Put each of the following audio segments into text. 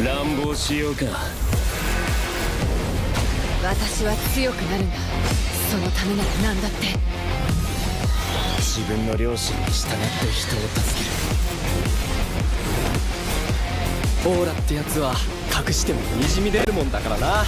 乱暴しようか。私は強くなるんだ。そのためなら何だって。自分の良心に従って人を助ける。オーラってやつは隠してもにじみ出るもんだからな。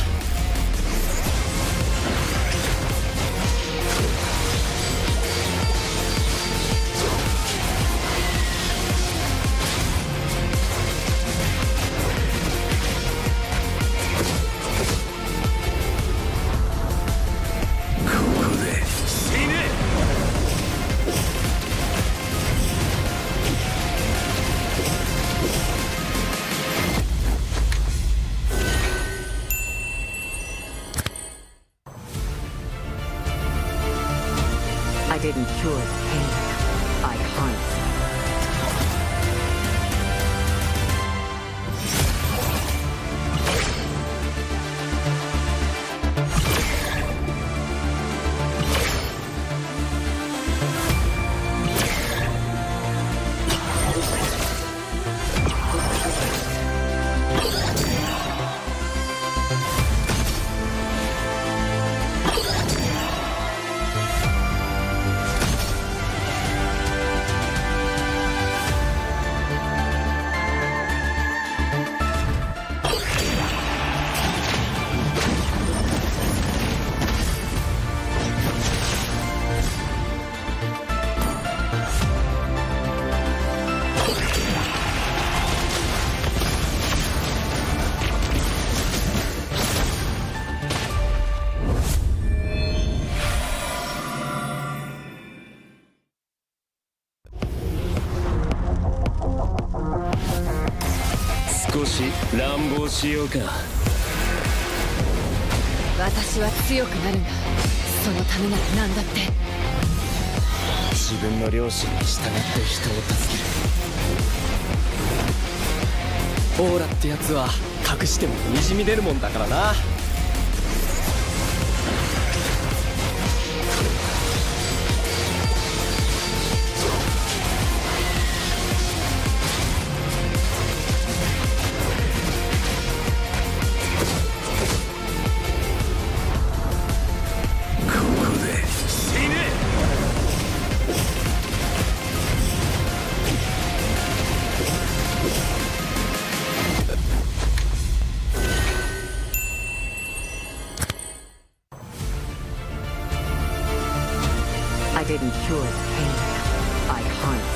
I didn't cure the pain. I harmed it.少し乱暴しようか。私は強くなるんだ。そのためなら何だって。自分の良心に従って人を助ける。オーラってやつは隠してもにじみ出るもんだからな。I didn't cure the pain. I harmed it.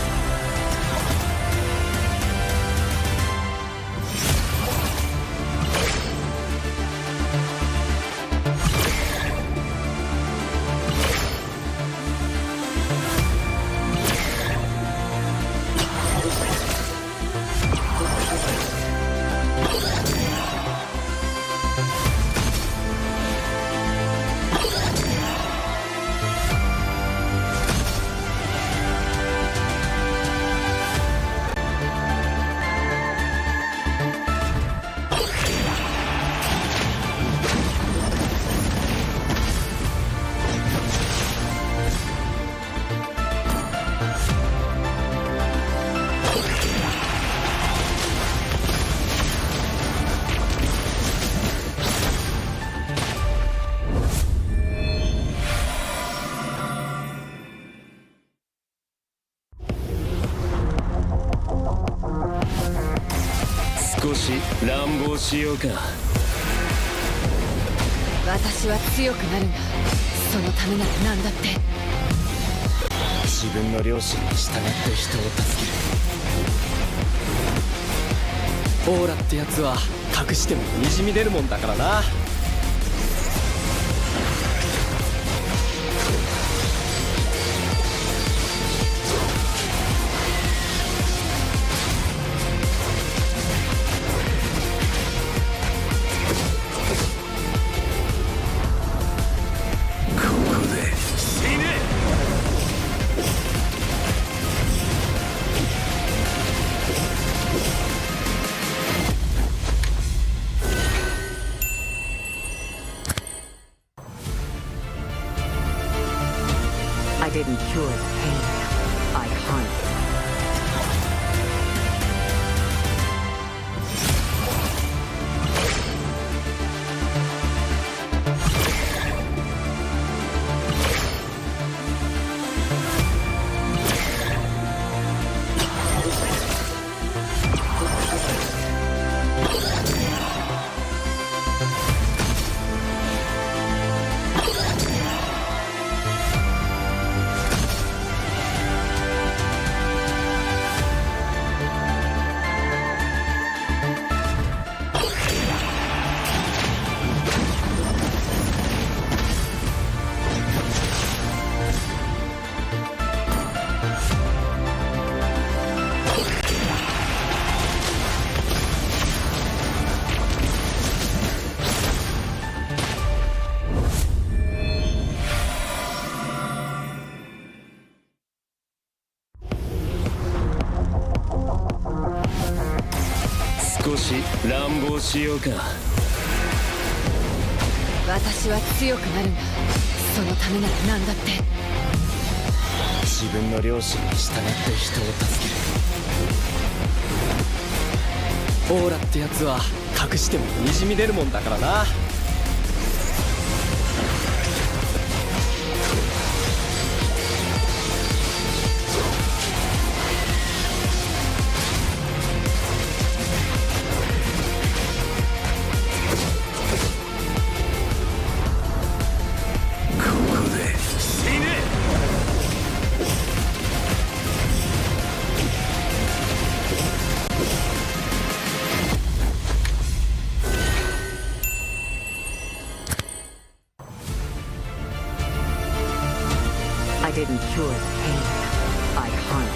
少し乱暴しようか。私は強くなるんだ。そのためなら何だって。自分の良心に従って人を助ける。オーラってやつは隠してもにじみ出るもんだからな。I didn't cure the pain. I harmed it. 乱暴しようか。私は強くなるんだ。そのためなら何だって。自分の良心に従って人を助ける。オーラってやつは隠してもにじみ出るもんだからな。I didn't cure the pain. I harmed it.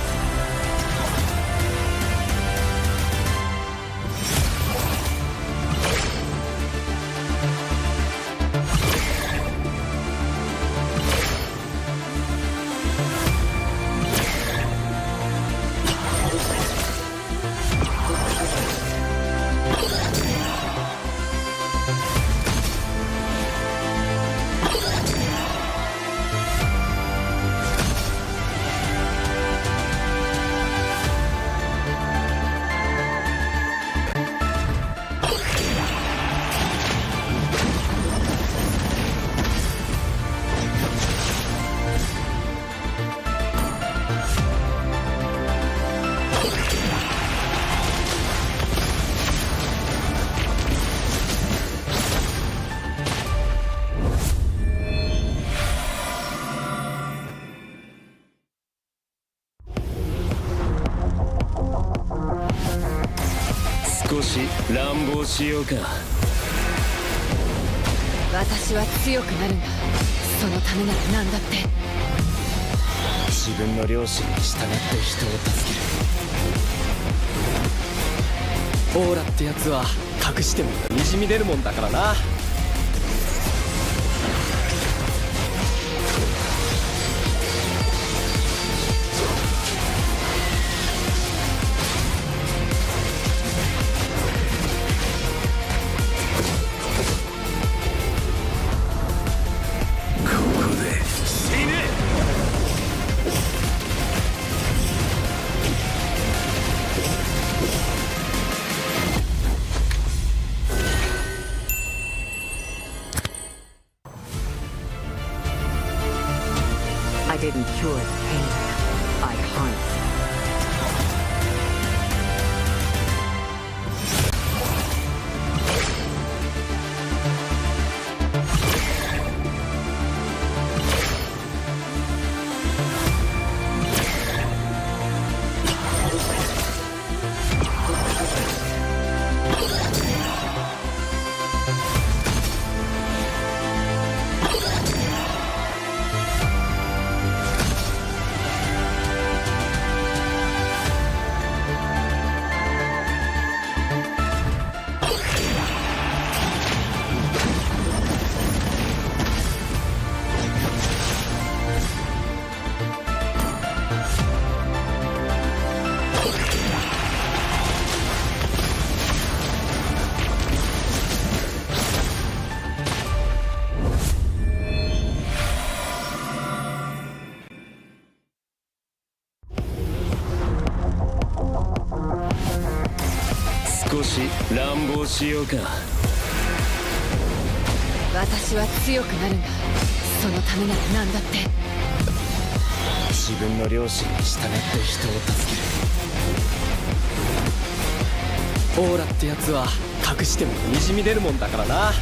少し乱暴しようか。私は強くなるんだ。そのためなら何だって。自分の良心に従って人を助ける。オーラってやつは隠してもにじみ出るもんだからな。I didn't cure the pain. I harmed it.少し乱暴しようか。私は強くなるんだ。そのためなら何だって。自分の良心に従って人を助ける。オーラってやつは隠してもにじみ出るもんだからな。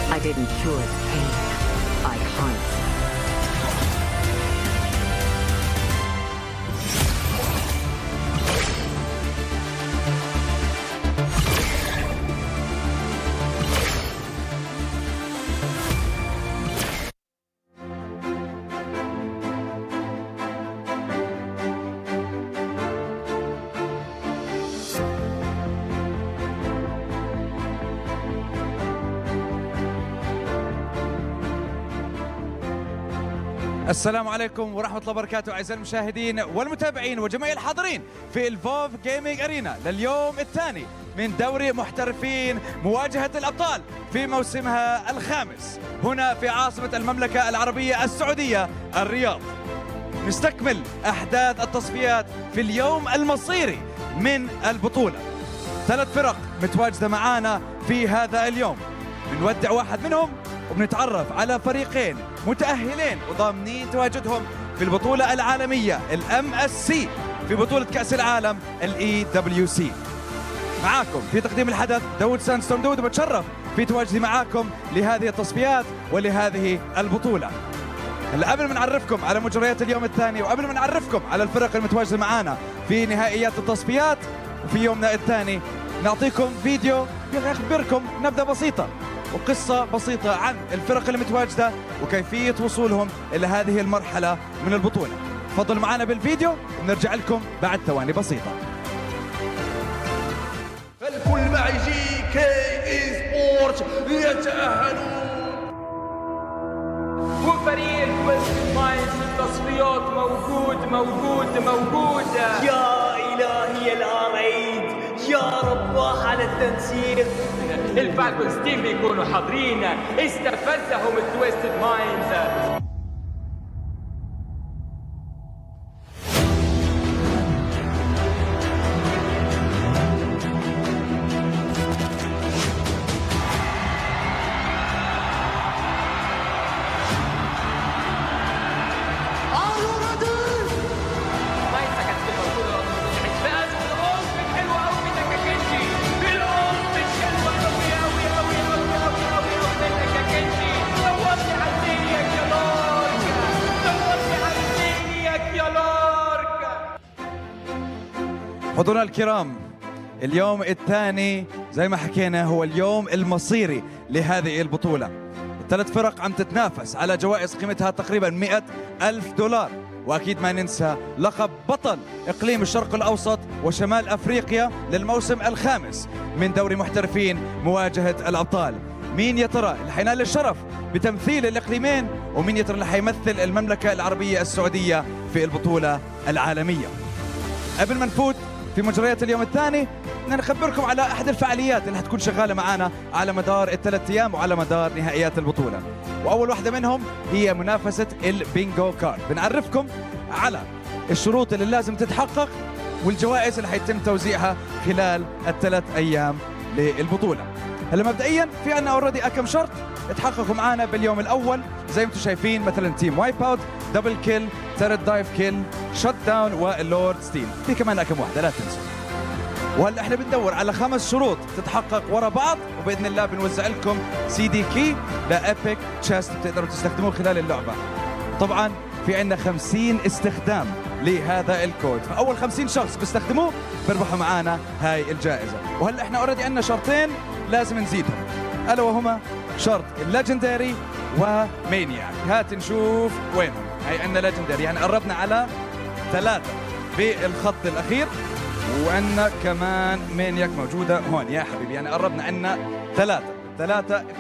I didn't cure the pain. I harmed it. السلام عليكم ورحمة الله وبركاته أعزائي المشاهدين والمتابعين وجميع الحاضرين في الفوف جيمنج أرينا لليوم الثاني من دوري محترفين مواجهة الأبطال في موسمها الخامس هنا في عاصمة المملكة العربية السعودية الرياض. نستكمل أحداث التصفيات في اليوم المصيري من البطولة. 3 فرق متواجدة معانا في هذا اليوم، بنودع واحد منهم وبنتعرف على فريقين متأهلين وضامنين تواجدهم في البطولة العالمية MSC في بطولة كأس العالم EWC. معاكم في تقديم الحدث داود ساندستون داود، وبتشرف في تواجدي معاكم لهذه التصفيات ولهذه البطولة. هلا قبل ما نعرفكم على مجريات اليوم الثاني وقبل ما نعرفكم على الفرق المتواجدة معانا في نهائيات التصفيات وفي يومنا الثاني، نعطيكم فيديو يخبركم نبذة بسيطة وقصة بسيطة عن الفرق المتواجدة وكيفية وصولهم إلى هذه المرحلة من البطولة. تفضلوا معنا بالفيديو ونرجع لكم بعد ثواني بسيطة. فالكل معي جي كي اي سبورت يتأهلون، وفريق تويست مايندز في التصفيات موجود. يا إلهي العريض، يا رباه على التنسيق. الفالكونز تيم بيكونوا حاضرين، استفزهم التويستد مايندز. حضورنا الكرام، اليوم الثاني زي ما حكينا هو اليوم المصيري لهذه البطولة. ال3 فرق عم تتنافس على جوائز قيمتها تقريبا $100,000، وأكيد ما ننسى لقب بطل إقليم الشرق الأوسط وشمال أفريقيا للموسم الخامس من دوري محترفين مواجهة الأبطال. مين يا ترى اللي حينال الشرف بتمثيل الإقليمين، ومين يا ترى اللي حيمثل المملكة العربية السعودية في البطولة العالمية؟ قبل ما نفوت في مجريات اليوم الثاني بدنا نخبركم على أحد الفعاليات اللي حتكون شغالة معنا على مدار ال3 أيام وعلى مدار نهائيات البطولة. وأول واحدة منهم هي منافسة البينجو كارد. بنعرفكم على الشروط اللي لازم تتحقق والجوائز اللي حيتم توزيعها خلال ال3 أيام للبطولة. هلا مبدئيا في عنا اوريدي كم شرط اتحققوا معنا باليوم الأول، زي ما انتم شايفين مثلا تيم وايب اوت، دبل كيل، ثيرد دايف كيل، شوت داون، واللورد ستيل. في كمان كم واحدة لا تنسوا. وهلا احنا بندور على 5 شروط تتحقق ورا بعض، وباذن الله بنوزع لكم CD كي لابيك تشيست بتقدروا تستخدموه خلال اللعبه. طبعا في عندنا 50 استخدام لهذا الكود، فاول 50 شخص بيستخدموه بيربحوا معانا هاي الجائزه. وهلا احنا اوريدي عندنا شرطين لازم نزيدهم، الا وهما شرط الليجندري ومانياك. هات نشوف وينهم. هاي عندنا ليجندري، يعني قربنا على 3 بالخط الاخير، وعندنا كمان مانياك موجودة هون يا حبيبي، يعني قربنا عندنا 3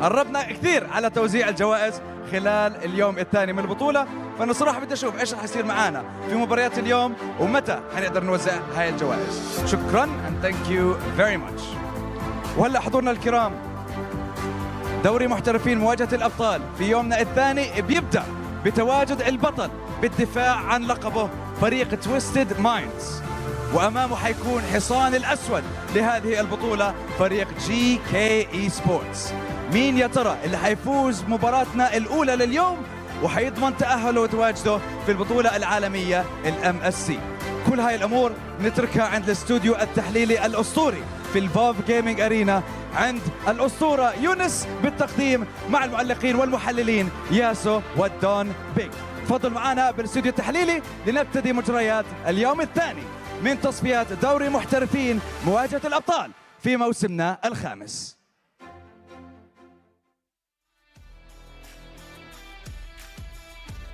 قربنا كثير على توزيع الجوائز خلال اليوم الثاني من البطولة. فأنا صراحة بدي أشوف إيش رح يصير معانا في مباريات اليوم ومتى حنقدر نوزع هاي الجوائز. شكراً and thank you very much. وهلأ حضورنا الكرام، دوري محترفين مواجهة الأبطال في يومنا الثاني بيبدأ بتواجد البطل بالدفاع عن لقبه فريق تويستد مايندز، وأمامه حيكون حصان الأسود لهذه البطولة فريق GKE سبورتس. مين يا ترى اللي حيفوز مباراتنا الأولى لليوم وحيضمن تأهله وتواجده في البطولة العالمية MSC؟ كل هاي الأمور نتركها عند الاستوديو التحليلي الأسطوري في الفوف جيمنج أرينا، عند الأسطورة يونس بالتقديم مع المعلقين والمحللين ياسو والدون بيج. تفضل معنا بالاستوديو التحليلي لنبتدي مجريات اليوم الثاني من تصفيات دوري محترفين مواجهة الأبطال في موسمنا الخامس.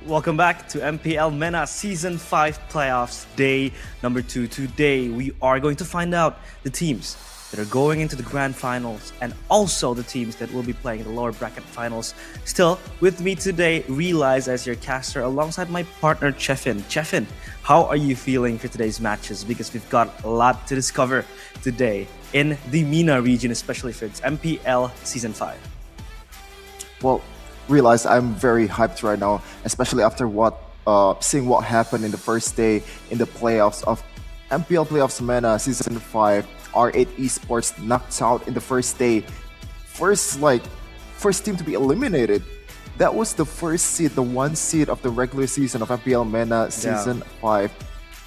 Welcome back to MPL MENA Season 5 Playoffs Day number 2. Today we are going to find out the teams that are going into the grand finals, and also the teams that will be playing in the lower bracket finals. Still, with me today, Realize as your caster, alongside my partner, Chefin. Chefin, how are you feeling for today's matches? Because we've got a lot to discover today in the MENA region, especially for its MPL Season 5. Well, Realize I'm very hyped right now, especially after seeing what happened in the first day in the playoffs of MPL Playoffs MENA Season 5. R8 Esports knocked out in the first day. First team to be eliminated. That was the first seed, the one seed of the regular season of MPL MENA Season 5.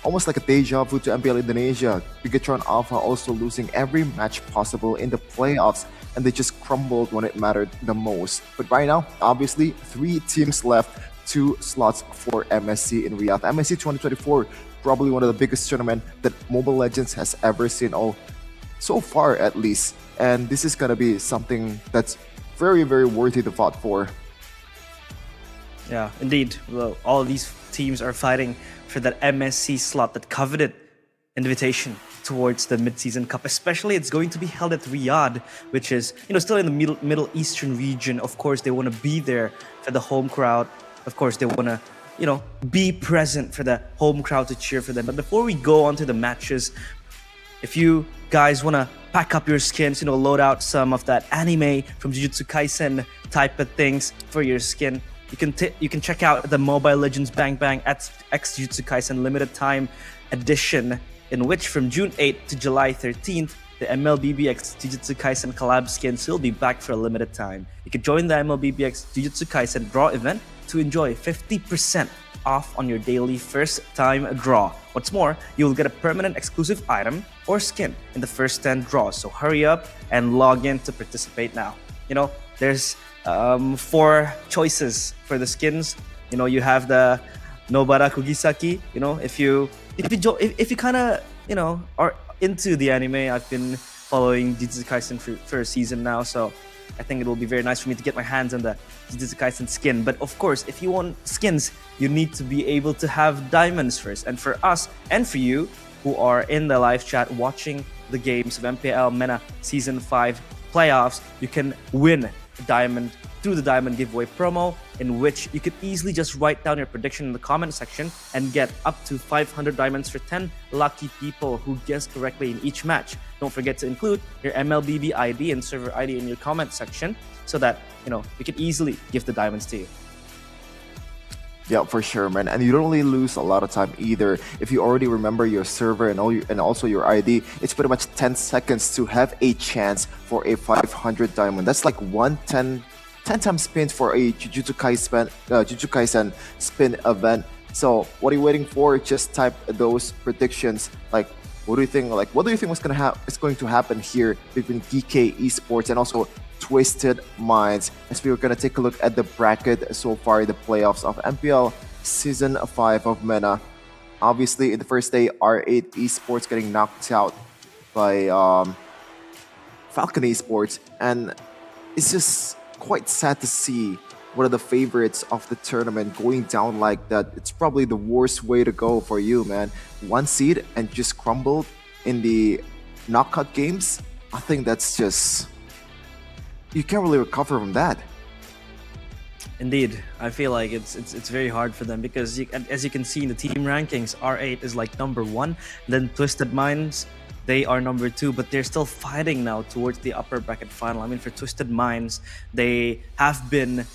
Almost like a deja vu to MPL Indonesia. Bigatron Alpha also losing every match possible in the playoffs, and they just crumbled when it mattered the most. But right now, obviously, 3 teams left, 2 slots for MSC in Riyadh. MSC 2024, probably one of the biggest tournament that Mobile Legends has ever seen, so far at least. And this is gonna be something that's very, very worthy to fight for. Yeah, indeed. Well, all of these teams are fighting for that MSC slot, that coveted invitation towards the mid-season cup. Especially, it's going to be held at Riyadh, which is, still in the Middle Eastern region. Of course, they want to be there for the home crowd. Of course, they want to, be present for the home crowd to cheer for them. But before we go on to the matches, if you guys want to pack up your skins, load out some of that anime from Jujutsu Kaisen type of things for your skin, you can check out the Mobile Legends Bang Bang X Jujutsu Kaisen limited time edition, in which from June 8th to July 13th, the MLBBX Jujutsu Kaisen collab skins will be back for a limited time. You can join the MLBBX Jujutsu Kaisen draw event to enjoy 50% off on your daily first time draw. What's more, you will get a permanent exclusive item or skin in the first 10 draws. So hurry up and log in to participate now. There's 4 choices for the skins. You have the Nobara Kugisaki. If you kind of are into the anime, I've been following Jujutsu Kaisen for a season now, so I think it will be very nice for me to get my hands on the Jujutsu Kaisen skin. But of course, if you want skins, you need to be able to have diamonds first. And for us and for you who are in the live chat watching the games of MPL MENA Season 5 playoffs, you can win a diamond through the diamond giveaway promo, in which you could easily just write down your prediction in the comment section and get up to 500 diamonds for 10 lucky people who guess correctly in each match. Don't forget to include your MLBB ID and server ID in your comment section so that we can easily give the diamonds to you. Yeah, for sure, man. And you don't really lose a lot of time either. If you already remember your server and also your ID, it's pretty much 10 seconds to have a chance for a 500 diamond. That's like 10 times spins for a Jujutsu Kaisen spin event. So what are you waiting for? Just type those predictions. What do you think is going to happen here between DK Esports and also Twisted Minds, as we were going to take a look at the bracket so far in the playoffs of MPL Season 5 of MENA. Obviously, in the first day, R8 Esports getting knocked out by Falcon Esports, and it's just quite sad to see one of the favorites of the tournament going down like that. It's probably the worst way to go for you, man. 1 seed and just crumbled in the knockout games. I think that's just... you can't really recover from that. Indeed, I feel like it's very hard for them because as you can see in the team rankings, R8 is like number 1, then Twisted Minds, they are number 2, but they're still fighting now towards the upper bracket final. I mean, for Twisted Minds, they have been,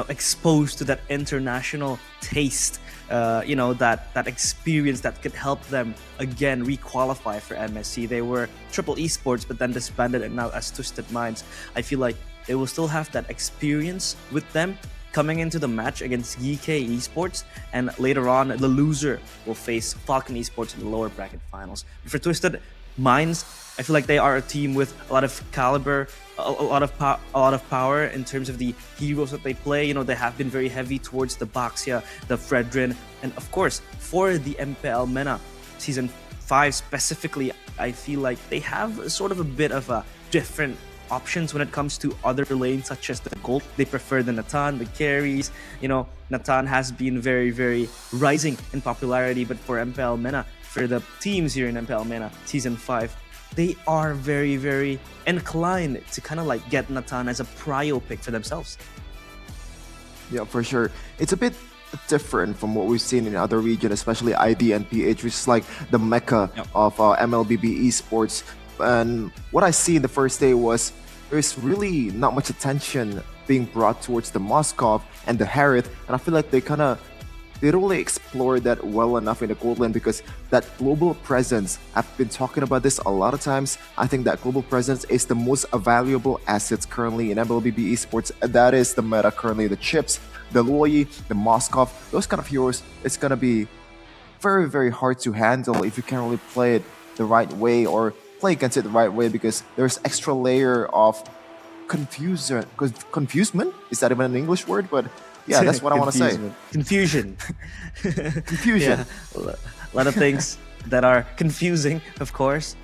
exposed to that international taste, that experience that could help them again re-qualify for MSC. They were Triple Esports, but then disbanded and now as Twisted Minds. I feel like they will still have that experience with them coming into the match against GK Esports, and later on the loser will face Falcon Esports in the lower bracket finals. For Twisted Minds, I feel like they are a team with a lot of caliber, a lot of power in terms of the heroes that they play. They have been very heavy towards the Baxia, the Fredrin, and of course for the MPL MENA Season 5 specifically, I feel like they have sort of a bit of a different options when it comes to other lanes such as the gold. They prefer the Natan, the carries. Natan has been very, very rising in popularity, but for MPL MENA, for the teams here in MPL MENA Season 5, they are very, very inclined to kind of like get Natan as a prio pick for themselves. Yeah, for sure. It's a bit different from what we've seen in other regions, especially ID and PH, which is like the mecca of MLBB esports. And what I see in the first day was there's really not much attention being brought towards the Moskov and the Harith, and I feel like they don't really explore that well enough in the gold lane, because that global presence, I've been talking about this a lot of times. I think that global presence is the most valuable assets currently in MLBB esports. That is the meta currently. The chips, the Luoyi, the Moskov, those kind of heroes, it's gonna be very, very hard to handle if you can't really play it the right way or play against it the right way, because there's extra layer of confusement. Is that even an English word? But yeah, that's what I want to say. Confusion. Confusion. Yeah, a lot of things that are confusing, of course.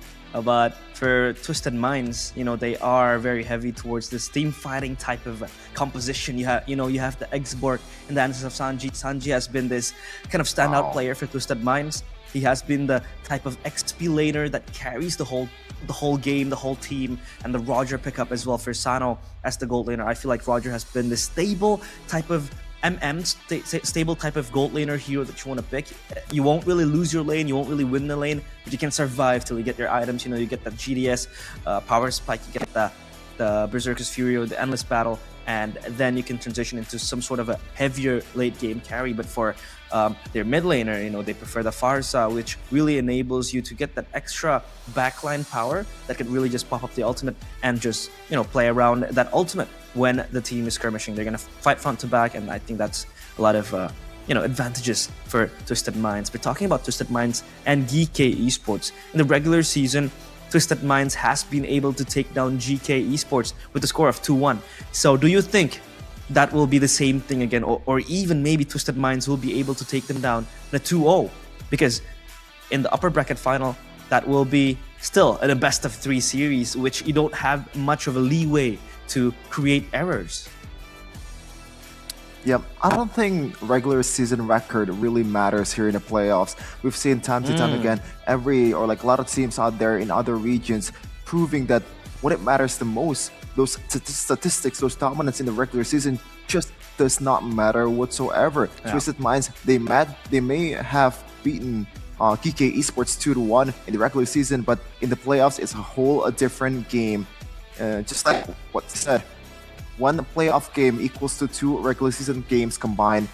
But for Twisted Minds, you know, they are very heavy towards this team fighting type of composition. You have the Exborg in the hands of Sanji. Sanji has been this kind of standout player for Twisted Minds. He has been the type of XP laner that carries the whole game, the whole team, and the Roger pickup as well for Sano as the gold laner. I feel like Roger has been the stable type of stable type of gold laner hero that you want to pick. You won't really lose your lane, you won't really win the lane, but you can survive till you get your items. You know, you get that GDS power spike, you get the Berserker's Fury or the Endless Battle, and then you can transition into some sort of a heavier late game carry. But for their mid laner, you know, they prefer the Farsa, which really enables you to get that extra backline power that could really just pop up the ultimate and just, you know, play around that ultimate when the team is skirmishing. They're gonna fight front to back, and I think that's a lot of advantages for Twisted Minds. We're talking about Twisted Minds and GK Esports. In the regular season, Twisted Minds has been able to take down GK Esports with a score of 2-1. So do you think that will be the same thing again, or even maybe Twisted Minds will be able to take them down in a 2-0? Because in the upper bracket final, that will be still in a best of 3 series, which you don't have much of a leeway to create errors. Yeah, I don't think regular season record really matters here in the playoffs. We've seen time to time again, a lot of teams out there in other regions proving that what it matters the most, those statistics, those dominance in the regular season just does not matter whatsoever. Yeah. Twisted Minds, they may have beaten GK Esports 2-1 in the regular season, but in the playoffs, it's a different game. Just like what said, one playoff game equals to 2 regular season games combined.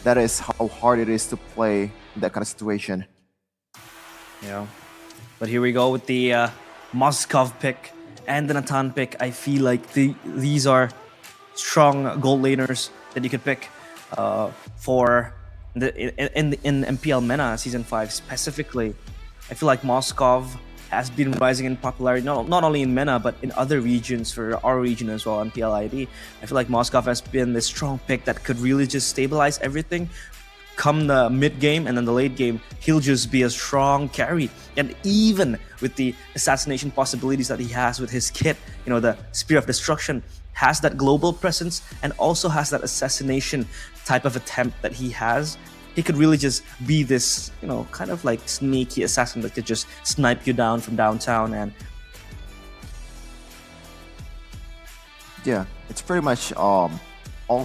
That is how hard it is to play in that kind of situation. Yeah, but here we go with the Moskov pick and the Natan pick. I feel like these are strong gold laners that you could pick for in MPL MENA Season 5 specifically. I feel like Moskov has been rising in popularity, not only in MENA, but in other regions, for our region as well, MPL ID. I feel like Moskov has been this strong pick that could really just stabilize everything. Come the mid game and then the late game, he'll just be a strong carry. And even with the assassination possibilities that he has with his kit, you know, the Spear of Destruction, has that global presence and also has that assassination type of attempt that he has. He could really just be this, you know, kind of like sneaky assassin that could just snipe you down from downtown. And yeah, it's pretty much all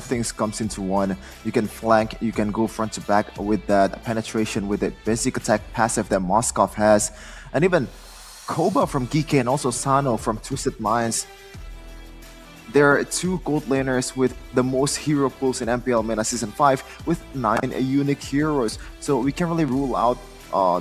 things comes into one. You can flank, you can go front to back with that penetration, with the basic attack passive that Moskov has, and even Koba from GK and also Sano from Twisted Minds. There are 2 gold laners with the most hero pools in MPL MENA Season 5 with 9 unique heroes. So we can't really rule out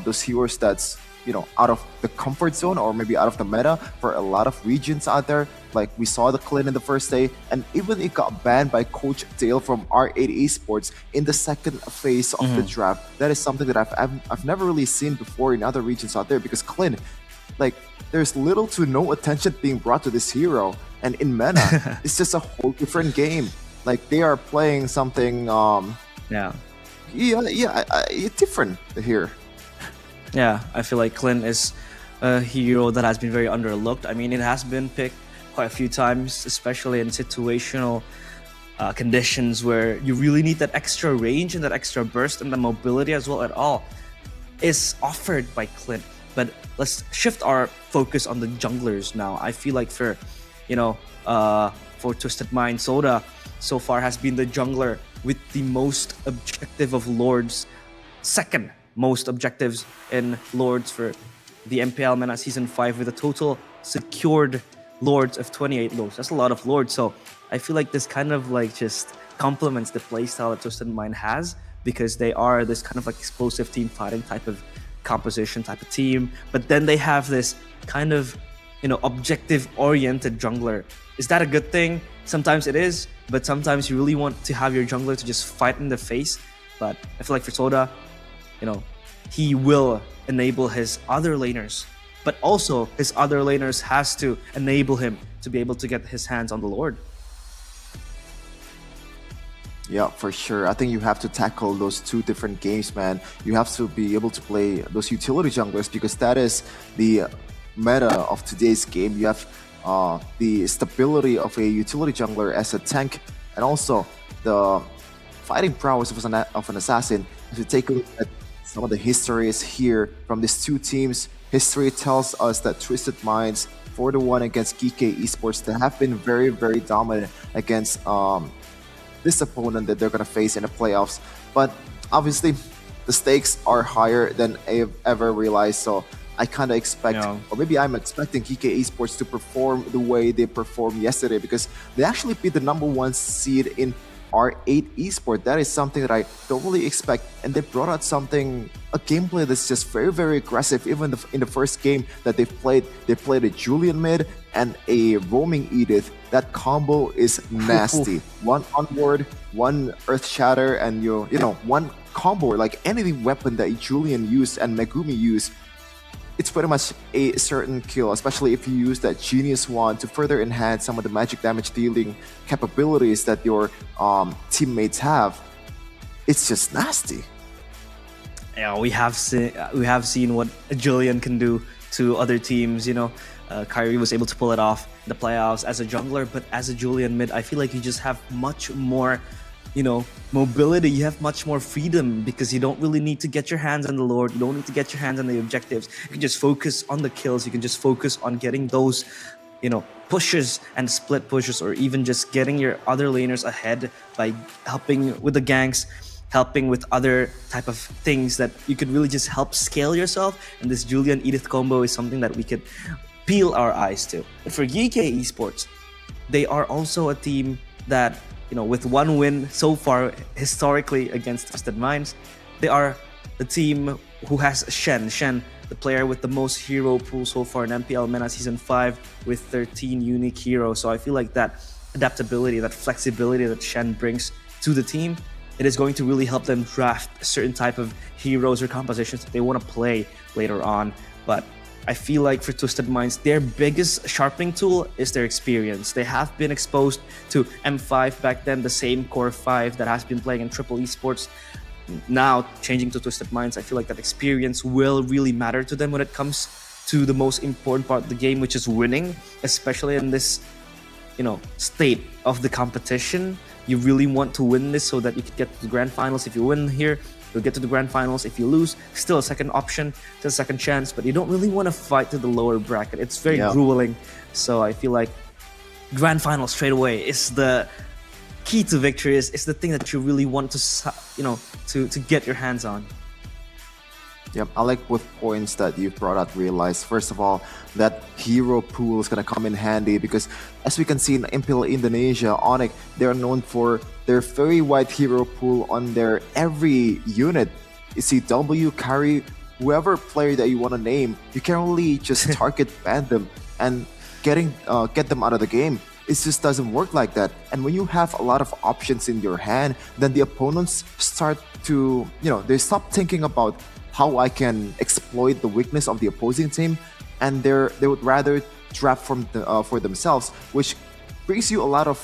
those heroes that's, you know, out of the comfort zone or maybe out of the meta for a lot of regions out there. Like we saw the Clint in the first day, and even it got banned by Coach Dale from R8 Esports in the second phase of the draft. That is something that I've never really seen before in other regions out there, because Clint, like, there's little to no attention being brought to this hero. And in MENA, it's just a whole different game. Like, they are playing something, different here. Yeah, I feel like Clint is a hero that has been very underlooked. I mean, it has been picked quite a few times, especially in situational conditions where you really need that extra range and that extra burst, and the mobility as well at all is offered by Clint. But let's shift our focus on the junglers now. I feel like for Twisted Mind, Soda so far has been the jungler with the most objective of Lords, second most objectives in Lords for the MPL MENA Season 5 with a total secured Lords of 28 Lords. That's a lot of Lords, so I feel like this kind of like just complements the playstyle that Twisted Mind has, because they are this kind of like explosive team fighting type of composition, type of team, but then they have this kind of objective-oriented jungler. Is that a good thing? Sometimes it is, but sometimes you really want to have your jungler to just fight in the face. But I feel like for Soda, he will enable his other laners, but also his other laners has to enable him to be able to get his hands on the Lord. Yeah, for sure. I think you have to tackle those two different games, man. You have to be able to play those utility junglers, because that is the meta of today's game. You have the stability of a utility jungler as a tank, and also the fighting prowess of an assassin. If you take a look at some of the histories here from these two teams, history tells us that Twisted Minds 4-1 against GK Esports, they have been very, very dominant against this opponent that they're going to face in the playoffs. But obviously, the stakes are higher than I've ever realized. So I kind of expect, or maybe I'm expecting GK Esports to perform the way they performed yesterday, because they actually beat the #1 seed in R8 Esport. That is something that I don't really expect. And they brought out a gameplay that's just very, very aggressive. Even in the first game that they played a Julian mid and a roaming Edith. That combo is nasty. One onward, one earth shatter, and one combo, like any weapon that Julian used and Megumi used, it's pretty much a certain kill, especially if you use that Genius Wand to further enhance some of the magic damage dealing capabilities that your teammates have. It's just nasty. Yeah, we have seen what Julian can do to other teams. Kyrie was able to pull it off in the playoffs as a jungler, but as a Julian mid, I feel like you just have much more mobility. You have much more freedom, because you don't really need to get your hands on the Lord. You don't need to get your hands on the objectives. You can just focus on the kills. You can just focus on getting those, pushes and split pushes, or even just getting your other laners ahead by helping with the ganks, helping with other type of things that you could really just help scale yourself. And this Julian Edith combo is something that we could peel our eyes to. But for GK Esports, they are also a team that, with one win so far historically against Twisted Minds, they are the team who has Shen, the player with the most hero pool so far in MPL MENA Season 5 with 13 unique heroes. So I feel like that adaptability, that flexibility that Shen brings to the team, it is going to really help them draft a certain type of heroes or compositions that they want to play later on. But I feel like for Twisted Minds, their biggest sharpening tool is their experience. They have been exposed to M5 back then, the same core 5 that has been playing in Triple Esports. Now, changing to Twisted Minds, I feel like that experience will really matter to them when it comes to the most important part of the game, which is winning, especially in this, state of the competition. You really want to win this so that you can get to the grand finals. If you win here, you'll get to the grand finals. If you lose, still a second option, still a second chance, but you don't really want to fight to the lower bracket. It's very grueling. So I feel like grand finals straight away is the key to victory. Is the thing that you really want to get your hands on. Yep, I like both points that you've brought out. Realize, first of all, that hero pool is going to come in handy, because as we can see in MPL Indonesia, Onyx, they're known for their very wide hero pool on their every unit. You see W, Carry, whoever player that you want to name, you can only just target ban them and get them out of the game. It just doesn't work like that. And when you have a lot of options in your hand, then the opponents start to, they stop thinking about how I can exploit the weakness of the opposing team, and they would rather draft for themselves, which brings you a lot of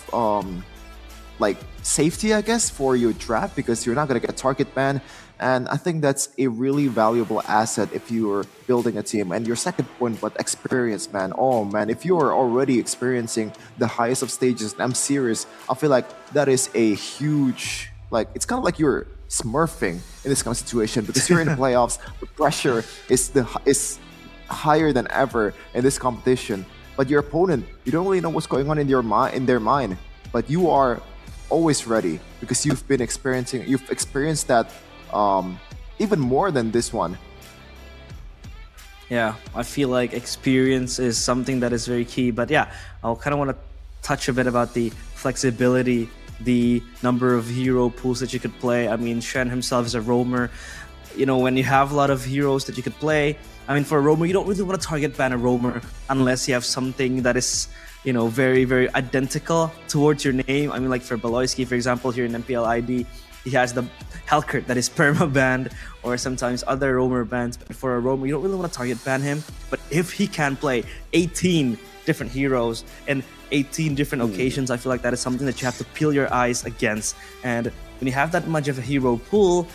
safety, I guess, for your draft, because you're not gonna get target ban. And I think that's a really valuable asset if you're building a team. And your second point about experience, man. Oh man, if you are already experiencing the highest of stages in M series, I feel like that is a huge, it's kind of like you're smurfing in this kind of situation, because you're in the playoffs. The pressure is higher than ever in this competition. But your opponent, you don't really know what's going on in their mind, but you are always ready because you've experienced that even more than this one. Yeah, I feel like experience is something that is very key. But yeah, I'll kind of want to touch a bit about the flexibility, the number of hero pools that you could play. I mean, Shen himself is a roamer. You know, when you have a lot of heroes that you could play, I mean, for a roamer, you don't really want to target ban a roamer unless you have something that is, you know, very, very identical towards your name. I mean, like for Baloyski, for example, here in MPL ID, he has the Helkert that is perma-banned, or sometimes other roamer bans. But for a roamer, you don't really want to target ban him. But if he can play 18 different heroes and 18 different occasions, I feel like that is something that you have to peel your eyes against. And when you have that much of a hero pool,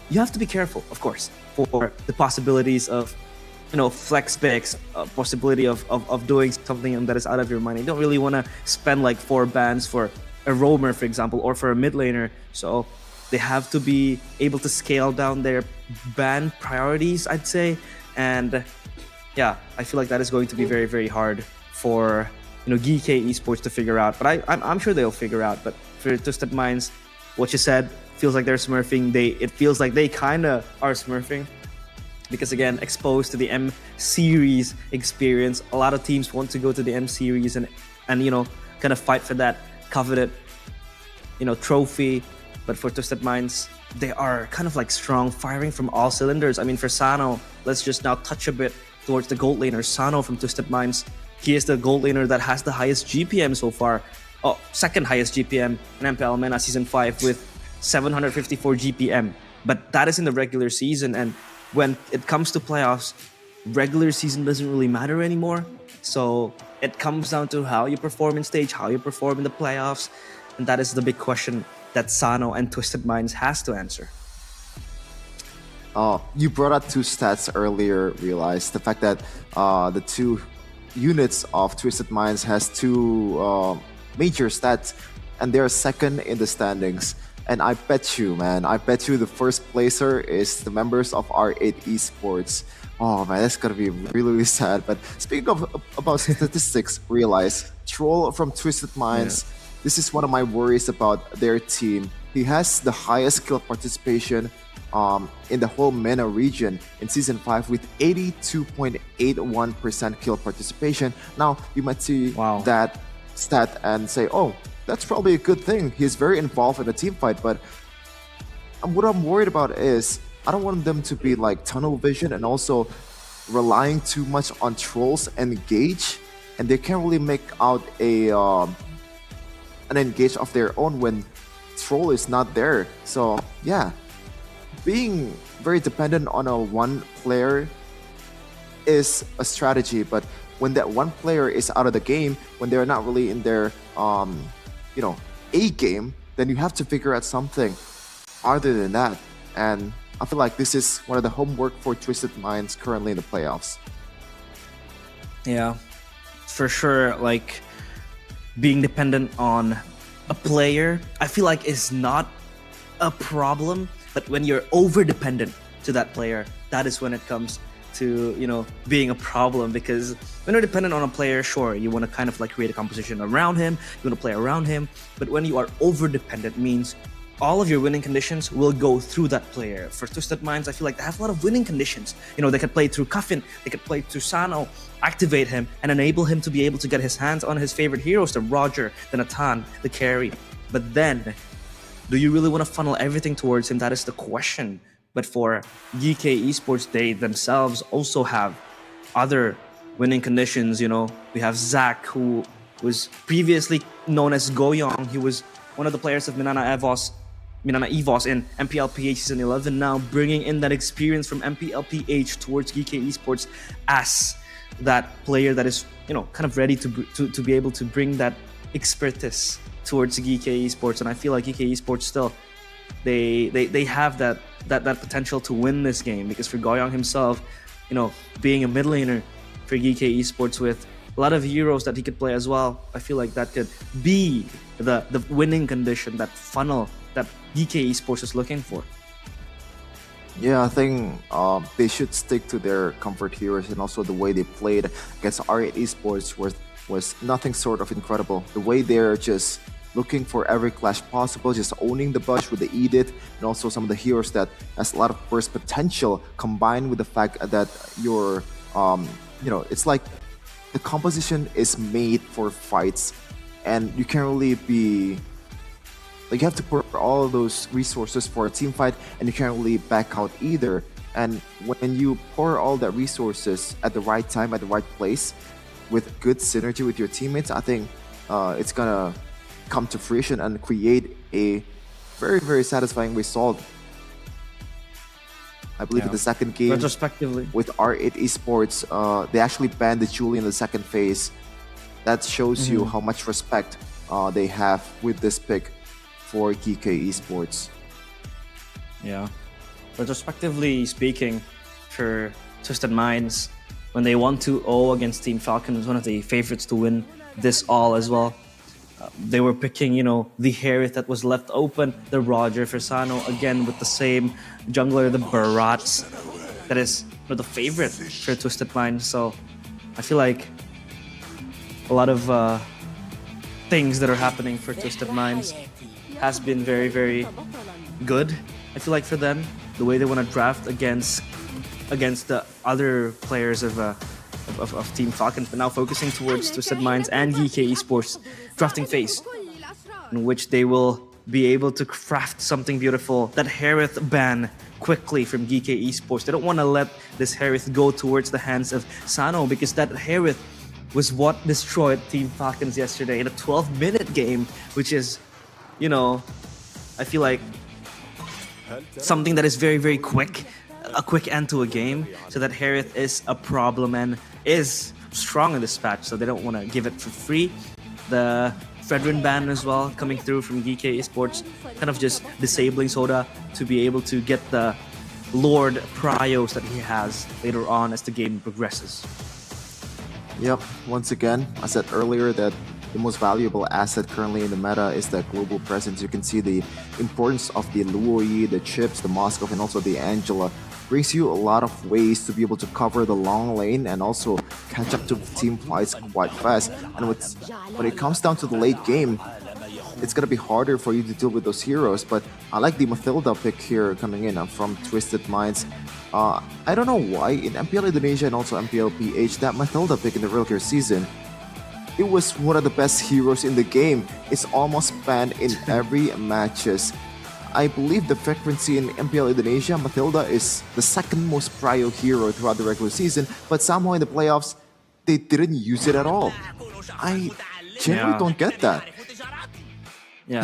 you have to be careful, of course, for the possibilities of, you know, flex picks, possibility of doing something that is out of your mind. You don't really want to spend like 4 bans for a roamer, for example, or for a mid laner. So they have to be able to scale down their ban priorities, I'd say. And yeah, I feel like that is going to be very, very hard for, you know, GK Esports to figure out. But I'm sure they'll figure out. But for Twisted Minds, what you said feels like they're smurfing. It feels like they kind of are smurfing. Because again, exposed to the M series experience, a lot of teams want to go to the M series and you know, kind of fight for that coveted, you know, trophy. But for Twisted Minds, they are kind of like strong, firing from all cylinders. I mean, for Sano, let's just now touch a bit towards the gold laner. Sano from Twisted Minds, he is the gold laner that has the highest GPM so far. Oh, second highest GPM in MPL MENA Season 5 with 754 GPM. But that is in the regular season, and when it comes to playoffs, regular season doesn't really matter anymore. So it comes down to how you perform in stage, how you perform in the playoffs, and that is the big question that Sano and Twisted Minds has to answer. You brought up 2 stats earlier, realized the fact that the 2 units of Twisted Minds has 2 major stats, and they're second in the standings. And I bet you, man, the first placer is the members of R8 Esports. Oh man, that's gonna be really, really sad. But speaking of about statistics, realize Troll from Twisted Minds. Yeah. This is one of my worries about their team. He has the highest kill participation in the whole MENA region in Season 5 with 82.81% kill participation. Now, you might see that stat and say, oh, that's probably a good thing. He's very involved in the team fight, but what I'm worried about is I don't want them to be like tunnel vision and also relying too much on trolls and engage, and they can't really make out an engage of their own when troll is not there. So yeah, being very dependent on a one player is a strategy, but when that one player is out of the game, when they're not really in their you know, A game, then you have to figure out something other than that. And I feel like this is one of the homework for Twisted Minds currently in the playoffs. Yeah, for sure. Like, being dependent on a player, I feel like is not a problem. But when you're over dependent to that player, that is when it comes to, you know, being a problem. Because when you're dependent on a player, sure, you want to kind of like create a composition around him, you want to play around him. But when you are over dependent, means all of your winning conditions will go through that player. For Twisted Minds, I feel like they have a lot of winning conditions. You know, they could play through Cuffin, they could play through Sano, activate him, and enable him to be able to get his hands on his favorite heroes, the Roger, the Natan, the carry. But then, do you really want to funnel everything towards him? That is the question. But for GK Esports, they themselves also have other winning conditions. You know, we have Zach, who was previously known as Goyong. He was one of the players of MENA EVOS in MPLPH Season 11, now bringing in that experience from MPLPH towards GK Esports as that player that is, you know, kind of ready to be able to bring that expertise towards GK Esports. And I feel like GK Esports still, they have that potential to win this game, because for Goyong himself, you know, being a mid laner for GK Esports with a lot of heroes that he could play as well, I feel like that could be the winning condition, that funnel that GK Esports is looking for. Yeah, I think they should stick to their comfort heroes, and also the way they played against R8 Esports was nothing sort of incredible. The way they're just looking for every clash possible, just owning the bush with the Edith, and also some of the heroes that has a lot of burst potential, combined with the fact that you're, it's like the composition is made for fights, and you can't really be like, you have to put all those resources for a team fight, and you can't really back out either. And when you pour all that resources at the right time, at the right place, with good synergy with your teammates, I think it's gonna come to fruition and create a very, very satisfying result. I believe in the second game, Retrospectively, with R8 Esports, they actually banned the Julie in the second phase. That shows you how much respect they have with this pick for GK Esports. yeah. Retrospectively speaking, for Twisted Minds, when they won 2-0 against Team Falcon, was one of the favorites to win this all as well. They were picking, the Harith that was left open, the Roger Fersano, again with the same jungler, the Barats, that is the favorite for Twisted Minds. So I feel like a lot of things that are happening for Twisted Minds has been very, very good. I feel like for them, the way they want to draft against the other players of Team Falcons, but now focusing towards Twisted Minds and GK Esports drafting phase, in which they will be able to craft something beautiful. That Harith ban quickly from GK Esports. They don't want to let this Harith go towards the hands of Sano, because that Harith was what destroyed Team Falcons yesterday in a 12-minute game, which is, I feel like something that is very, very quick, a quick end to a game. So that Harith is a problem and is strong in this patch, so they don't want to give it for free. The Fredrin ban as well coming through from GK Esports, kind of just disabling Soda to be able to get the Lord Prios that he has later on as the game progresses. Yep, once again, I said earlier that the most valuable asset currently in the meta is that global presence. You can see the importance of the Luoyi, the Chips, the Moskov, and also the Angela brings you a lot of ways to be able to cover the long lane and also catch up to team fights quite fast. And when it comes down to the late game, it's gonna be harder for you to deal with those heroes. But I like the Mathilda pick here coming in from Twisted Minds. I don't know why in MPL Indonesia and also MPL PH, that Mathilda pick in the Real Care season, it was one of the best heroes in the game. It's almost banned in every matches. I believe the frequency in MPL Indonesia, Mathilda is the second most prio hero throughout the regular season, but somehow in the playoffs, they didn't use it at all. I generally don't get that. Yeah,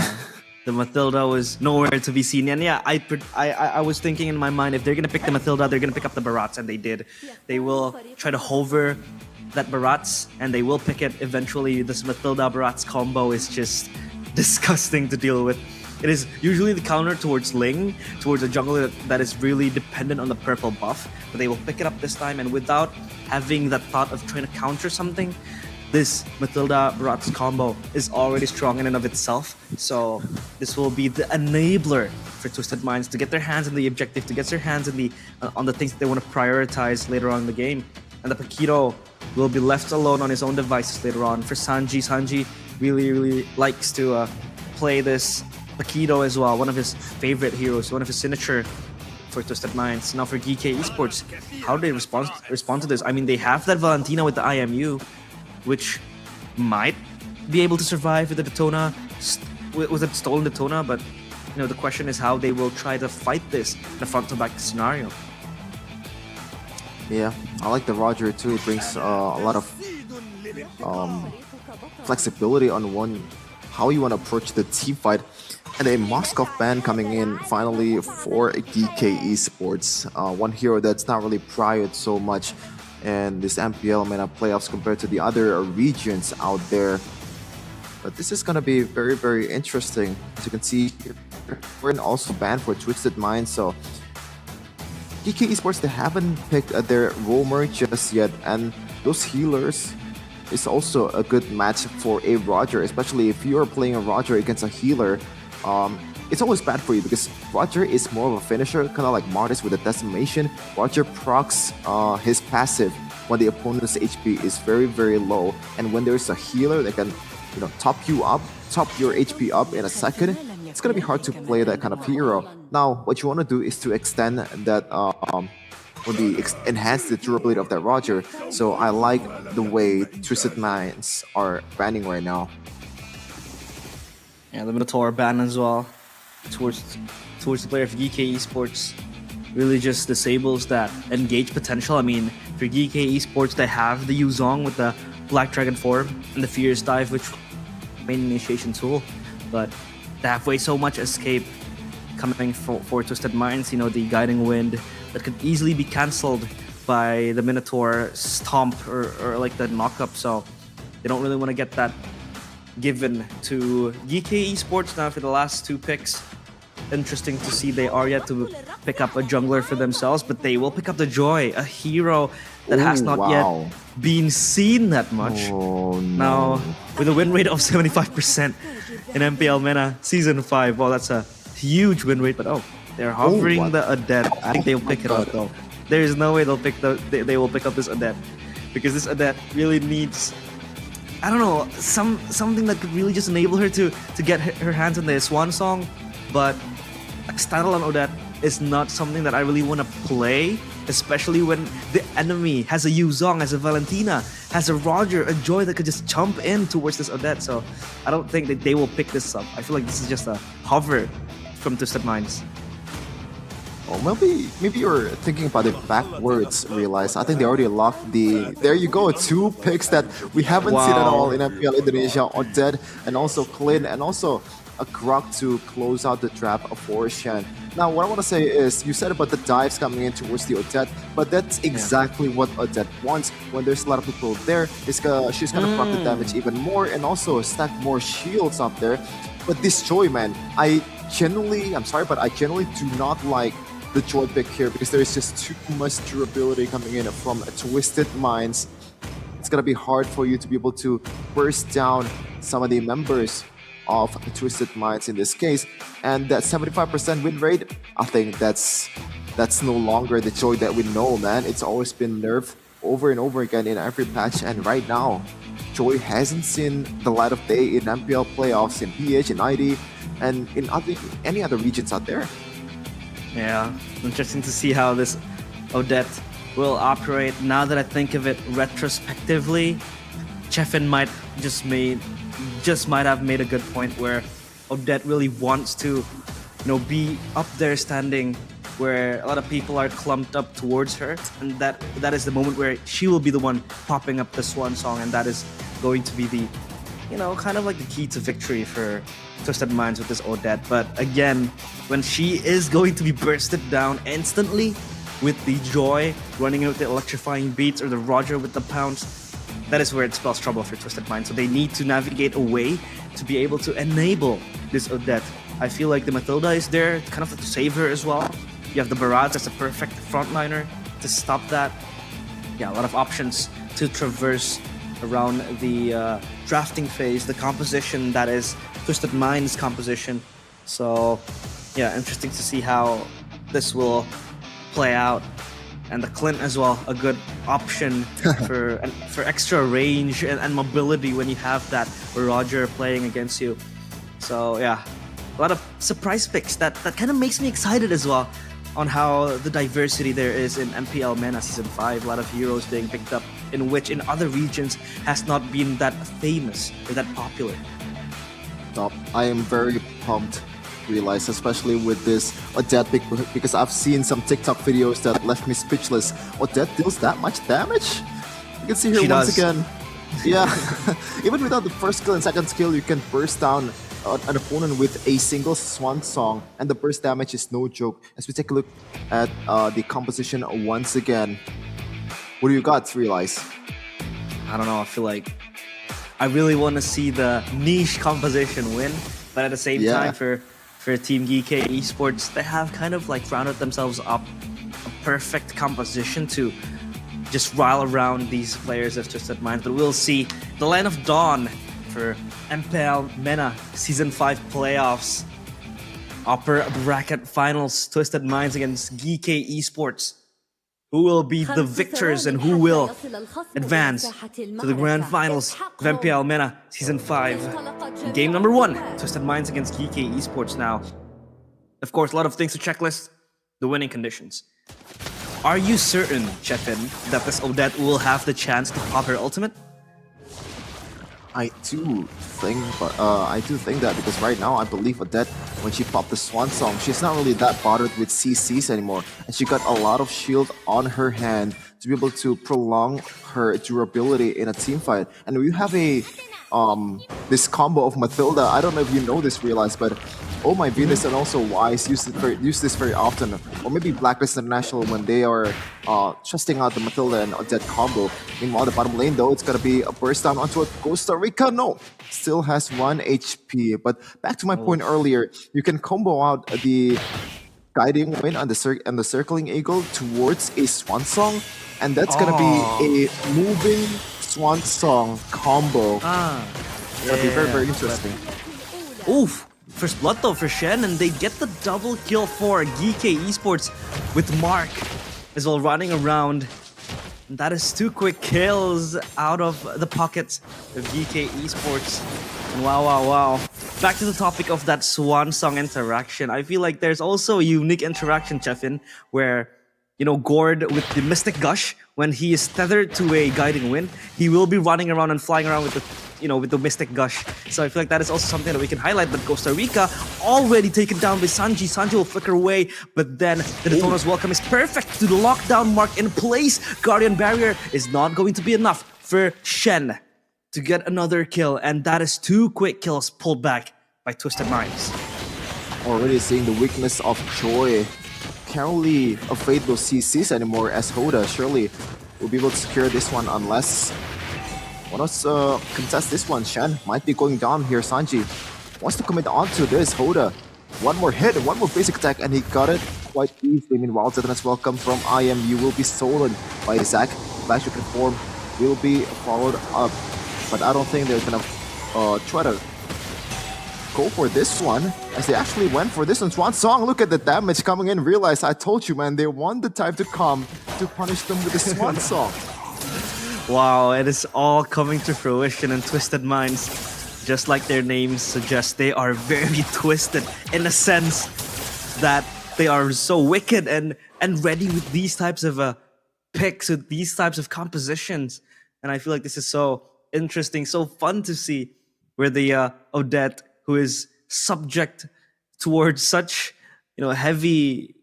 the Mathilda was nowhere to be seen. And yeah, I was thinking in my mind, if they're going to pick the Mathilda, they're going to pick up the Barats, and they did. They will try to hover that Barats, and they will pick it eventually. This Mathilda-Barats combo is just disgusting to deal with. It is usually the counter towards Ling, towards a jungler that is really dependent on the purple buff, but they will pick it up this time, and without having that thought of trying to counter something, this Mathilda-Barats combo is already strong in and of itself. So this will be the enabler for Twisted Minds to get their hands on the objective, to get their hands on the things that they want to prioritize later on in the game. And the Paquito will be left alone on his own devices later on. For Sanji really, really likes to play this Paquito as well, one of his favorite heroes, one of his signature for Twisted Minds. Now for GK Esports, how do they respond to this? I mean, they have that Valentina with the IMU, which might be able to survive with the Detona, with a stolen Detona, but the question is how they will try to fight this in a front-to-back scenario. Yeah, I like the Roger too. It brings a lot of flexibility on how you want to approach the team fight. And a Moskov ban coming in finally for GK Esports. One hero that's not really priored so much in this MPL MENA playoffs compared to the other regions out there. But this is going to be very, very interesting. As you can see, we're also banned for Twisted Minds. So GK Esports, they haven't picked their roamer just yet. And those healers is also a good match for a Roger, especially if you're playing a Roger against a healer. it's always bad for you because Roger is more of a finisher, kind of like Martis with a decimation. Roger procs his passive when the opponent's HP is very, very low, and when there's a healer that can, top your HP up in a second, it's gonna be hard to play that kind of hero. Now, what you want to do is to extend that, enhance the durability of that Roger. So I like the way Twisted Minds are banning right now. Yeah, the Minotaur ban as well towards the player of GK Esports really just disables that engage potential. I mean, for GK Esports, they have the Yuzong with the Black Dragon form and the Fierce Dive, which main initiation tool, but they have way so much escape coming for Twisted Minds. The Guiding Wind that could easily be cancelled by the Minotaur stomp or like the knockup, so they don't really want to get that given to GK Esports. Now for the last two picks, interesting to see they are yet to pick up a jungler for themselves, but they will pick up the Joy, a hero that has not yet been seen that much. Oh, no. Now with a win rate of 75% in MPL MENA Season 5, well, that's a huge win rate, but they're hovering the Adept. I think they'll pick it up though. There is no way they will pick up this Adept, because this Adept really needs, I don't know, something that could really just enable her to get her hands on the Swan Song. But a standalone Odette is not something that I really want to play, especially when the enemy has a Yuzong, has a Valentina, has a Roger, a Joy that could just jump in towards this Odette. So I don't think that they will pick this up. I feel like this is just a hover from Twisted Minds. Well, maybe you're thinking about it backwards, Realize. I think they already locked the... There you go, two picks that we haven't seen at all in MPL Indonesia. Odette and also Clint, and also a Grok to close out the trap for Shen. Now, what I want to say is, you said about the dives coming in towards the Odette, but that's exactly what Odette wants. When there's a lot of people there, she's going to proc the damage even more and also stack more shields up there. But this Joy, man, I'm sorry, but I generally do not like the Joy pick here, because there is just too much durability coming in from Twisted Minds. It's gonna be hard for you to be able to burst down some of the members of Twisted Minds in this case, and that 75% win rate, I think that's no longer the Joy that we know, man. It's always been nerfed over and over again in every patch, and right now Joy hasn't seen the light of day in MPL playoffs, in PH, in ID, and in any other regions out there. Yeah, interesting to see how this Odette will operate. Now that I think of it retrospectively, Chefin might have made a good point where Odette really wants to, be up there standing where a lot of people are clumped up towards her, and that is the moment where she will be the one popping up the Swan Song, and that is going to be the, kind of like the key to victory for Twisted Minds with this Odette. But again, when she is going to be bursted down instantly with the Joy running out with the electrifying beats or the Roger with the pounce, that is where it spells trouble for Twisted Minds. So they need to navigate a way to be able to enable this Odette. I feel like the Matilda is there kind of to save her as well. You have the Barats as a perfect frontliner to stop that. Yeah, a lot of options to traverse around the drafting phase, the composition that is Twisted Minds composition. So yeah, interesting to see how this will play out. And the Clint as well, a good option for extra range and mobility when you have that Roger playing against you. So yeah, a lot of surprise picks that kind of makes me excited as well on how the diversity there is in MPL MENA Season 5. A lot of heroes being picked up in which in other regions has not been that famous or that popular. I am very pumped, Realize, especially with this Odette pick, because I've seen some TikTok videos that left me speechless. Odette deals that much damage? You can see here once again. Yeah, even without the first skill and second skill, you can burst down an opponent with a single Swan Song, and the burst damage is no joke. As we take a look at the composition once again, what do you got, Realize? I don't know, I feel like I really want to see the niche composition win, but at the same time for Team GK Esports, they have kind of like rounded themselves up a perfect composition to just rile around these players of Twisted Minds. But we'll see. The Line of Dawn for MPL MENA Season 5 playoffs. Upper bracket finals, Twisted Minds against GK Esports. Who will be the victors and who will advance to the grand finals of MPL MENA Season 5. Game number 1, Twisted Minds against GK Esports now. Of course, a lot of things to checklist. The winning conditions. Are you certain, Chefin, that this Odette will have the chance to pop her ultimate? I do think that because right now I believe Odette, when she popped the Swan Song, she's not really that bothered with CCs anymore, and she got a lot of shield on her hand to be able to prolong her durability in a team fight. And we have a this combo of Mathilda. I don't know if you know this, Realize, but Oh My Venus and also Wise use this very often, or maybe Blacklist International when they are testing out the Mathilda and Odette combo. Meanwhile, the bottom lane though, it's gonna be a burst down onto a Costa Rica. No, still has 1 HP. But back to my point earlier, you can combo out the Guiding Wind and the Circling Eagle towards a Swan Song, and that's gonna be a moving Swan Song combo. It's gonna be very, very interesting. Oof! First blood though for Shen, and they get the double kill for GK Esports with Mark as well running around. And that is 2 quick kills out of the pockets of GK Esports. And wow. Back to the topic of that Swan Song interaction. I feel like there's also a unique interaction, Chefin, where, you know, Gord with the Mystic Gush, when he is tethered to a Guiding Wind, he will be running around and flying around with the, you know, with the Mystic Gush. So I feel like that is also something that we can highlight. But Costa Rica already taken down by Sanji. Sanji will flicker away, but then the Detona's welcome is perfect to the lockdown mark in place. Guardian Barrier is not going to be enough for Shen to get another kill, and that is 2 quick kills pulled back by Twisted Minds. Already seeing the weakness of Joy. Can't really evade those CCs anymore, as Hoda surely will be able to secure this one unless one of us contest this one. Shen might be going down here. Sanji wants to commit onto this. Hoda, one more hit, one more basic attack, and he got it quite easily. Meanwhile, Zetanas welcome from IMU will be stolen by Zac. Flash you can form will be followed up, but I don't think they're gonna try to go for this one, as they actually went for this one. Swan Song, look at the damage coming in. Realize, I told you, man, they want the time to come to punish them with the Swan Song. Wow, it is all coming to fruition in Twisted Minds. Just like their names suggest, they are very twisted in a sense that they are so wicked and ready with these types of picks, with these types of compositions. And I feel like this is so interesting, so fun to see, where the Odette, who is subject towards such, you know, heavy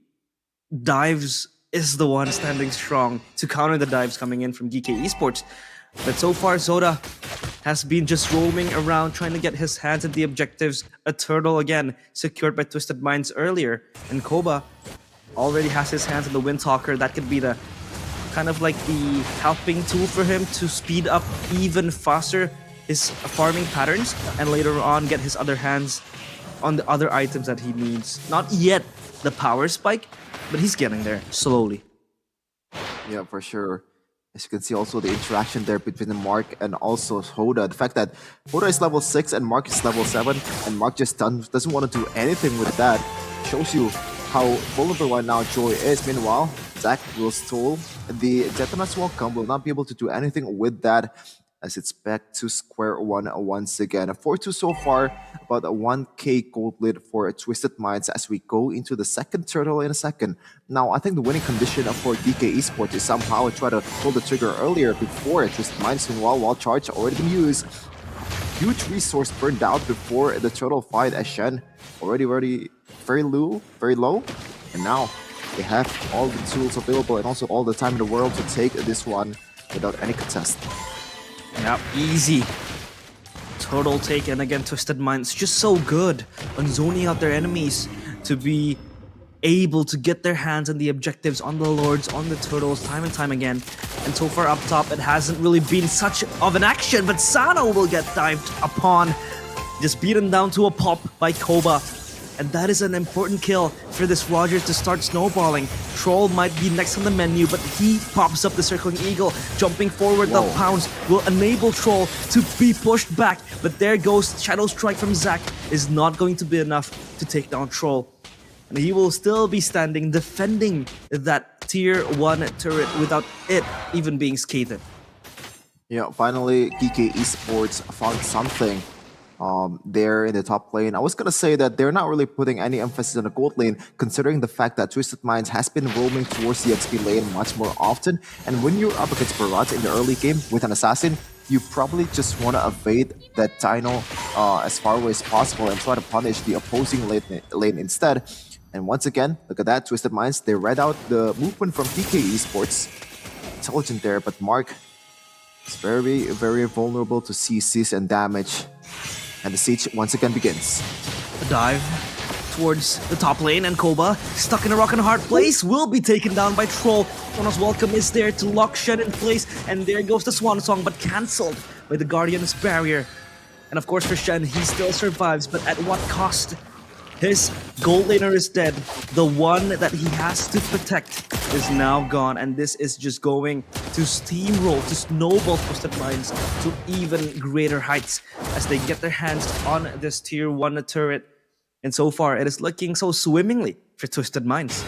dives, is the one standing strong to counter the dives coming in from GK Esports. But so far, Zoda has been just roaming around trying to get his hands at the objectives. A turtle again secured by Twisted Minds earlier, and Koba already has his hands on the Windtalker. That could be the kind of like the helping tool for him to speed up even faster his farming patterns, and later on get his other hands on the other items that he needs. Not yet the power spike, but he's getting there slowly. Yeah, for sure. As you can see also the interaction there between Mark and also Hoda. The fact that Hoda is level 6 and Mark is level 7, and Mark just doesn't want to do anything with that, shows you how vulnerable right now Joy is. Meanwhile, Zac will stall the Zetanas welcome, will not be able to do anything with that, as it's back to square one once again. A 4-2 so far, about a 1k gold lead for Twisted Minds as we go into the second turtle in a second. Now, I think the winning condition for DK Esports is somehow try to pull the trigger earlier before Twisted Minds. Meanwhile, wall charge already been used. Huge resource burned out before the turtle fight, as Shen already very low. And now they have all the tools available and also all the time in the world to take this one without any contest. Yep, easy. Total take, and again, Twisted Minds just so good on zoning out their enemies to be able to get their hands on the objectives, on the lords, on the turtles, time and time again. And so far up top, it hasn't really been such of an action, but Sano will get dived upon, just beaten down to a pop by Koba. And that is an important kill for this Rogers to start snowballing. Troll might be next on the menu, but he pops up the circling eagle. Jumping forward, the pounce will enable Troll to be pushed back. But there goes Shadow Strike from Zac. Is not going to be enough to take down Troll. And he will still be standing defending that tier 1 turret without it even being skated. Yeah, finally, DK Esports found something there in the top lane. I was going to say that they're not really putting any emphasis on the gold lane, considering the fact that Twisted Minds has been roaming towards the XP lane much more often. And when you're up against Barat in the early game with an assassin, you probably just want to evade that Dino as far away as possible and try to punish the opposing lane instead. And once again, look at that, Twisted Minds, they read out the movement from DK Esports. Intelligent there, but Mark is very, very vulnerable to CCs and damage. And the siege once again begins. A dive towards the top lane, and Koba, stuck in a rock and a hard place, will be taken down by Troll. Sonos Welcome is there to lock Shen in place, and there goes the Swan Song, but cancelled by the Guardian's barrier. And of course for Shen, he still survives, but at what cost? His gold laner is dead. The one that he has to protect is now gone, and this is just going to steamroll, to snowball Twisted Minds to even greater heights as they get their hands on this tier 1 turret. And so far, it is looking so swimmingly for Twisted Minds.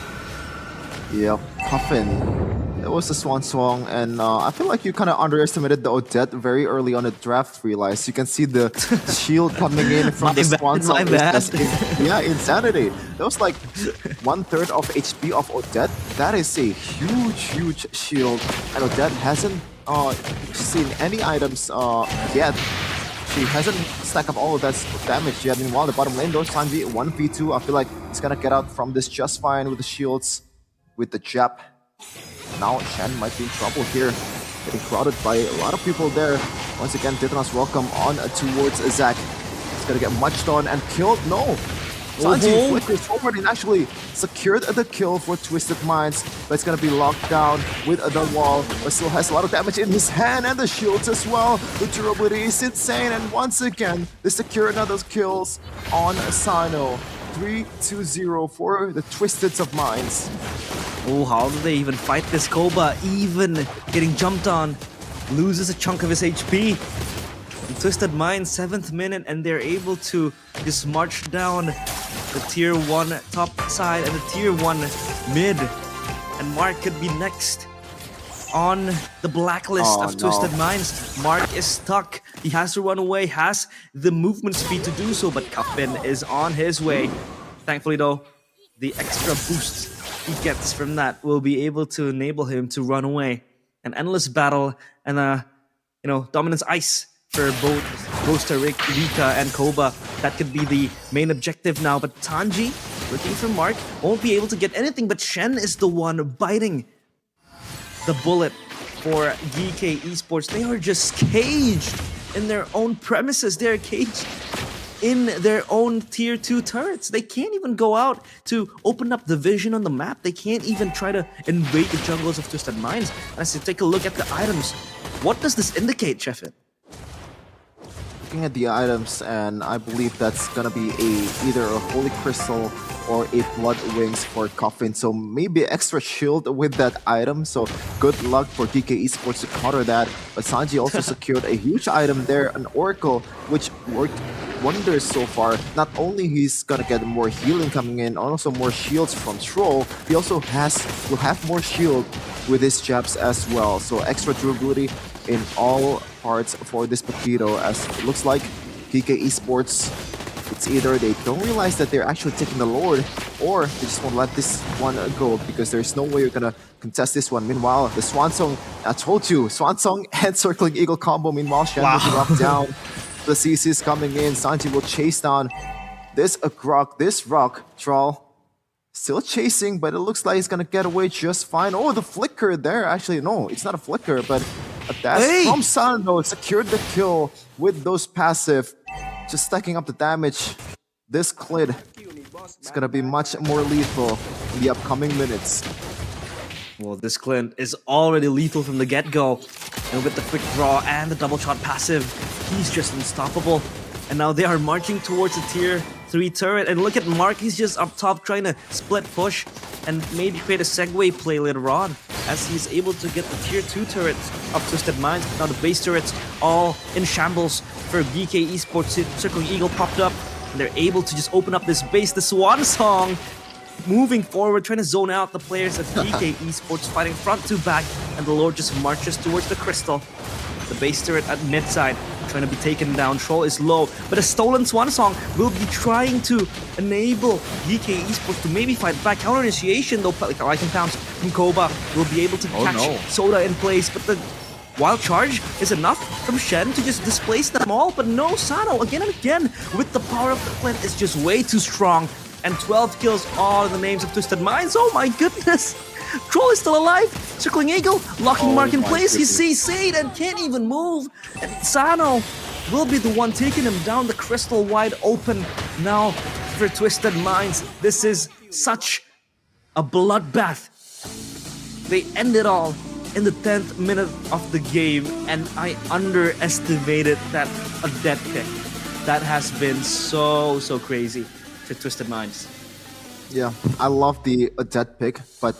Yep, Coffin. It was the Swan Song, and I feel like you kind of underestimated the Odette very early on the draft, realized. You can see the shield coming in from the Swan Song. Yeah, insanity. That was like 1/3 of HP of Odette. That is a huge, huge shield. And Odette hasn't seen any items yet. She hasn't stacked up all of that damage yet. Meanwhile, the bottom lane, though, Sanji 1v2. I feel like he's gonna get out from this just fine with the shields, with the jab. Now Shen might be in trouble here, getting crowded by a lot of people there. Once again, Titanos Welcome on towards Zac. He's gonna get munched on and killed. No! Sanji flickers forward and actually secured the kill for Twisted Minds, but it's gonna be locked down with the wall, but still has a lot of damage in his hand and the shields as well. The durability is insane, and once again, they secure another kills on Sino. 3-2-0 for the Twisted of Minds. Oh, how do they even fight this? Koba, even getting jumped on, loses a chunk of his HP. And Twisted Minds, 7th minute, and they're able to just march down the tier 1 top side and the tier 1 mid. And Mark could be next on the blacklist of Twisted Minds. Mark is stuck. He has to run away, has the movement speed to do so, but Coffin is on his way. Thankfully, though, the extra boost he gets from that will be able to enable him to run away. An endless battle and dominance ice for both Ghost Rika and Koba. That could be the main objective now, but Tanji, looking for Mark, won't be able to get anything, but Shen is the one biting the bullet for DK Esports. They are just caged in their own premises. They're caged in their own tier 2 turrets. They can't even go out to open up the vision on the map. They can't even try to invade the jungles of Twisted Minds. As you take a look at the items, what does this indicate, Sheffin? Looking at the items, and I believe that's gonna be either a Holy Crystal or a Blood Wings for Coffin. So maybe extra shield with that item. So good luck for DK Esports to counter that. But Sanji also secured a huge item there, an Oracle, which worked wonders so far. Not only he's gonna get more healing coming in, also more shields from Troll, he also will have more shield with his jabs as well. So extra durability in all parts for this Paquito, as it looks like DK Esports, it's either they don't realize that they're actually taking the Lord, or they just won't let this one go, because there's no way you're gonna contest this one. Meanwhile, the Swan Song, I told you, Swan Song and Circling Eagle combo. Meanwhile, Shen will be knocked down. The CC's coming in. Sanji will chase down this rock. Troll still chasing, but it looks like he's gonna get away just fine. Oh, the flicker there. Actually, no, it's not a flicker, but a dash from Sando secured the kill with those passive. Just stacking up the damage. This Clid is gonna be much more lethal in the upcoming minutes. Well, this Clint is already lethal from the get-go. And with the quick draw and the double shot passive, he's just unstoppable. And now they are marching towards the tier 3 turret. And look at Mark, he's just up top trying to split push and maybe create a segue play later on as he's able to get the tier 2 turrets of Twisted Minds. Now the base turrets all in shambles for BK Esports. Circling Eagle popped up and they're able to just open up this base. The Swan Song moving forward, trying to zone out the players of BK Esports, fighting front to back, and the Lord just marches towards the crystal. The base turret at mid side trying to be taken down. Troll is low, but a stolen Swan Song will be trying to enable BK Esports to maybe fight back. Counter initiation though, like Lycan Pounce from Koba will be able to catch Soda in place, but the wild charge is enough from Shen to just displace them all. But no, Sano again and again with the power of the plant is just way too strong. And 12 kills all in the names of Twisted Minds. Oh my goodness! Troll is still alive. Circling Eagle, locking Mark in place. He sees Sade and can't even move. And Sano will be the one taking him down. The crystal wide open now for Twisted Minds. This is such a bloodbath. They end it all in the 10th minute of the game, and I underestimated that a dead pick. That has been so crazy for Twisted Minds. Yeah, I love the dead pick, but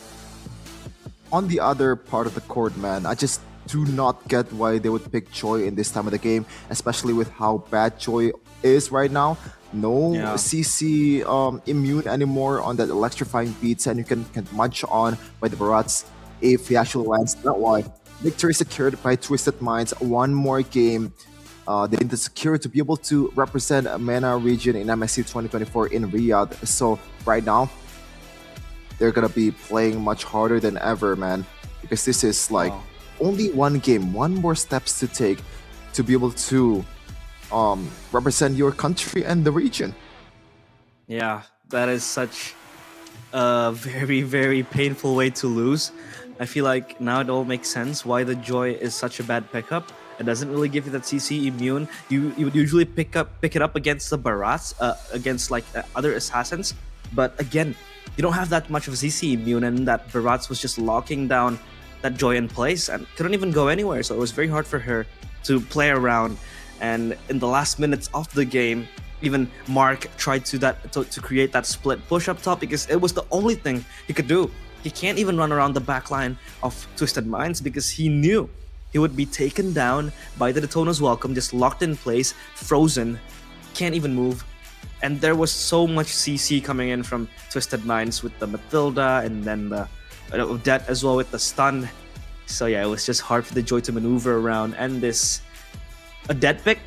on the other part of the court, man, I just do not get why they would pick Joy in this time of the game, especially with how bad Joy is right now. No CC immune anymore on that electrifying beats, and you can munch on by the Barats if he actually lands that one. Victory secured by Twisted Minds. One more game. They need to secure to be able to represent MENA region in MSC 2024 in Riyadh. So right now, they're gonna be playing much harder than ever, man. Because this is like only one game, one more steps to take to be able to represent your country and the region. Yeah, that is such a very painful way to lose. I feel like now it all makes sense why the Joy is such a bad pickup. It doesn't really give you that CC immune. You would usually pick it up against the Barats, against like other assassins. But again, you don't have that much of a CC immune, and that Barats was just locking down that Joy in place and couldn't even go anywhere. So it was very hard for her to play around. And in the last minutes of the game, even Mark tried to create that split push up top because it was the only thing he could do. He can't even run around the backline of Twisted Minds because he knew he would be taken down by the Daytona's Welcome, just locked in place, frozen, can't even move. And there was so much CC coming in from Twisted Minds with the Matilda and then the Odette as well with the stun. So yeah, it was just hard for the Joy to maneuver around. And this Odette pick,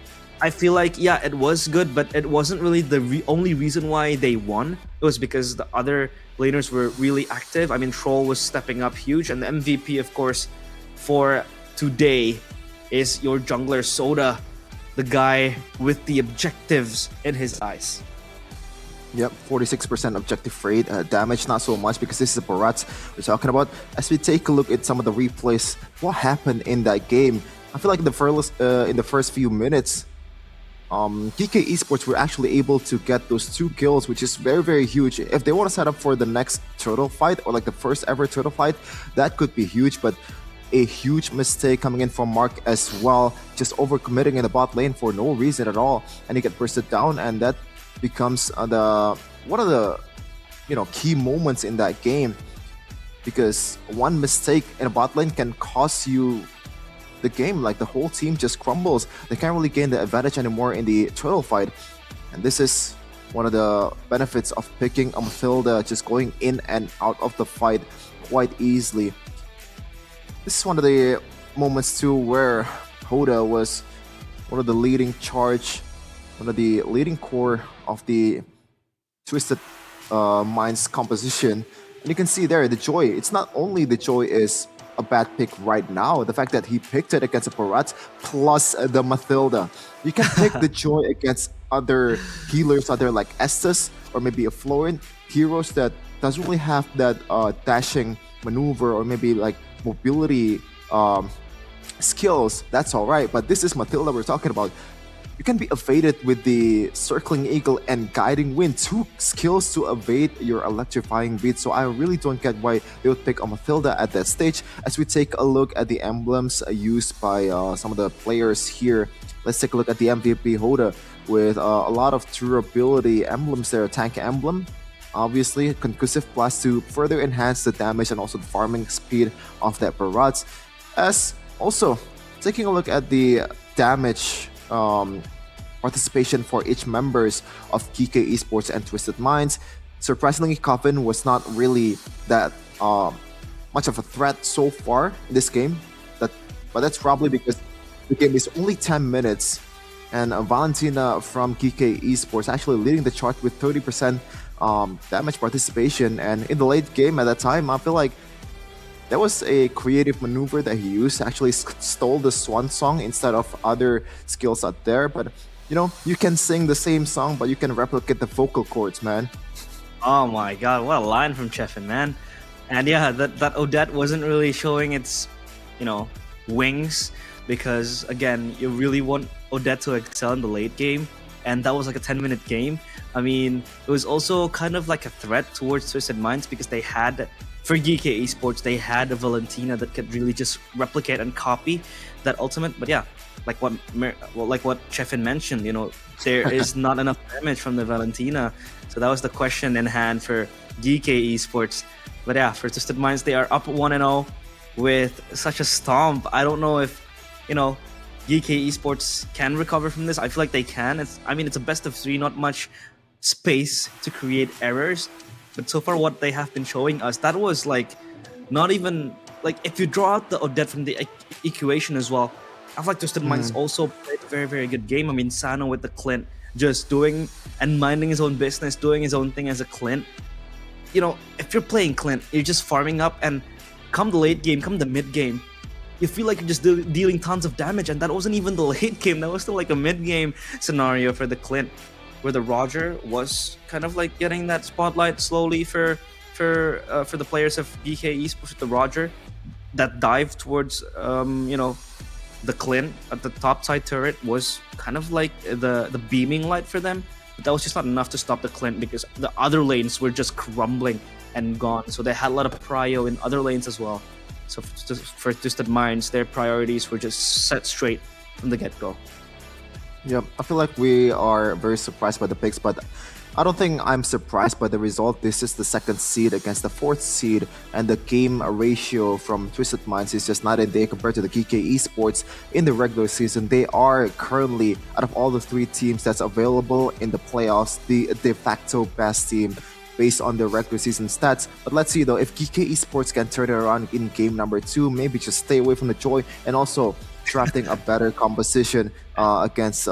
I feel like, yeah, it was good, but it wasn't really the only reason why they won. It was because the other laners were really active. I mean, Troll was stepping up huge, and the MVP, of course, for today is your jungler Soda, the guy with the objectives in his eyes. Yep, 46% objective rate, damage not so much because this is a Barats we're talking about. As we take a look at some of the replays, what happened in that game, I feel like in the first few minutes, PK Esports were actually able to get those 2 kills, which is very huge. If they want to set up for the next turtle fight or like the first ever turtle fight, that could be huge. But a huge mistake coming in from Mark as well, just overcommitting in the bot lane for no reason at all, and he get bursted down, and that becomes one of the key moments in that game, because one mistake in a bot lane can cost you the game. Like the whole team just crumbles. They can't really gain the advantage anymore in the turtle fight, and this is one of the benefits of picking a Matilda, just going in and out of the fight quite easily. This is one of the moments too where Hoda was one of the leading charge, one of the leading core of the Twisted Minds composition. And you can see there the Joy. It's not only the Joy is a bad pick right now, the fact that he picked it against a Barats plus the Matilda. You can pick the Joy against other healers, other like Estes or maybe a Florent, heroes that doesn't really have that dashing maneuver or maybe like mobility skills. That's all right, but this is Matilda we're talking about. you can be evaded with the Circling Eagle and Guiding Wind, 2 skills to evade your electrifying beat. So I really don't get why they would pick a Mathilda at that stage. As we take a look at the emblems used by some of the players here, let's take a look at the MVP Hoda with a lot of durability emblems there. Tank emblem, obviously concussive plus to further enhance the damage and also the farming speed of that barrage. As also taking a look at the damage participation for each members of GK Esports and Twisted Minds. Surprisingly, Coffin was not really that much of a threat so far in this game. But that's probably because the game is only 10 minutes, and Valentina from GK Esports actually leading the chart with 30% damage participation. And in the late game at that time, I feel like that was a creative maneuver that he used. Actually stole the Swan Song instead of other skills out there. But you know, you can sing the same song, but you can replicate the vocal cords, man. Oh my god, what a line from Chefin, man. And yeah, that Odette wasn't really showing its, you know, wings, because again, you really want Odette to excel in the late game, and that was like a 10-minute game. I mean, it was also kind of like a threat towards Twisted Minds, because they had, for GK Esports, they had a Valentina that could really just replicate and copy that ultimate. But yeah, like what Chefin mentioned, you know, there is not enough damage from the Valentina. So that was the question in hand for GK Esports. But yeah, for Twisted Minds, they are up 1-0 with such a stomp. I don't know if, you know, GK Esports can recover from this. I feel like they can. It's a best of 3, not much space to create errors. But so far, what they have been showing us, that was like not even like, if you draw out the Odette from the equation as well, I feel like Twisted Minds also played a very, very good game. I mean, Sano with the Clint, just doing and minding his own business, doing his own thing as a Clint. You know, if you're playing Clint, you're just farming up, and come the late game, come the mid game, you feel like you're just dealing tons of damage, and that wasn't even the late game. That was still like a mid game scenario for the Clint, where the Roger was kind of like getting that spotlight slowly for the players of GK Esports with the Roger. That dive towards you know, the Clint at the top side turret was kind of like the beaming light for them. But that was just not enough to stop the Clint, because the other lanes were just crumbling and gone. So they had a lot of prio in other lanes as well. So for Twisted Minds, their priorities were just set straight from the get-go. Yeah, I feel like we are very surprised by the picks, but I don't think I'm surprised by the result. This is the 2nd seed against the 4th seed, and the game ratio from Twisted Minds is just night and day compared to the GK Esports in the regular season. They are currently, out of all the 3 teams that's available in the playoffs, the de facto best team based on their regular season stats. But let's see though, if GK Esports can turn it around in game number 2, maybe just stay away from the Joy, and also drafting a better composition against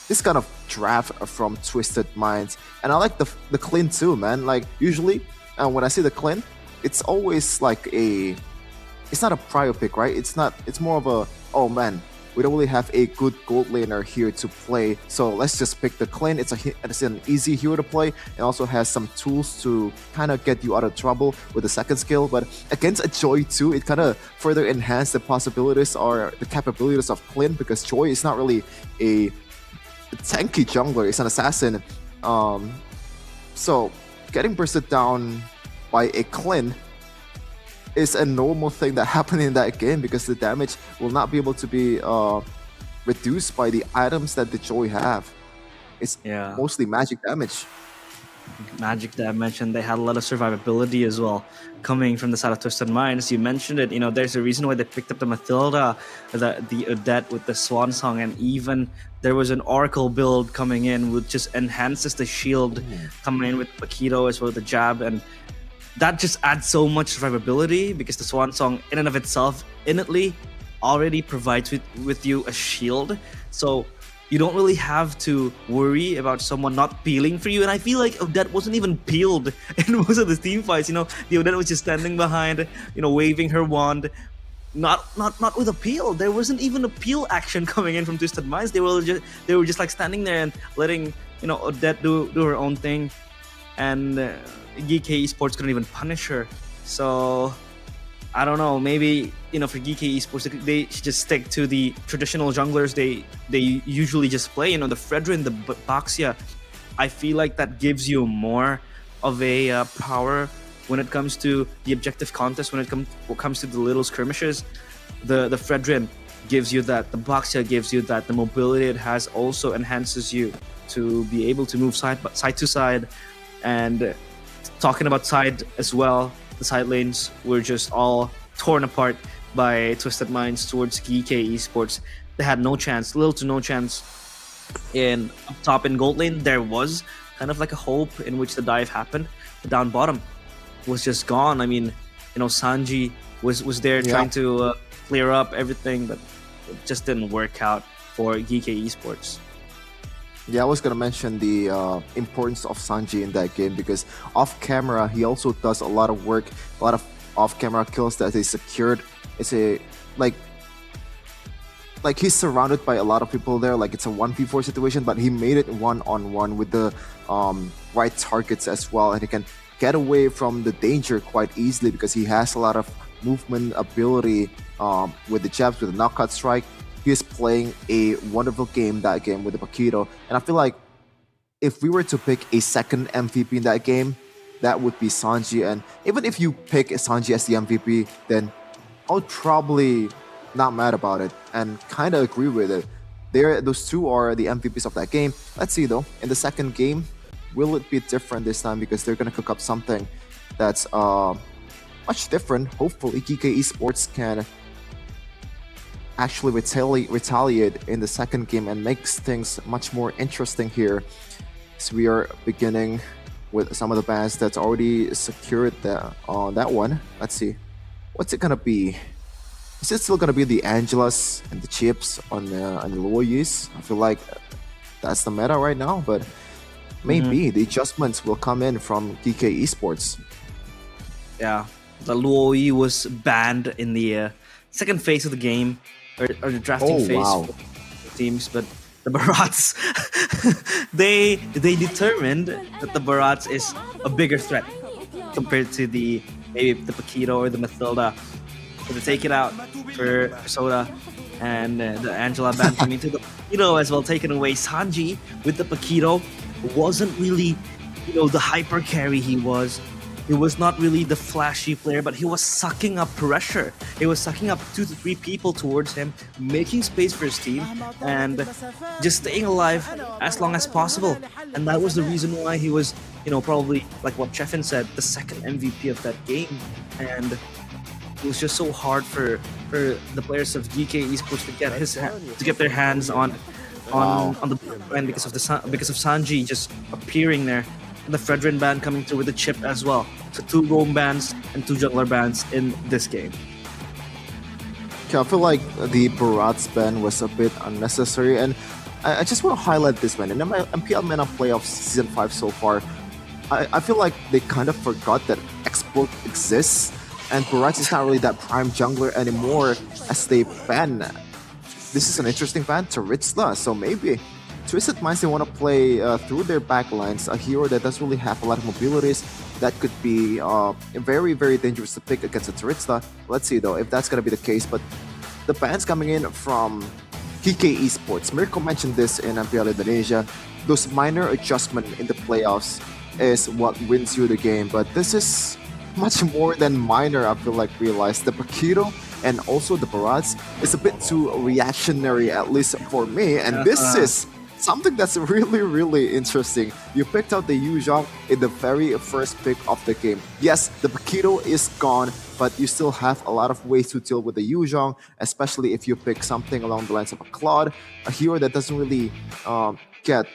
this kind of draft from Twisted Minds. And I like the Clint too, man. Like, usually when I see the Clint, it's always like it's not a prio pick, right? It's more of a, oh man, we don't really have a good gold laner here to play, so let's just pick the Clint. It's an easy hero to play, and also has some tools to kind of get you out of trouble with the 2nd skill. But against a Joy too, it kind of further enhanced the possibilities or the capabilities of Clint, because Joy is not really a tanky jungler, it's an assassin. So getting bursted down by a Clint is a normal thing that happened in that game, because the damage will not be able to be reduced by the items that the Joy have. It's mostly magic damage. Magic damage, and they had a lot of survivability as well coming from the side of Twisted Minds. You mentioned it, you know, there's a reason why they picked up the Mathilda, the Odette with the Swan Song, and even there was an Oracle build coming in which just enhances the shield, coming in with Paquito as well, the jab, and that just adds so much survivability, because the Swan Song in and of itself innately already provides with you a shield. So you don't really have to worry about someone not peeling for you. And I feel like Odette wasn't even peeled in most of the team fights. You know, the Odette was just standing behind, you know, waving her wand. Not with a peel. There wasn't even a peel action coming in from Twisted Minds. They were just like standing there and letting, you know, Odette do her own thing. And GK Esports couldn't even punish her. So I don't know, maybe for GK Esports, they just stick to the traditional junglers they usually just play. The Fredrin, the Baxia. I feel like that gives you more of a power when it comes to the objective contest. When it comes to the little skirmishes, the Fredrin gives you that. The Baxia gives you that. The mobility it has also enhances you to be able to move side to side. And talking about side as well, the side lanes were just all torn apart by Twisted Minds towards GK Esports. They had no chance, little to no chance. In up top in gold lane, there was kind of like a hope in which the dive happened. But down bottom was just gone. I mean, Sanji was there trying to clear up everything, but it just didn't work out for GK Esports. Yeah, I was gonna mention the importance of Sanji in that game, because off camera he also does a lot of work, a lot of off camera kills that he secured. It's a like he's surrounded by a lot of people there, like it's a 1v4 situation, but he made it 1-on-1 with the right targets as well, and he can get away from the danger quite easily because he has a lot of movement ability with the jabs, with the knockout strike. He is playing a wonderful game that game with the Paquito, and I feel like if we were to pick a second MVP in that game, that would be Sanji. And even if you pick Sanji as the MVP, then I would probably not mad about it and kind of agree with it. Those two are the MVPs of that game. Let's see though, in the second game, will it be different this time, because they're gonna cook up something that's much different. Hopefully GK Esports can actually retaliate in the second game and makes things much more interesting here. So we are beginning with some of the bans that's already secured on that one. Let's see, what's it gonna be? Is it still gonna be the Angelas and the chips on the Luoyis? I feel like that's the meta right now, but maybe the adjustments will come in from GK Esports. Yeah, the Luoyi was banned in the second phase of the game, or the drafting phase for teams, but the Barats, they determined that the Barats is a bigger threat compared to maybe the Paquito or the Mathilda. So they take it out for Soda, and the Angela ban coming to the Paquito as well, taking away. Sanji with the Paquito wasn't really, the hyper carry he was. He was not really the flashy player, but he was sucking up pressure. He was sucking up 2 to 3 people towards him, making space for his team, and just staying alive as long as possible. And that was the reason why he was, probably, like what Chefin said, the second MVP of that game. And it was just so hard for the players of GK Esports to get their hands on the ban because of Sanji just appearing there. And the Fredrin ban coming through with the chip as well. So 2 roam bans and 2 jungler bans in this game. Okay, I feel like the Barats ban was a bit unnecessary, and I just want to highlight this, man. In the MPL MENA playoffs season 5 so far, I feel like they kind of forgot that Export exists, and Barats is not really that prime jungler anymore as they ban. This is an interesting ban, Taritza, so maybe Twisted Minds, they want to play through their backlines, a hero that doesn't really have a lot of mobilities. That could be very, very dangerous to pick against a Taritza. Let's see though if that's going to be the case. But the bans coming in from GK Esports, Mirko mentioned this in MPL Indonesia, those minor adjustments in the playoffs is what wins you the game. But this is much more than minor, I feel like, realized. The Paquito and also the Barats is a bit too reactionary, at least for me. And this is something that's really, really interesting. You picked out the Yuzhong in the very first pick of the game. Yes, the Paquito is gone, but you still have a lot of ways to deal with the Yuzhong, especially if you pick something along the lines of a Claude, a hero that doesn't really get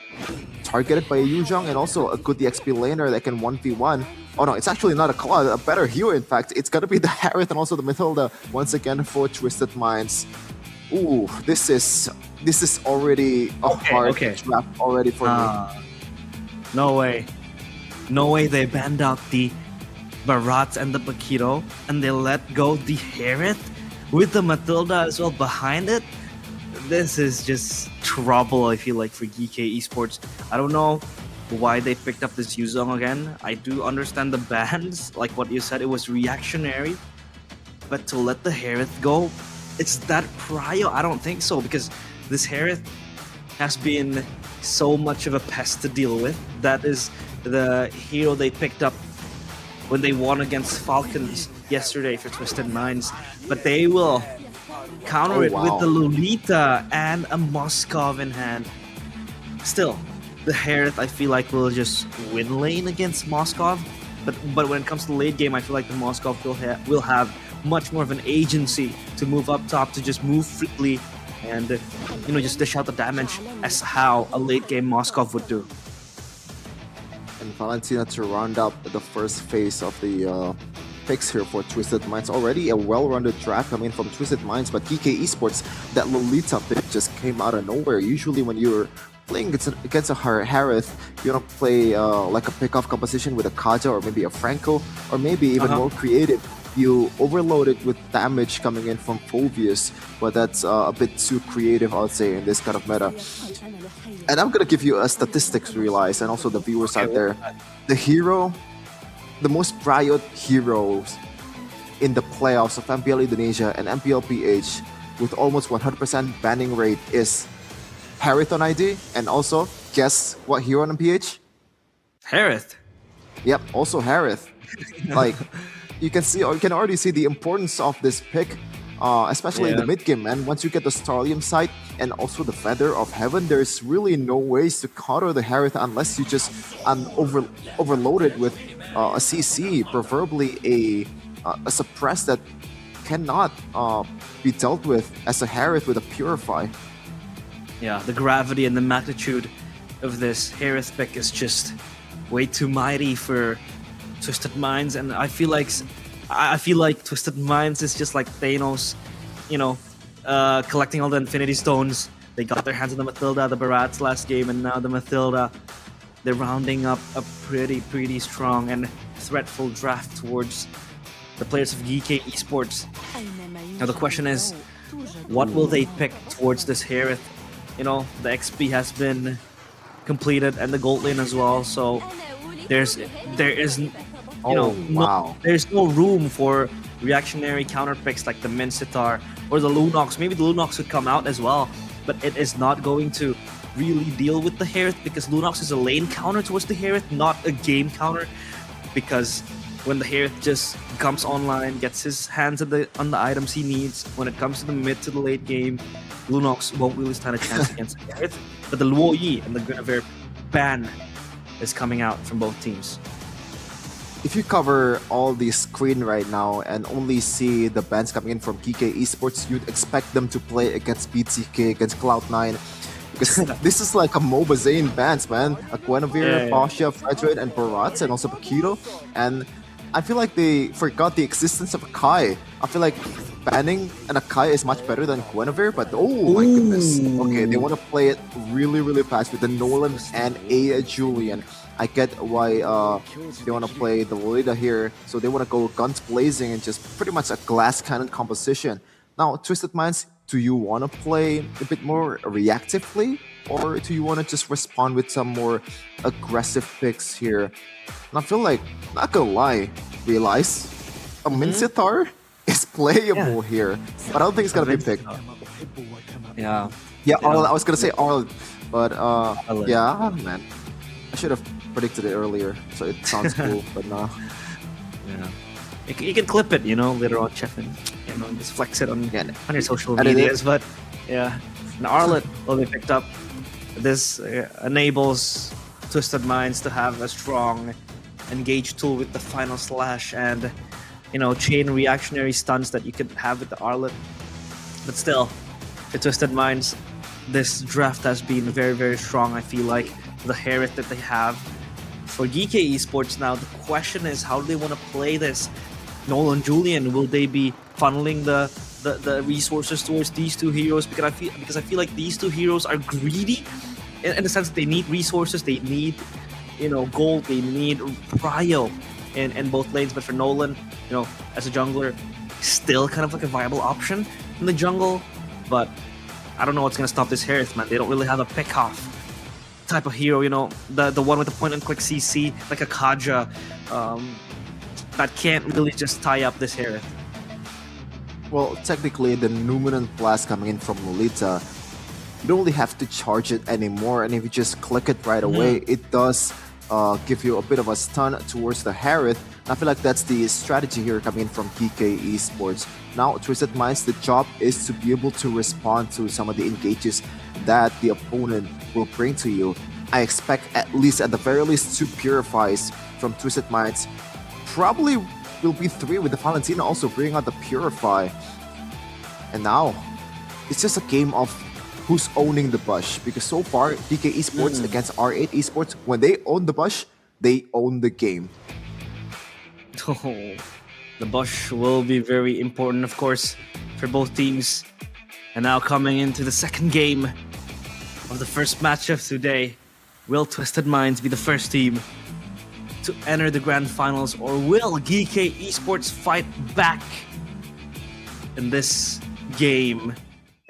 targeted by a Yuzhong, and also a good DXP laner that can 1v1. Oh no, it's actually not a Claude, a better hero in fact. It's gonna be the Harith and also the Mathilda once again for Twisted Minds. Ooh, this is already a hard trap already for me. No way. No way they banned out the Barats and the Paquito and they let go the Harith with the Mathilda as well behind it. This is just trouble, I feel like, for GK Esports. I don't know why they picked up this Yuzong again. I do understand the bans, like what you said, it was reactionary. But to let the Harith go, it's that prio? I don't think so, because this Harith has been so much of a pest to deal with. That is the hero they picked up when they won against Falcons yesterday for Twisted Minds. But they will counter it with the Lolita and a Moskov in hand. Still, the Harith, I feel like, will just win lane against Moskov. But when it comes to the late game, I feel like the Moskov will have much more of an agency to move up top, to just move freely and just dish out the damage as how a late game Moskov would do. And Valentina to round up the first phase of the picks here for Twisted Minds. Already a well-rounded draft coming from Twisted Minds, but TK Esports, that Lolita pick just came out of nowhere. Usually when you're playing against a Harith, you don't play like a pick-off composition with a Kaja or maybe a Franco, or maybe even more creative. You overload it with damage coming in from Phoveus, but that's a bit too creative, I would say, in this kind of meta. And I'm gonna give you a statistics, Realize, and also the viewers out there. The most prio heroes in the playoffs of MPL Indonesia and MPL PH with almost 100% banning rate is Harith on ID, and also, guess what hero on PH? Harith. Yep, also Harith. Like, you can already see the importance of this pick, especially in the mid game, man. Once you get the Starlium sight and also the Feather of Heaven, there's really no ways to counter the Harith unless you just overload it with a CC, preferably a suppress that cannot be dealt with as a Harith with a Purify. Yeah, the gravity and the magnitude of this Harith pick is just way too mighty for Twisted Minds, and I feel like Twisted Minds is just like Thanos, collecting all the Infinity Stones. They got their hands on the Matilda, the Barats last game, and now the Matilda. They're rounding up a pretty strong and threatful draft towards the players of GK Esports. Now the question is, what will they pick towards this Harith? The XP has been completed and the gold lane as well, so there is there's no room for reactionary counter picks like the Mincetar or the Lunox. Maybe the Lunox would come out as well, but it is not going to really deal with the Harith, because Lunox is a lane counter towards the Harith, not a game counter. Because when the Harith just comes online, gets his hands on the items he needs, when it comes to the mid to the late game, Lunox won't really stand a chance against the Harith. But the Luo Yi and the Guinevere ban is coming out from both teams. If you cover all the screen right now and only see the bans coming in from GK Esports, you'd expect them to play against BTK, against Cloud9. Because this is like a MOBA Zane bans, man. A Guinevere, Pasha, Fredred, and Barats, and also Paquito. And I feel like they forgot the existence of Akai. I feel like banning an Akai is much better than Guinevere, but oh my goodness. Okay, they want to play it really fast with the Nolan and a Julian. I get why they want to play the Lolita here, so they want to go guns blazing and just pretty much a glass cannon composition. Now, Twisted Minds, do you want to play a bit more reactively, or do you want to just respond with some more aggressive picks here? And I feel like, not gonna lie, Realize, a Mincetar is playable here, but I don't think it's gonna be picked. Yeah, Arl, I was gonna say Arl, but yeah, man. I should have predicted it earlier, so it sounds cool, but no. Yeah. You can clip it, later on, Chef, and just flex it on your social Edit medias. it. But yeah, an Arlet will be picked up. This enables Twisted Minds to have a strong engage tool with the final slash and chain reactionary stuns that you could have with the Arlet. But still, for Twisted Minds, this draft has been very strong. I feel like the Harith that they have. For GK Esports now, the question is, how do they want to play this? Nolan, Julian, will they be funneling the resources towards these two heroes? Because I feel like these two heroes are greedy in the sense that they need resources, they need gold, they need prio in both lanes. But for Nolan, as a jungler, still kind of like a viable option in the jungle. But I don't know what's gonna stop this Harith, man. They don't really have a pick-off type of hero, the one with the point-and-click CC, like a Kaja, that can't really just tie up this Harith. Well, technically, the Numinant Blast coming in from Lolita, you don't really have to charge it anymore, and if you just click it right away, it does give you a bit of a stun towards the Harith. I feel like that's the strategy here coming in from PK Esports. Now, Twisted Minds, the job is to be able to respond to some of the engages that the opponent will bring to you. I expect at the very least 2 Purifies from Twisted Minds. Probably will be 3 with the Valentina also bringing out the Purify. And now, it's just a game of who's owning the bush, because so far PK Esports against R8 Esports, when they own the bush, they own the game. Oh, the bush will be very important, of course, for both teams. And now coming into the second game of the first match of today, will Twisted Minds be the first team to enter the grand finals, or will GK Esports fight back in this game?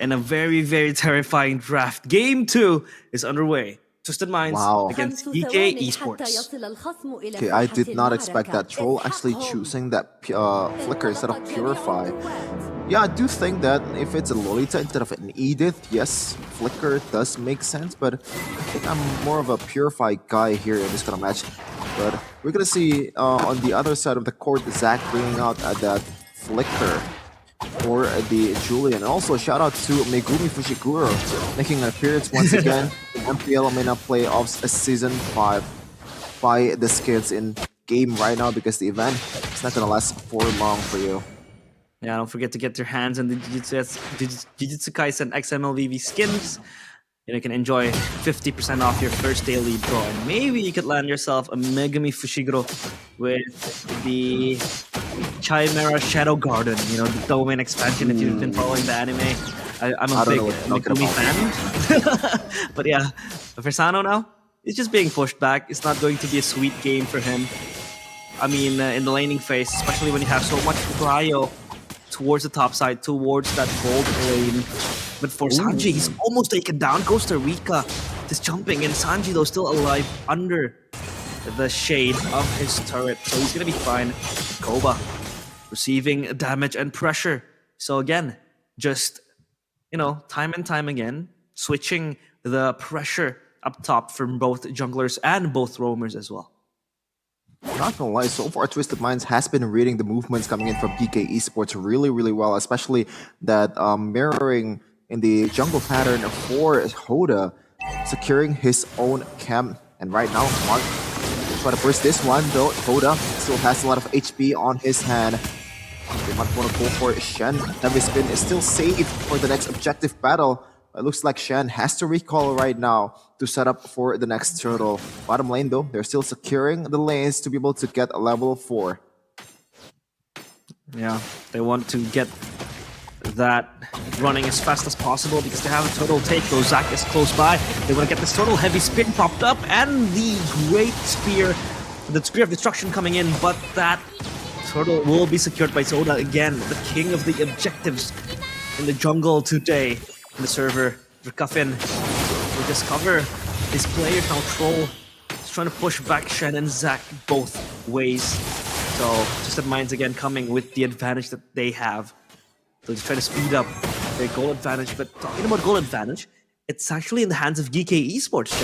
In a very, very terrifying draft. Game 2 is underway. Twisted Minds against GK Esports. Okay, I did not expect that. Troll actually choosing that Flicker instead of Purify. Yeah, I do think that if it's a Lolita instead of an Edith, yes, Flicker does make sense, but I think I'm more of a Purify guy here in this kind of match. But we're gonna see on the other side of the court, Zach bringing out that Flicker for the Julian. Also, shout out to Megumi Fushiguro making an appearance once again in MPL MENA Playoffs Season 5 by the Skids in game right now, because the event is not gonna last for long for you. Yeah, don't forget to get your hands on the Jujutsu Kaisen XMLVV skins. And you can enjoy 50% off your first daily draw. And maybe you could land yourself a Megumi Fushiguro with the Chimera Shadow Garden, you know, the domain expansion if you've been following the anime. I'm a big Megumi fan. But yeah, for Sano now, it's just being pushed back. It's not going to be a sweet game for him. I mean, in the laning phase, especially when you have so much cryo towards the top side, towards that gold lane. But for Sanji, he's almost taken down. Costa Rica is jumping, and Sanji, though, still alive under the shade of his turret. So he's going to be fine. Koba receiving damage and pressure. So again, just, you know, time and time again, switching the pressure up top from both junglers and both roamers as well. Not gonna lie, so far Twisted Minds has been reading the movements coming in from PK Esports really, really well, especially that mirroring in the jungle pattern for Hoda, securing his own camp. And right now, Mark will try to burst this one, though Hoda still has a lot of HP on his hand. They might want to go for Shen. Heavy Spin is still saved for the next objective battle. It looks like Shen has to recall right now to set up for the next turtle. Bottom lane though, they're still securing the lanes to be able to get a level 4. Yeah, they want to get that running as fast as possible because they have a turtle take, though Zac is close by. They want to get this turtle. Heavy Spin popped up and the Great Spear, the Spear of Destruction coming in, but that turtle will be secured by Soda again, the king of the objectives in the jungle today. The server, Rikuffin will discover his player now. Troll is trying to push back Shen and Zac both ways. So Twisted Minds again coming with the advantage that they have. So just trying to speed up their goal advantage. But talking about goal advantage, it's actually in the hands of GK Esports.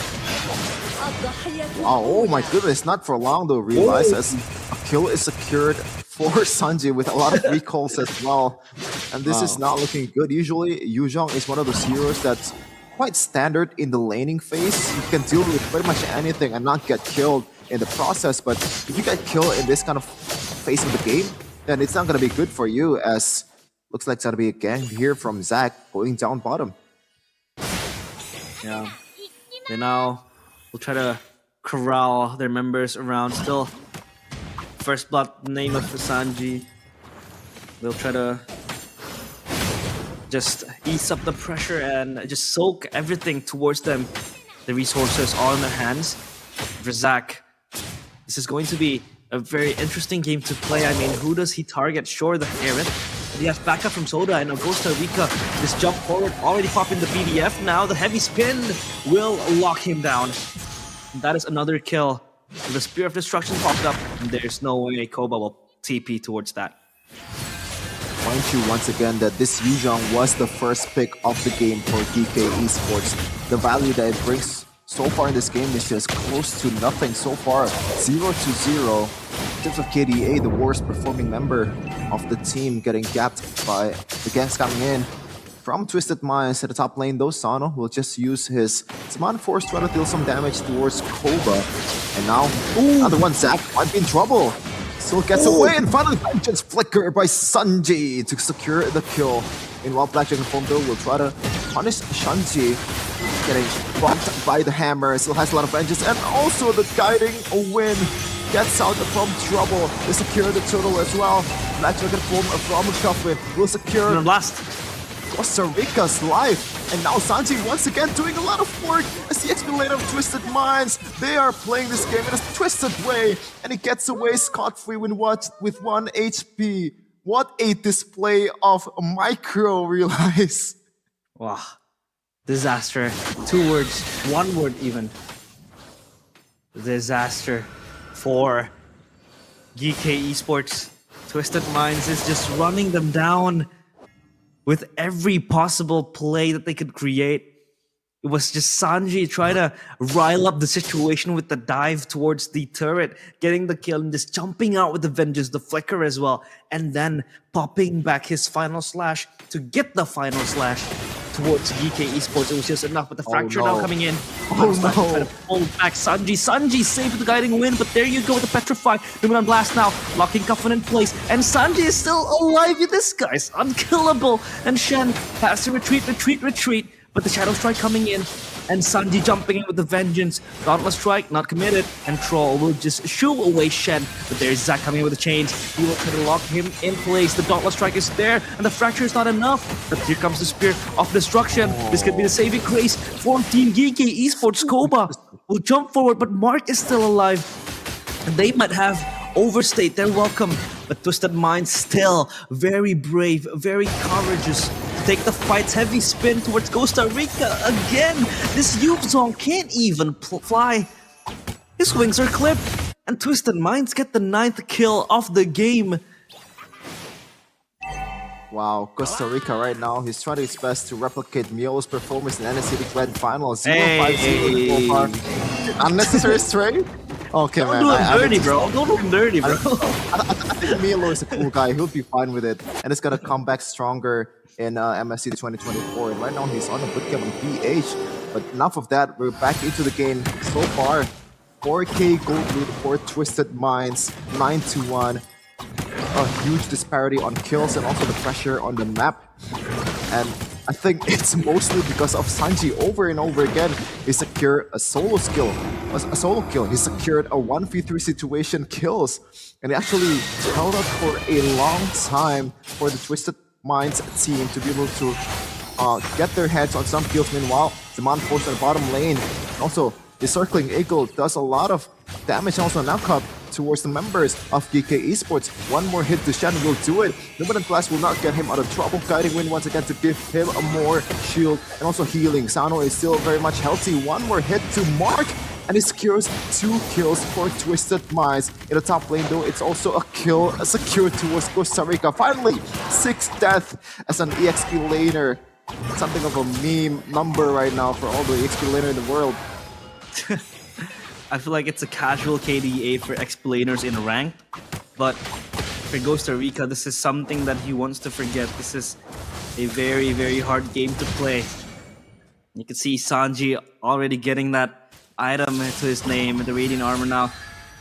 Wow, oh my goodness, not for long though, realize as a kill is secured for Sanji with a lot of recalls as well. And this is not looking good. Usually, Yuzhong is one of those heroes that's quite standard in the laning phase. You can deal with pretty much anything and not get killed in the process. But if you get killed in this kind of phase of the game, then it's not going to be good for you, as looks like it's going to be a gang here from Zac going down bottom. Yeah, they now will try to corral their members around. Still, first blood name of Sanji. They'll try to just ease up the pressure and just soak everything towards them. The resources are in their hands. For Zac, this is going to be a very interesting game to play. I mean, who does he target? Sure, the Harith. But he has backup from Soda and Costa Rica. This jump forward already popping the BDF. Now the Heavy Spin will lock him down. And that is another kill. The Spear of Destruction popped up, and there's no way Koba will TP towards that. remind you once again that this Yuzhong was the first pick of the game for DK Esports. The value that it brings so far in this game is just close to nothing so far. 0-0. In terms of KDA, the worst performing member of the team, getting gapped by the ganks coming in from Twisted Minds at the top lane, though Sano will just use his Summon Force to try to deal some damage towards Koba. And now, another one, Zach might be in trouble. Still gets away, and finally Vengeance Flicker by Sanji to secure the kill. Meanwhile, Black Dragon Form though will try to punish Shanji, getting bumped by the hammer. Still has a lot of vengeance, and also the guiding win gets out from trouble. They secure the turtle as well. Black Dragon Form from Coffin will secure Blast. Costa Rica's life. And now Sanji once again doing a lot of work as the XP lane of Twisted Minds. They are playing this game in a twisted way, and he gets away scot-free with 1 HP. What a display of micro, realize. Wow. Disaster. 2 words. 1 word even. Disaster for GK Esports. Twisted Minds is just running them down with every possible play that they could create. It was just Sanji trying to rile up the situation with the dive towards the turret, getting the kill and just jumping out with the vengeance, the flicker as well, and then popping back his final slash to get the final slash towards GK Esports. It was just enough, but the fracture now coming in. Oh no. Trying to pull back Sanji. Sanji saved the guiding win, but there you go with the Petrify. Moving on Blast now, locking Coffin in place, and Sanji is still alive. This guy's unkillable. And Shen has to retreat. But the Shadow Strike coming in, and Sanji jumping in with the vengeance. Dauntless Strike, not committed, and Troll will just shoo away Shen. But there's Zac coming in with the chains. He will try to lock him in place. The Dauntless Strike is there, and the fracture is not enough. But here comes the Spear of Destruction. This could be the saving grace for Team GK Esports. Koba will jump forward, but Mark is still alive. And they might have overstayed their welcome. But Twisted Minds still very brave, very courageous. Take the fight's heavy spin towards Costa Rica again. This Yuzhong can't even fly. His wings are clipped, and Twisted Minds get the 9th kill of the game. Wow, Costa Rica right now, he's trying his best to replicate Miolo's performance in NSC Grand Final. 0-5-0 so far. Unnecessary stray? Okay, Don't man. do him dirty, bro. Don't do him dirty, bro. I think Miolo is a cool guy. He'll be fine with it. And it's gonna come back stronger in MSC 2024. And right now he's on a bootcamp on PH. But enough of that. We're back into the game so far. 4K gold lead for Twisted Minds. 9-1. A huge disparity on kills and also the pressure on the map. And I think it's mostly because of Sanji over and over again. He secured a solo kill. He secured a 1v3 situation kills. And he actually held up for a long time for the Twisted Minds team to be able to get their heads on some kills. Meanwhile, Summon Force on the bottom lane. Also, the Circling Eagle does a lot of damage, also knockup towards the members of GK Esports. One more hit to Shen will do it. Limited Blast will not get him out of trouble. Guiding Wind once again to give him a more shield and also healing. Sano is still very much healthy. One more hit to Mark, and he secures 2 kills for Twisted Minds. In the top lane though, it's also a kill secured towards Costa Rica. Finally, 6th death as an EXP laner. Something of a meme number right now for all the EXP laner in the world. I feel like it's a casual KDA for explainers in ranked, but for Costa Rica, this is something that he wants to forget. This is a very, very hard game to play. You can see Sanji already getting that item to his name, the Radiant Armor now.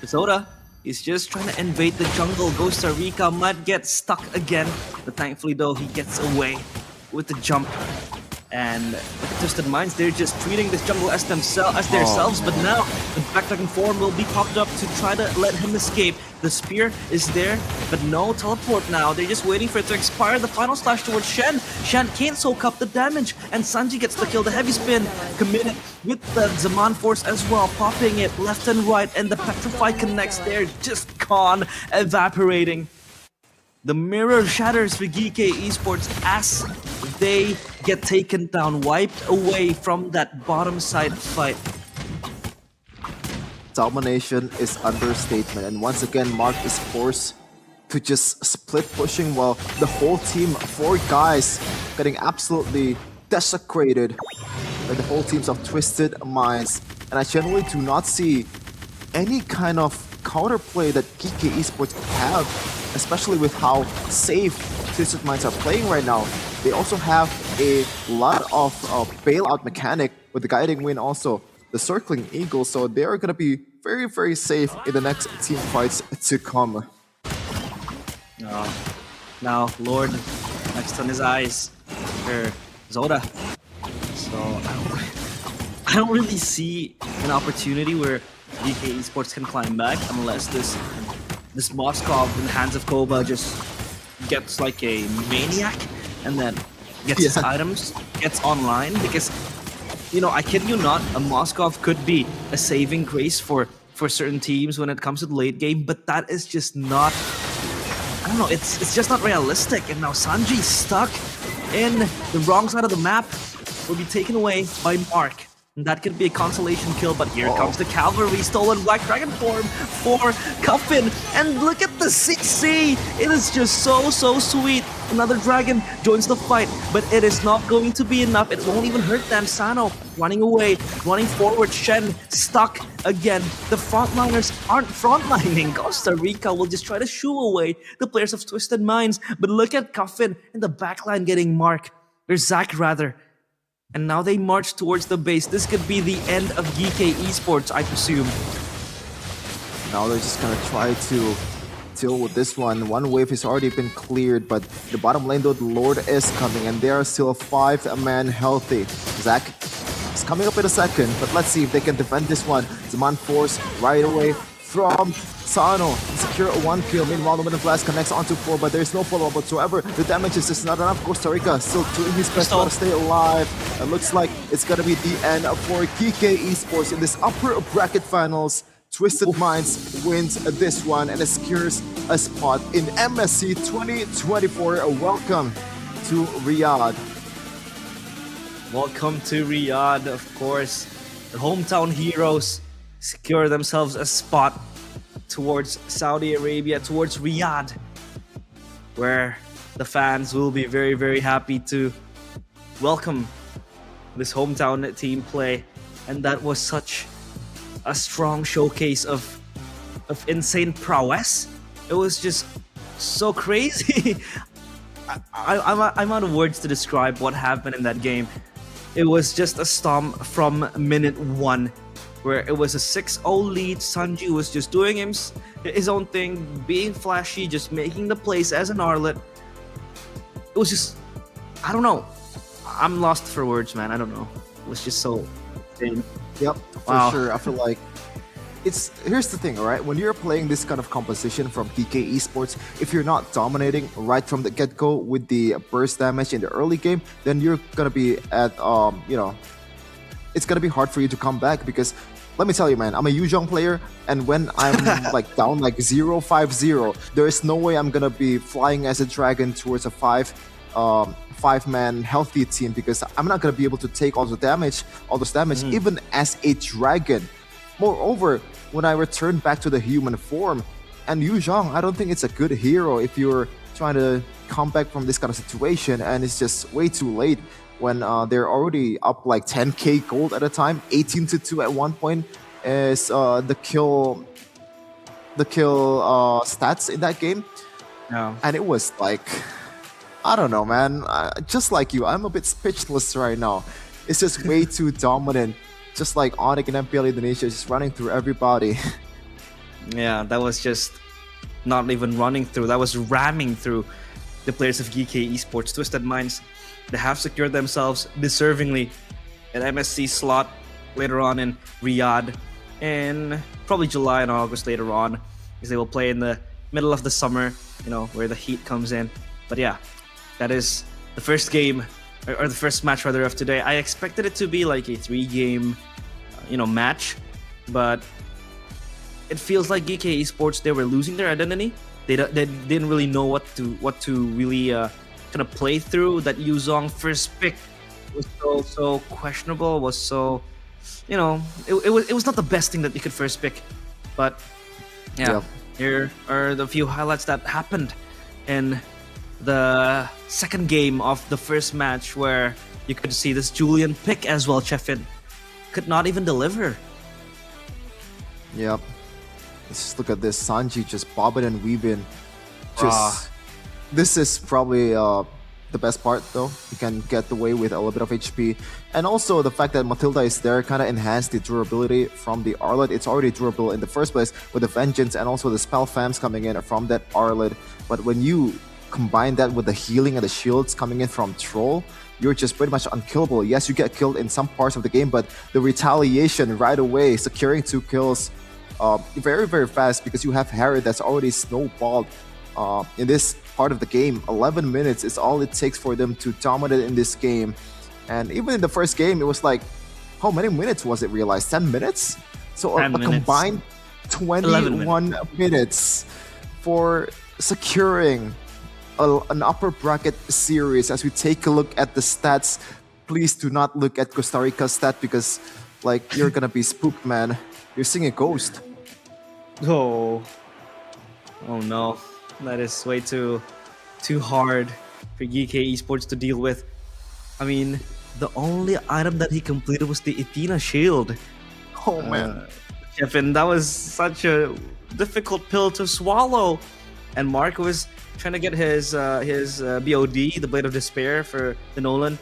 Soda is just trying to invade the jungle. Costa Rica might get stuck again, but thankfully though, he gets away with the jump. And with the Twisted Minds, they're just treating this jungle as themselves. But now the backtracking form will be popped up to try to let him escape. The spear is there, but no teleport now. They're just waiting for it to expire. The final slash towards Shen. Shen can't soak up the damage, and Sanji gets the kill. The heavy spin committed with the Zaman Force as well, popping it left and right, and the Petrify connects there, just gone, evaporating. The mirror shatters for GK Esports as they get taken down, wiped away from that bottom side fight. Domination is understatement, and once again Mark is forced to just split pushing while the whole team, 4 guys, getting absolutely desecrated by the whole teams of Twisted Minds. And I generally do not see any kind of counterplay that GK Esports have, especially with how safe Twisted Minds are playing right now. They also have a lot of bailout mechanic with the guiding wind, also the circling eagle, so they are going to be very, very safe in the next team fights to come. Now, Lord, next on his eyes, Zoda. So I don't really see an opportunity where GK Esports can climb back unless this Moskov in the hands of Koba just gets like a maniac and then gets his items, gets online, because, you know, I kid you not, a Moskov could be a saving grace for certain teams when it comes to the late game, but that is just not, I don't know, it's just not realistic. And now Sanji's stuck in the wrong side of the map, will be taken away by Mark. And that could be a consolation kill, but here comes the cavalry, stolen Black Dragon form for Cuffin. And look at the CC! It is just so sweet. Another dragon joins the fight, but it is not going to be enough. It won't even hurt them. Sano running away, running forward. Shen stuck again. The frontliners aren't frontlining. Costa Rica will just try to shoo away the players of Twisted Minds. But look at Cuffin in the backline getting Mark. Or Zach rather. And now they march towards the base. This could be the end of GK Esports, I presume. Now they're just gonna try to deal with this one. One wave has already been cleared, but the bottom lane though, the Lord is coming, and they are still 5-man healthy. Zach is coming up in a second, but let's see if they can defend this one. Zaman Force right away from Sano. Secure a 1 kill. Meanwhile, the Wind Blast connects onto 4, but there's no follow-up whatsoever. The damage is just not enough. Costa Rica still doing his best to stay alive. It looks like it's gonna be the end for GK Esports in this upper bracket finals. Twisted Minds wins this one and secures a spot in MSC 2024. Welcome to Riyadh. Welcome to Riyadh, of course. The hometown heroes secure themselves a spot towards Saudi Arabia, towards Riyadh, where the fans will be very, very happy to welcome this hometown team play. And that was such a strong showcase of insane prowess. It was just so crazy. I'm out of words to describe what happened in that game. It was just a stomp from minute 1, where it was a 6-0 lead. Sanji was just doing his own thing, being flashy, just making the plays as an Arlet. It was just, I don't know. I'm lost for words, man. I don't know. It was just so insane. Yep, for sure. I feel like here's the thing, all right? When you're playing this kind of composition from GK Esports, if you're not dominating right from the get-go with the burst damage in the early game, then you're gonna be at you know, it's gonna be hard for you to come back, because let me tell you, man, I'm a Yuzhong player, and when I'm like down like 0-5-0, there is no way I'm gonna be flying as a dragon towards a 5-man healthy team, because I'm not gonna be able to take all those damage, even as a dragon. Moreover, when I return back to the human form, and Yuzhong, I don't think it's a good hero if you're trying to come back from this kind of situation, and it's just way too late when they're already up like 10k gold at a time. 18-2 at one point is the kill stats in that game. Yeah. And it was like, I don't know, man. Just like you, I'm a bit speechless right now. It's just way too dominant. Just like Onyx and MPL Indonesia, just running through everybody. Yeah, that was just not even running through. That was ramming through the players of GK Esports. Twisted Minds, they have secured themselves deservingly an MSC slot later on in Riyadh, and probably July and August later on, because they will play in the middle of the summer, you know, where the heat comes in. But yeah, that is the first game, or the first match rather, of today. I expected it to be like a 3-game, match, but it feels like GK Esports, they were losing their identity. They didn't really know what to really kind of play through. That Yuzhong first pick was so questionable. Was so, it was not the best thing that you could first pick. But yeah, Here are the few highlights that happened in the second game of the first match, where you could see this Julian pick as well. Chefin could not even deliver. Yep. Let's just look at this. Sanji just bobbing and weaving. This is probably the best part, though. You can get away with a little bit of HP. And also the fact that Matilda is there kind of enhanced the durability from the Arlet. It's already durable in the first place with the Vengeance and also the Spell Fams coming in from that Arlet. But when you combine that with the healing and the shields coming in from Troll, you're just pretty much unkillable. Yes, you get killed in some parts of the game, but the retaliation right away, securing 2 kills very, very fast, because you have Harry that's already snowballed in this part of the game. 11 minutes is all it takes for them to dominate in this game. And even in the first game, it was like, how many minutes was it realized? 10 minutes? So a combined 21 minutes for securing an upper bracket series. As we take a look at the stats, please do not look at Costa Rica's stat, because like you're gonna be spooked, man. You're seeing a ghost. Oh no, that is way too hard for GK Esports to deal with. I mean, the only item that he completed was the Athena shield. Oh man, Kevin, that was such a difficult pill to swallow. And Mark was trying to get his BOD, the Blade of Despair, for the Nolan.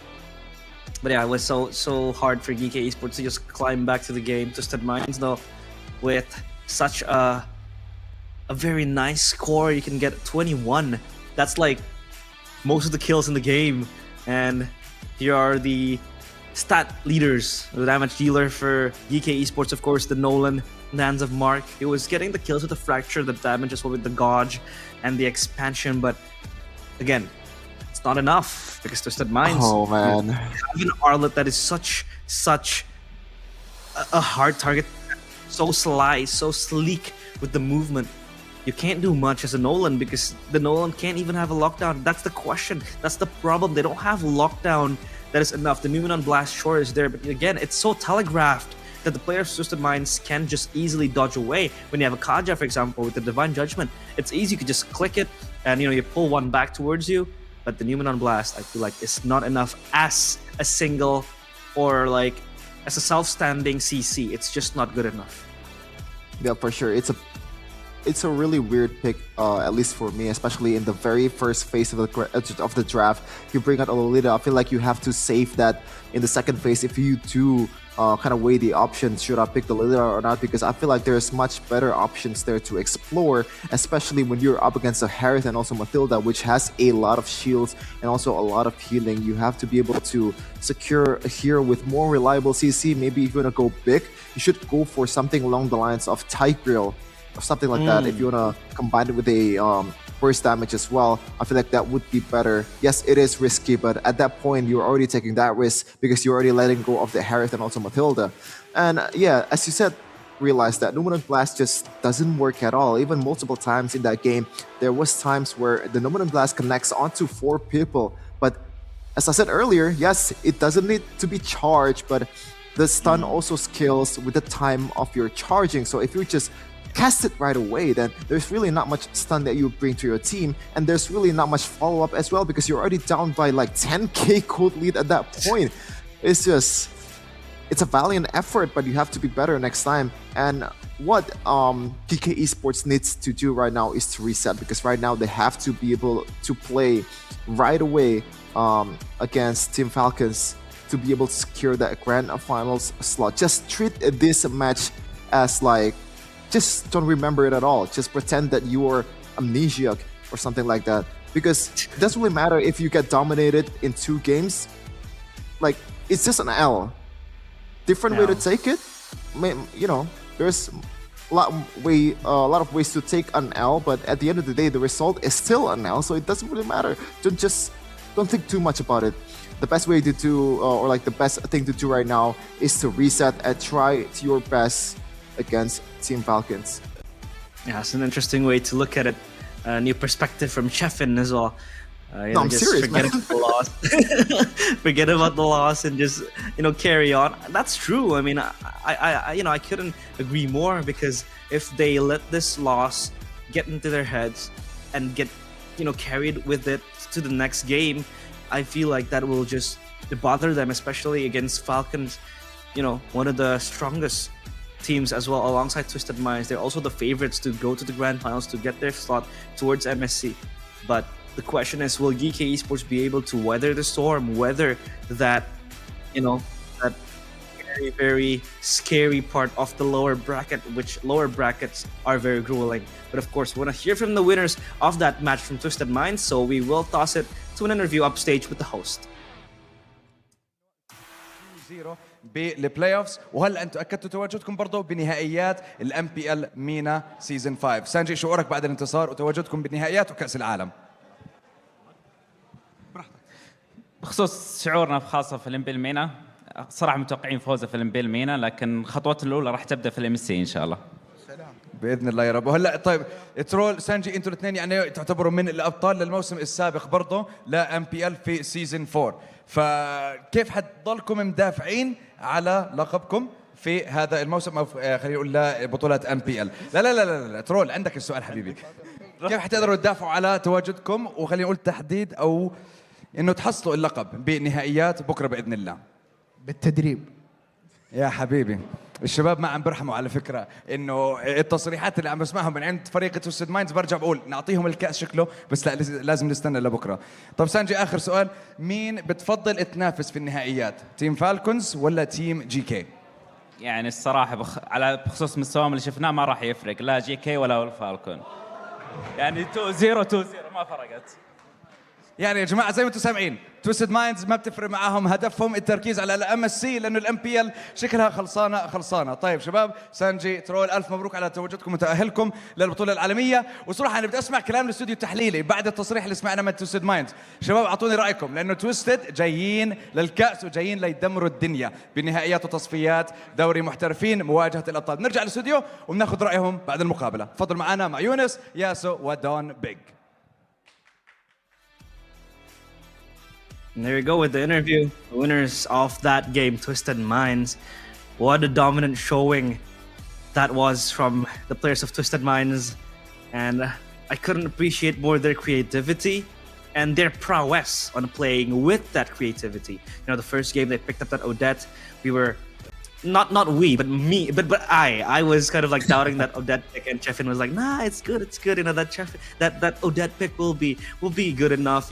But yeah, it was so hard for GK Esports to just climb back to the game. Twisted Minds, though, with such a very nice score, you can get 21. That's like most of the kills in the game. And here are the stat leaders. The damage dealer for GK Esports, of course, the Nolan in the hands of Mark. He was getting the kills with the Fracture, the damage as well with the Gauge and the Expansion. But again, it's not enough, because Twisted Minds, oh man, have an Arlet that is such a hard target, so sly, so sleek with the movement. You can't do much as a Nolan, because the Nolan can't even have a lockdown. That's the question. That's the problem. They don't have lockdown that is enough. The Numenon Blast sure is there, but again, it's so telegraphed that the players of Twisted Minds can just easily dodge away. When you have a Kaja, for example, with the Divine Judgment, it's easy. You could just click it and you pull one back towards you. But the Numenon Blast, I feel like, is not enough as a single or like as a self-standing CC. It's just not good enough. Yeah, for sure. It's a really weird pick, at least for me, especially in the very first phase of the draft. You bring out a Lolita. I feel like you have to save that in the second phase if you do kind of weigh the options. Should I pick the Lolita or not? Because I feel like there's much better options there to explore, especially when you're up against a Harith and also Matilda, which has a lot of shields and also a lot of healing. You have to be able to secure a hero with more reliable CC. Maybe if you want to go big, you should go for something along the lines of Tigreal or something like that. If you want to combine it with a burst damage as well, I feel like that would be better. Yes, it is risky, but at that point, you're already taking that risk because you're already letting go of the Harith and also Matilda. And yeah, as you said, realize that Numenon Blast just doesn't work at all. Even multiple times in that game, there was times where the Numenon Blast connects onto 4 people. But as I said earlier, yes, it doesn't need to be charged, but the stun also scales with the time of your charging. So if you just cast it right away, then there's really not much stun that you bring to your team, and there's really not much follow-up as well, because you're already down by like 10k gold lead at that point. It's a valiant effort, but you have to be better next time. And what GK Esports needs to do right now is to reset, because right now they have to be able to play right away against Team Falcons to be able to secure that grand finals slot. Just treat this match as like, just don't remember it at all. Just pretend that you are amnesiac or something like that. Because it doesn't really matter if you get dominated in 2 games. Like, it's just an L. Different way to take it. There's a lot of ways to take an L, but at the end of the day, the result is still an L, so it doesn't really matter. Don't think too much about it. The best way to do, or like the best thing to do right now, is to reset and try your best against Team Falcons. Yeah, it's an interesting way to look at it. A new perspective from Chefin as well. I'm serious, forget about the loss. Forget about the loss and just carry on. That's true. I mean, I couldn't agree more, because if they let this loss get into their heads and get, carried with it to the next game, I feel like that will just bother them, especially against Falcons, one of the strongest teams as well, alongside Twisted Minds. They're also the favorites to go to the grand finals to get their slot towards MSC. But the question is, will GK Esports be able to weather the storm, weather that, that very, very scary part of the lower bracket, which lower brackets are very grueling. But of course, we want to hear from the winners of that match from Twisted Minds, so we will toss it to an interview upstage with the host. 0 بالبلاي اوفز، وهلا انتم اكدتوا تواجدكم برضه بنهائيات الام بي ال مينا سيزون 5. سانجي، شعورك بعد الانتصار وتواجدكم بالنهائيات وكاس العالم؟ بخصوص شعورنا خاصة في الام بي ال مينا، صراحة متوقعين فوزه في الام بي ال مينا، لكن خطوته الأولى راح تبدأ في الام اس سي إن شاء الله. باذن الله يا رب. وهلا طيب ترول، سانجي، انتم الاثنين يعني تعتبروا من الابطال للموسم السابق برضه لا ام بي ال في سيزون 4، فكيف حتضلكم مدافعين على لقبكم في هذا الموسم، او خلينا نقول لا بطولات ام بي ال؟ لا لا لا لا, لا. ترول، عندك السؤال حبيبي. كيف حتقدروا تدافعوا على تواجدكم، وخلينا نقول تحديد او انه تحصلوا اللقب بنهائيات بكره باذن الله؟ بالتدريب يا حبيبي. الشباب ما عم برحموا على فكره، انه التصريحات اللي عم بسمعها من عند فريق تويستد مايندز برجع بقول نعطيهم الكاس شكله، بس لا، لازم نستنى لبكره. طب سانجي، اخر سؤال، مين بتفضل تنافس في النهائيات، تيم فالكونز ولا تيم جي كي؟ يعني الصراحة على بخصوص مستواهم اللي شفناه ما راح يفرق لا جي كي ولا الفالكون، يعني 2-0 ما فرقت. يعني يا جماعه زي ما انتم سامعين، تويستد مايندز ما بتفرق معاهم، هدفهم التركيز على الام اس سي، لانه الام بي ال شكلها خلصانه. طيب شباب، سانجي، ترول، الف مبروك على تواجدكم وتاهلكم للبطوله العالميه. وصراحه انا بدي اسمع كلام الاستوديو التحليلي بعد التصريح اللي سمعناه من تويستد مايندز. شباب اعطوني رايكم، لانه تويستد جايين للكاس وجايين ليدمروا الدنيا بنهائيات وتصفيات دوري محترفين مواجهه الابطال. بنرجع للاستوديو وبناخذ رايهم بعد المقابله. تفضل معنا مع يونس، ياسو ودون بيج. And there you go with the interview. The winners of that game, Twisted Minds. What a dominant showing that was from the players of Twisted Minds. And I couldn't appreciate more their creativity and their prowess on playing with that creativity. The first game they picked up that Odette. We were not we, but me, but I was kind of like doubting that Odette pick, and Chefin was like, nah, it's good. That Odette pick will be good enough.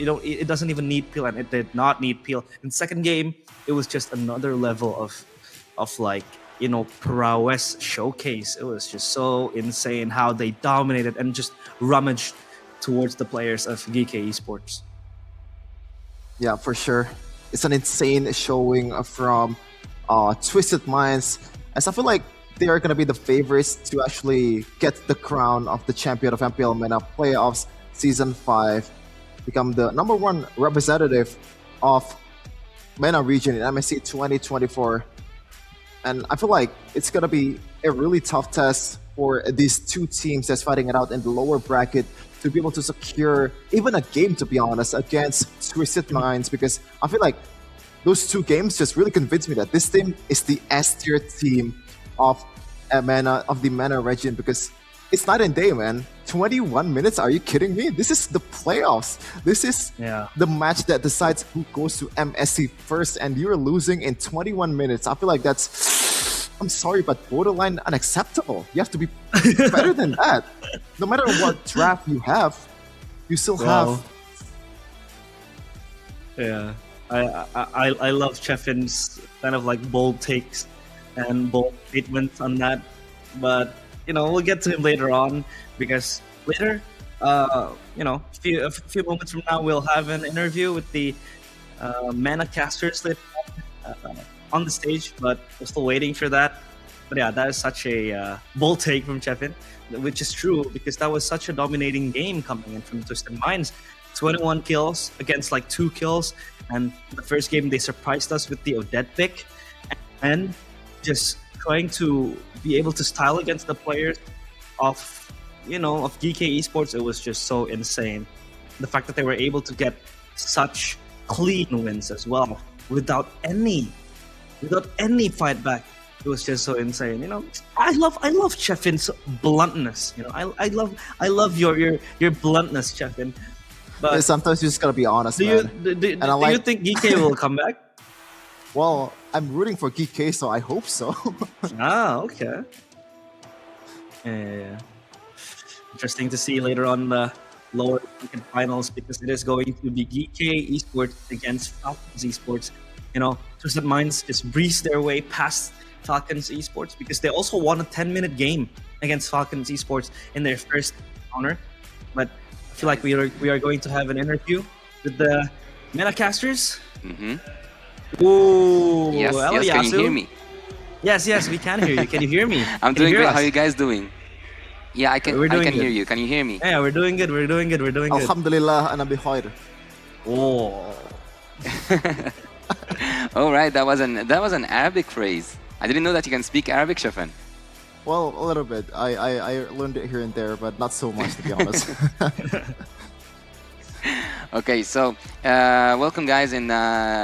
It doesn't even need peel, and it did not need peel. In the second game, it was just another level of like, prowess showcase. It was just so insane how they dominated and just rummaged towards the players of GK Esports. Yeah, for sure. It's an insane showing from Twisted Minds, as I feel like they are going to be the favorites to actually get the crown of the champion of MPL MENA Playoffs Season 5, become the #1 representative of MENA region in MSC 2024. And I feel like it's going to be a really tough test for these two teams that's fighting it out in the lower bracket to be able to secure even a game, to be honest, against Twisted Minds, because I feel like those two games just really convinced me that this team is the S-tier team of the MENA region, because it's night and day, man. 21 minutes? Are you kidding me? This is the playoffs. This is the match that decides who goes to MSC first, and you're losing in 21 minutes. I feel like that's, I'm sorry, but borderline unacceptable. You have to be better than that. No matter what draft you have, you still have... Yeah. I love Chefin's kind of like bold takes and bold statements on that, but we'll get to him later on, because later, a few moments from now, we'll have an interview with the MENA casters on the stage, but we're still waiting for that. But yeah, that is such a bold take from Chefin, which is true, because that was such a dominating game coming in from Twisted Minds. 21 kills against like 2 kills, and the first game they surprised us with the Odette pick, and just trying to be able to style against the players of GK Esports. It was just so insane. The fact that they were able to get such clean wins as well, without any fight back It was just so insane. I love Chefin's bluntness. I love your bluntness, Chefin. Yeah, But sometimes you just gotta be honest, man. And I do you like. think GK will come back? Well, I'm rooting for GK, so I hope so. Okay. Yeah. Interesting to see later on the lower bracket finals, because it is going to be GK Esports against Falcons Esports. Twisted Minds just breezed their way past Falcons Esports because they also won a 10-minute game against Falcons Esports in their first encounter. But I feel like we are going to have an interview with the MENA casters. Ooh, Yes, hello, yes, can you Yasu. hear me? Yes, we can hear you. Can you hear me? I'm Can you doing hear great. us? How are you guys doing? Yeah, I can We're doing hear good. you. Can you hear me? Yeah, we're doing good. We're doing good. Alhamdulillah, ana bikhair. Oh. All right, that was an Arabic phrase. I didn't know that you can speak Arabic, Shafan. Well, a little bit. I learned it here and there, but not so much, to be honest. Okay, so welcome guys in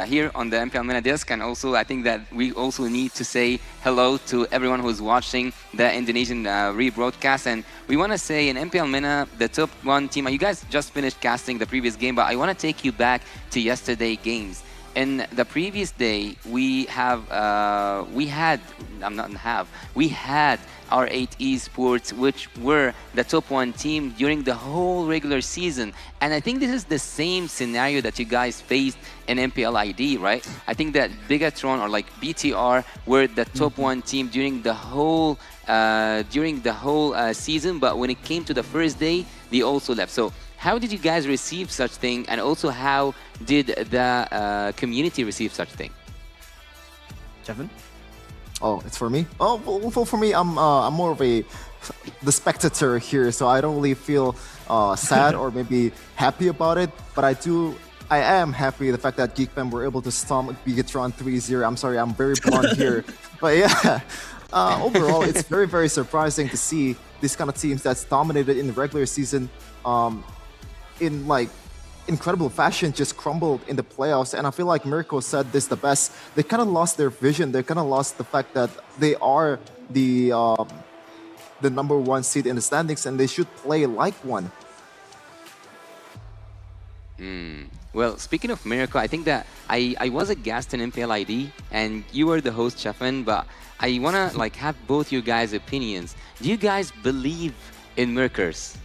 here on the MPL MENA desk, and also I think that we also need to say hello to everyone who's watching the Indonesian rebroadcast, and we want to say in MPL MENA, the top one team, you guys just finished casting the previous game, but I want to take you back to yesterday games. In the previous day, we had R8 Esports, which were the top one team during the whole regular season. And I think this is the same scenario that you guys faced in MPL ID, right? I think that Bigatron or like BTR were the top one team during the whole season, but when it came to the first day, they also left. So how did you guys receive such thing, and also how did the community receive such thing? Chefin? Oh, it's for me. Oh, well, for me, I'm more of the spectator here, so I don't really feel sad or maybe happy about it. But I am happy the fact that GeekFam were able to stomp Bigatron 3-0. I'm sorry, I'm very blunt here, but yeah. Overall, it's very, very surprising to see these kind of teams that's dominated in the regular season, in like incredible fashion, just crumbled in the playoffs. And I feel like Mirko said this the best. They kind of lost their vision. They kind of lost the fact that they are the number one seed in the standings, and they should play like one. Well, speaking of Mirko, I think that I was a guest in MPL ID, and you were the host, Chefin, but I want to like have both your guys' opinions. Do you guys believe in Mirkers?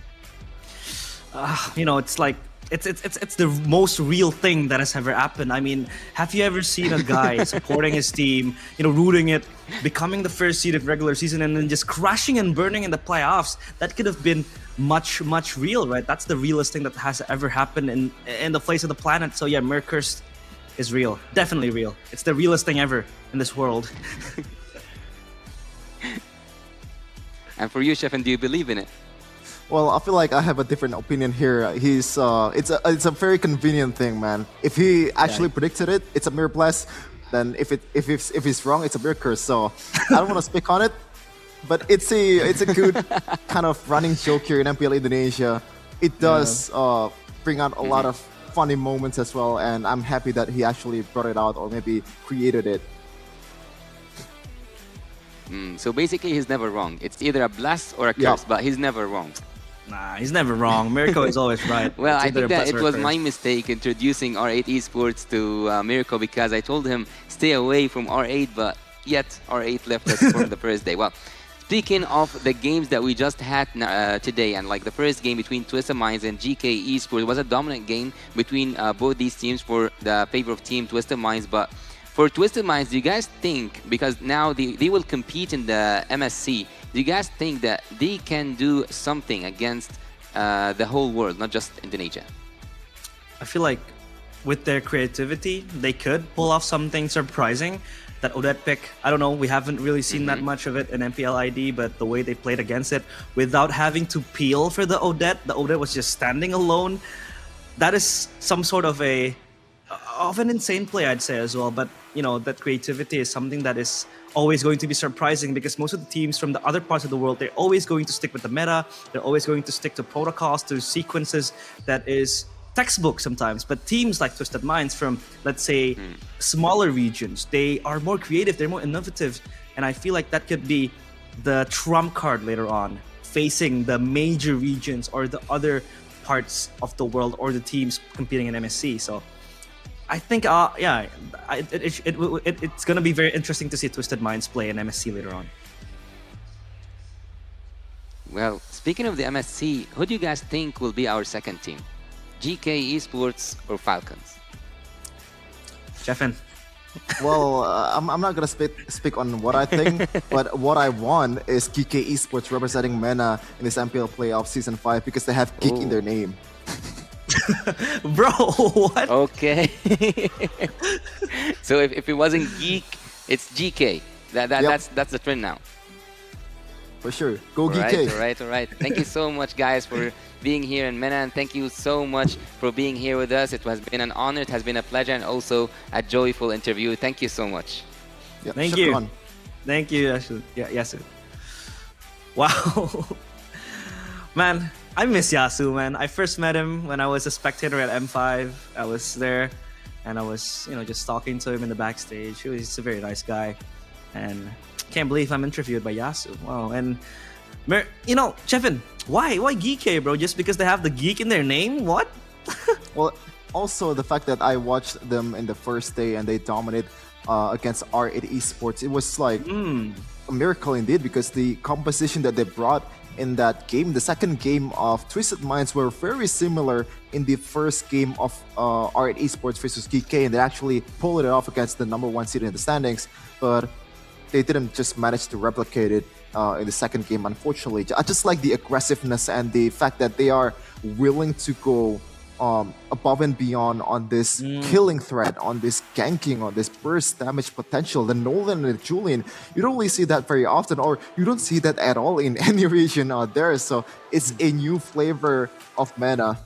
It's like it's the most real thing that has ever happened. I mean, have you ever seen a guy supporting his team, rooting it, becoming the first seed of regular season, and then just crashing and burning in the playoffs? That could have been much real, right? That's the realest thing that has ever happened in the face of the planet. So yeah, Mirkers is real, definitely real. It's the realest thing ever in this world. And for you, Chefin, do you believe in it? Well, I feel like I have a different opinion here. It's a very convenient thing, man. If he actually predicted it, it's a mere bless. Then if he's wrong, it's a mere curse. So I don't want to speak on it, but it's a good kind of running joke here in MPL Indonesia. It does bring out a lot of funny moments as well, and I'm happy that he actually brought it out or maybe created it. So basically, he's never wrong. It's either a bless or a curse, but he's never wrong. Nah, he's never wrong. Mirko is always right. Well, It's I either think a that bless it or a was curse. my mistake introducing R8 Esports to Mirko, because I told him stay away from R8, but yet R8 left us from the first day. Well, speaking of the games that we just had today, and like the first game between Twisted Minds and GK Esports was a dominant game between both these teams for the favor of Team Twisted Minds. But for Twisted Minds, do you guys think, because now they will compete in the MSC, do you guys think that they can do something against the whole world, not just Indonesia? I feel like with their creativity, they could pull off something surprising. That Odette pick, I don't know, we haven't really seen that much of it in MPL ID, but the way they played against it, without having to peel for the Odette was just standing alone. That is some sort of an insane play, I'd say as well. But, that creativity is something that is always going to be surprising, because most of the teams from the other parts of the world, they're always going to stick with the meta. They're always going to stick to protocols, to sequences that is textbook sometimes, but teams like Twisted Minds from, let's say, smaller regions, they are more creative, they're more innovative, and I feel like that could be the trump card later on, facing the major regions or the other parts of the world or the teams competing in MSC. So I think, it's going to be very interesting to see Twisted Minds play in MSC later on. Well, speaking of the MSC, who do you guys think will be our second team? GK Esports or Falcons? Jeffin. Well, I'm not gonna speak on what I think, but what I want is GK Esports representing MENA in this MPL playoff season 5 because they have geek in their name. Bro, what? Okay. So if it wasn't geek, it's GK. That's the trend now. For sure. Go GK. All right. Thank you so much, guys, for being here in MENA, and thank you so much for being here with us. It has been an honor, it has been a pleasure, and also a joyful interview. Thank you so much. Yep. Thank you. Thank you, Yasu. Yeah, Yasu. Wow. Man, I miss Yasu, man. I first met him when I was a spectator at M5. I was there, and I was, just talking to him in the backstage. He's a very nice guy, and can't believe I'm interviewed by Yasu. Wow. And Chevin, why GK, bro? Just because they have the geek in their name? What? Well, also the fact that I watched them in the first day and they dominate against R8 Esports, it was like a miracle indeed, because the composition that they brought in that game, the second game of Twisted Minds, were very similar in the first game of R8 Esports versus GK, and they actually pulled it off against the #1 seed in the standings, but they didn't just manage to replicate it in the second game, unfortunately. I just like the aggressiveness and the fact that they are willing to go above and beyond on this killing threat, on this ganking, on this burst damage potential. The Nolan and the Julian, you don't really see that very often, or you don't see that at all in any region out there. So it's a new flavor of MENA.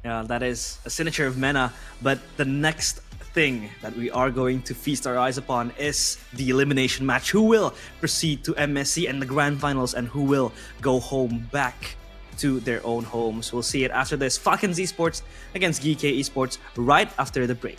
Yeah, that is a signature of MENA. But the next thing that we are going to feast our eyes upon is the elimination match. Who will proceed to MSC and the grand finals, and who will go home back to their own homes? We'll see it after this. Falcons Esports against GK Esports right after the break.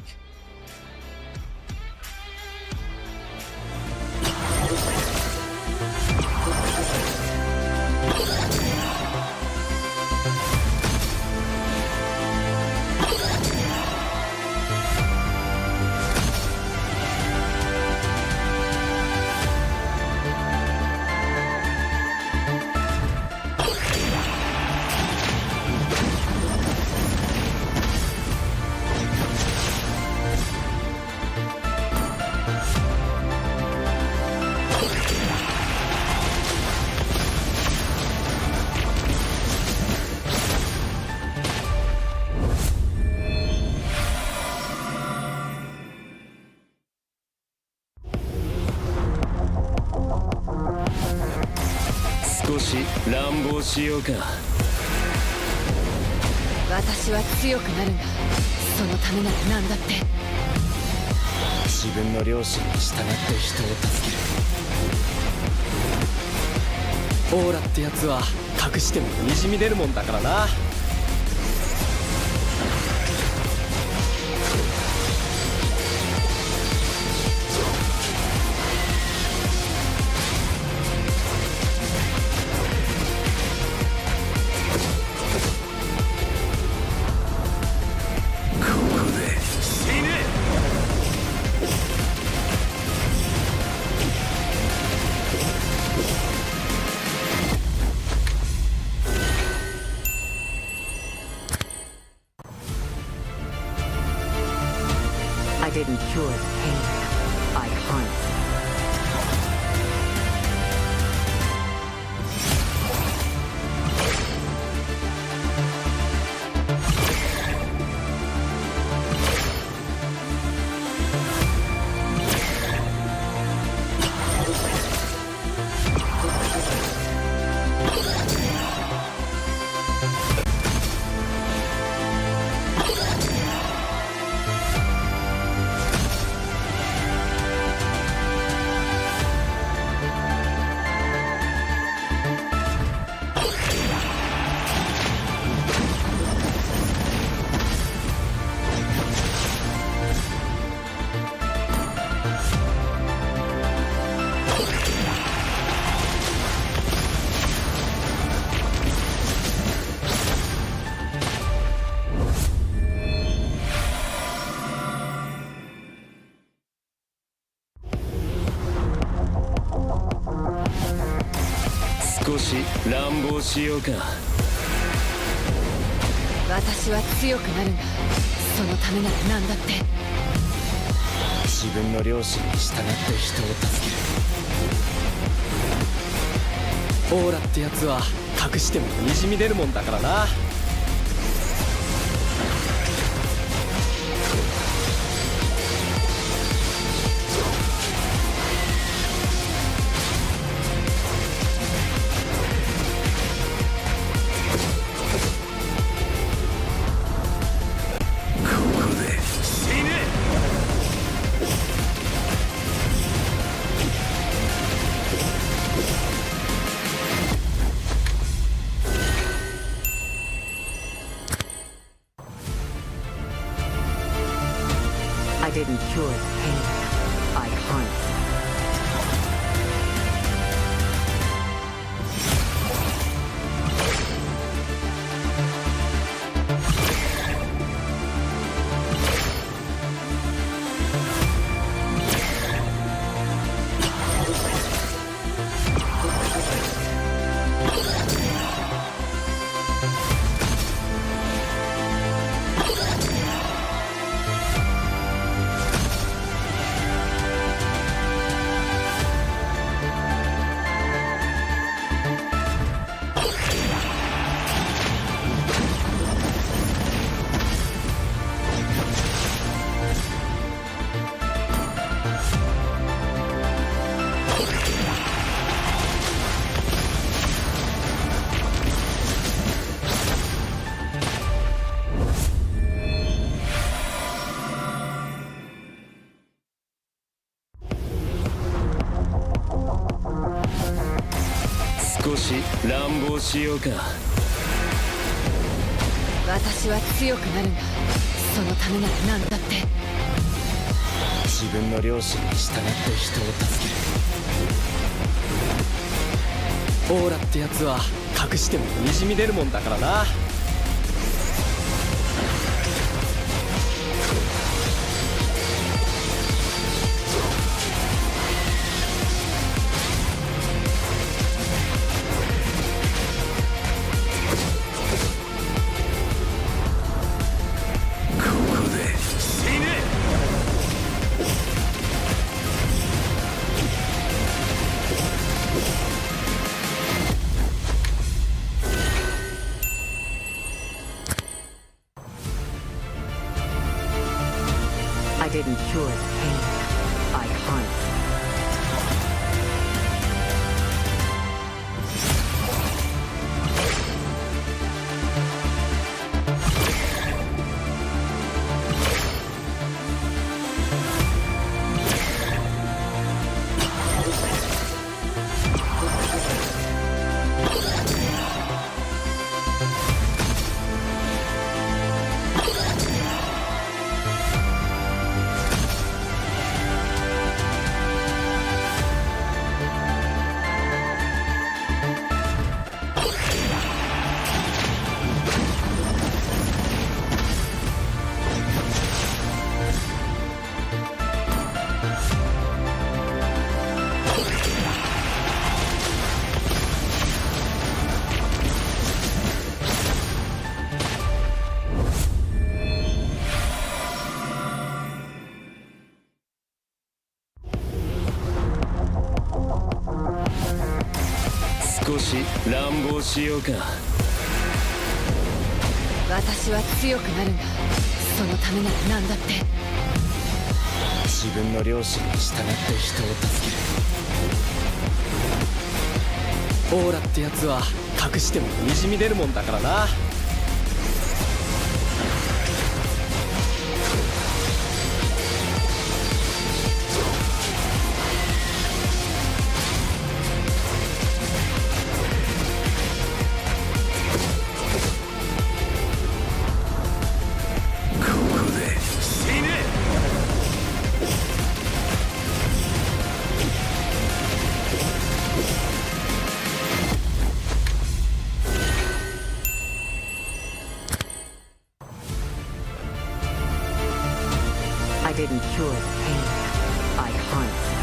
オーラってやつは隠してもにじみ出るもんだからな。I didn't cure the pain. I harnessed it. 少し乱暴しようか。私は強くなるんだ。そのためなら何だって。自分の良心に従って人を助ける。オーラってやつは隠してもにじみ出るもんだからな。I didn't cure the pain. I harnessed it.少し乱暴しようか。私は強くなるんだ。そのためなら何だって。自分の良心に従って人を助ける。オーラってやつは隠してもにじみ出るもんだからな。I didn't cure the pain. I harnessed it.少し乱暴しようか。私は強くなるんだ。そのためなら何だって。自分の良心に従って人を助ける。オーラってやつは隠してもにじみ出るもんだからな。I didn't cure the pain. I harnessed it.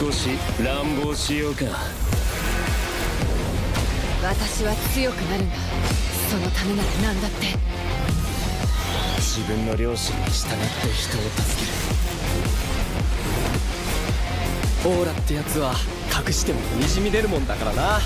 少し乱暴しようか。私は強くなるんだ。そのためなら何だって。自分の良心に従って人を助ける。オーラってやつは隠してもにじみ出るもんだからな。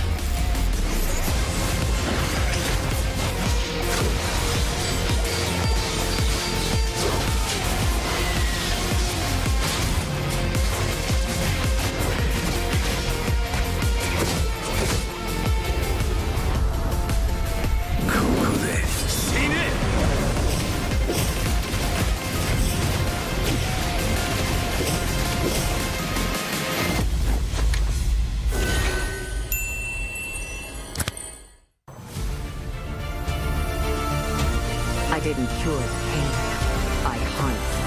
I didn't cure the pain. I harnessed it.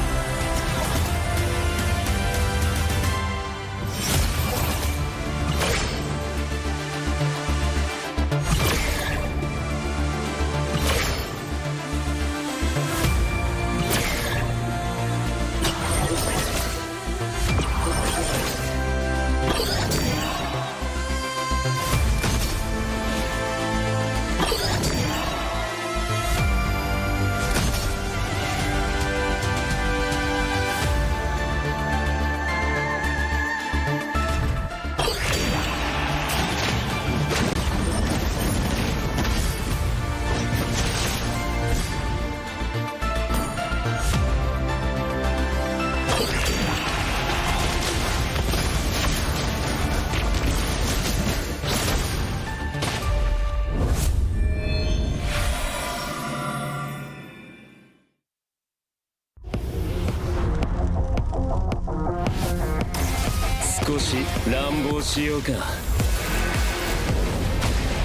少し乱暴しようか。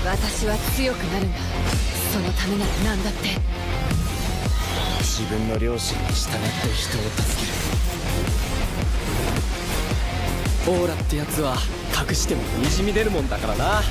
私は強くなるんだ。そのためなら何だって。自分の良心に従って人を助ける。オーラってやつは隠してもにじみ出るもんだからな。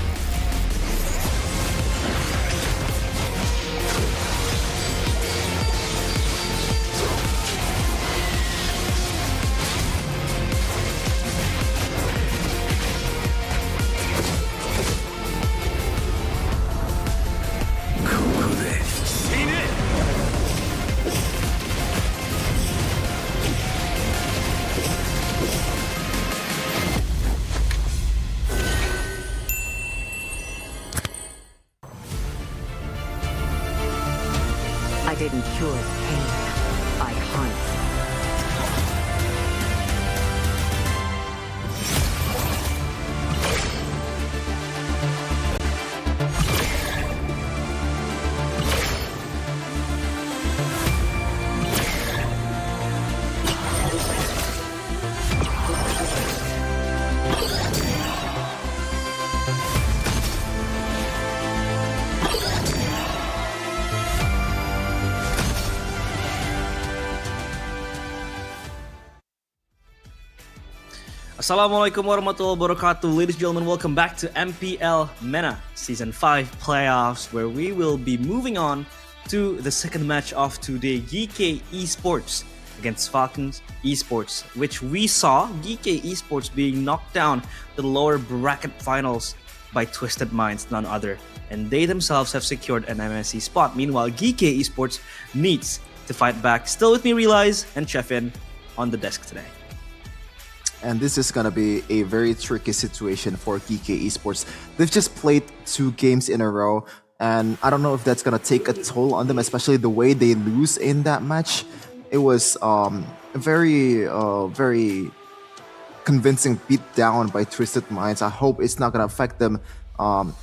I didn't cure the pain. I harnessed it. Assalamualaikum warahmatullahi wabarakatuh. Ladies and gentlemen, welcome back to MPL MENA Season 5 playoffs, where we will be moving on to the second match of today, GK Esports against Falcons Esports, which we saw GK Esports being knocked down to the lower bracket finals by Twisted Minds, none other. And they themselves have secured an MSC spot. Meanwhile, GK Esports needs to fight back. Still with me, Realize and Chefin on the desk today. And this is going to be a very tricky situation for GK Esports. They've just played 2 games in a row, and I don't know if that's going to take a toll on them, especially the way they lose in that match. It was very convincing beatdown by Twisted Minds. I hope it's not going to affect them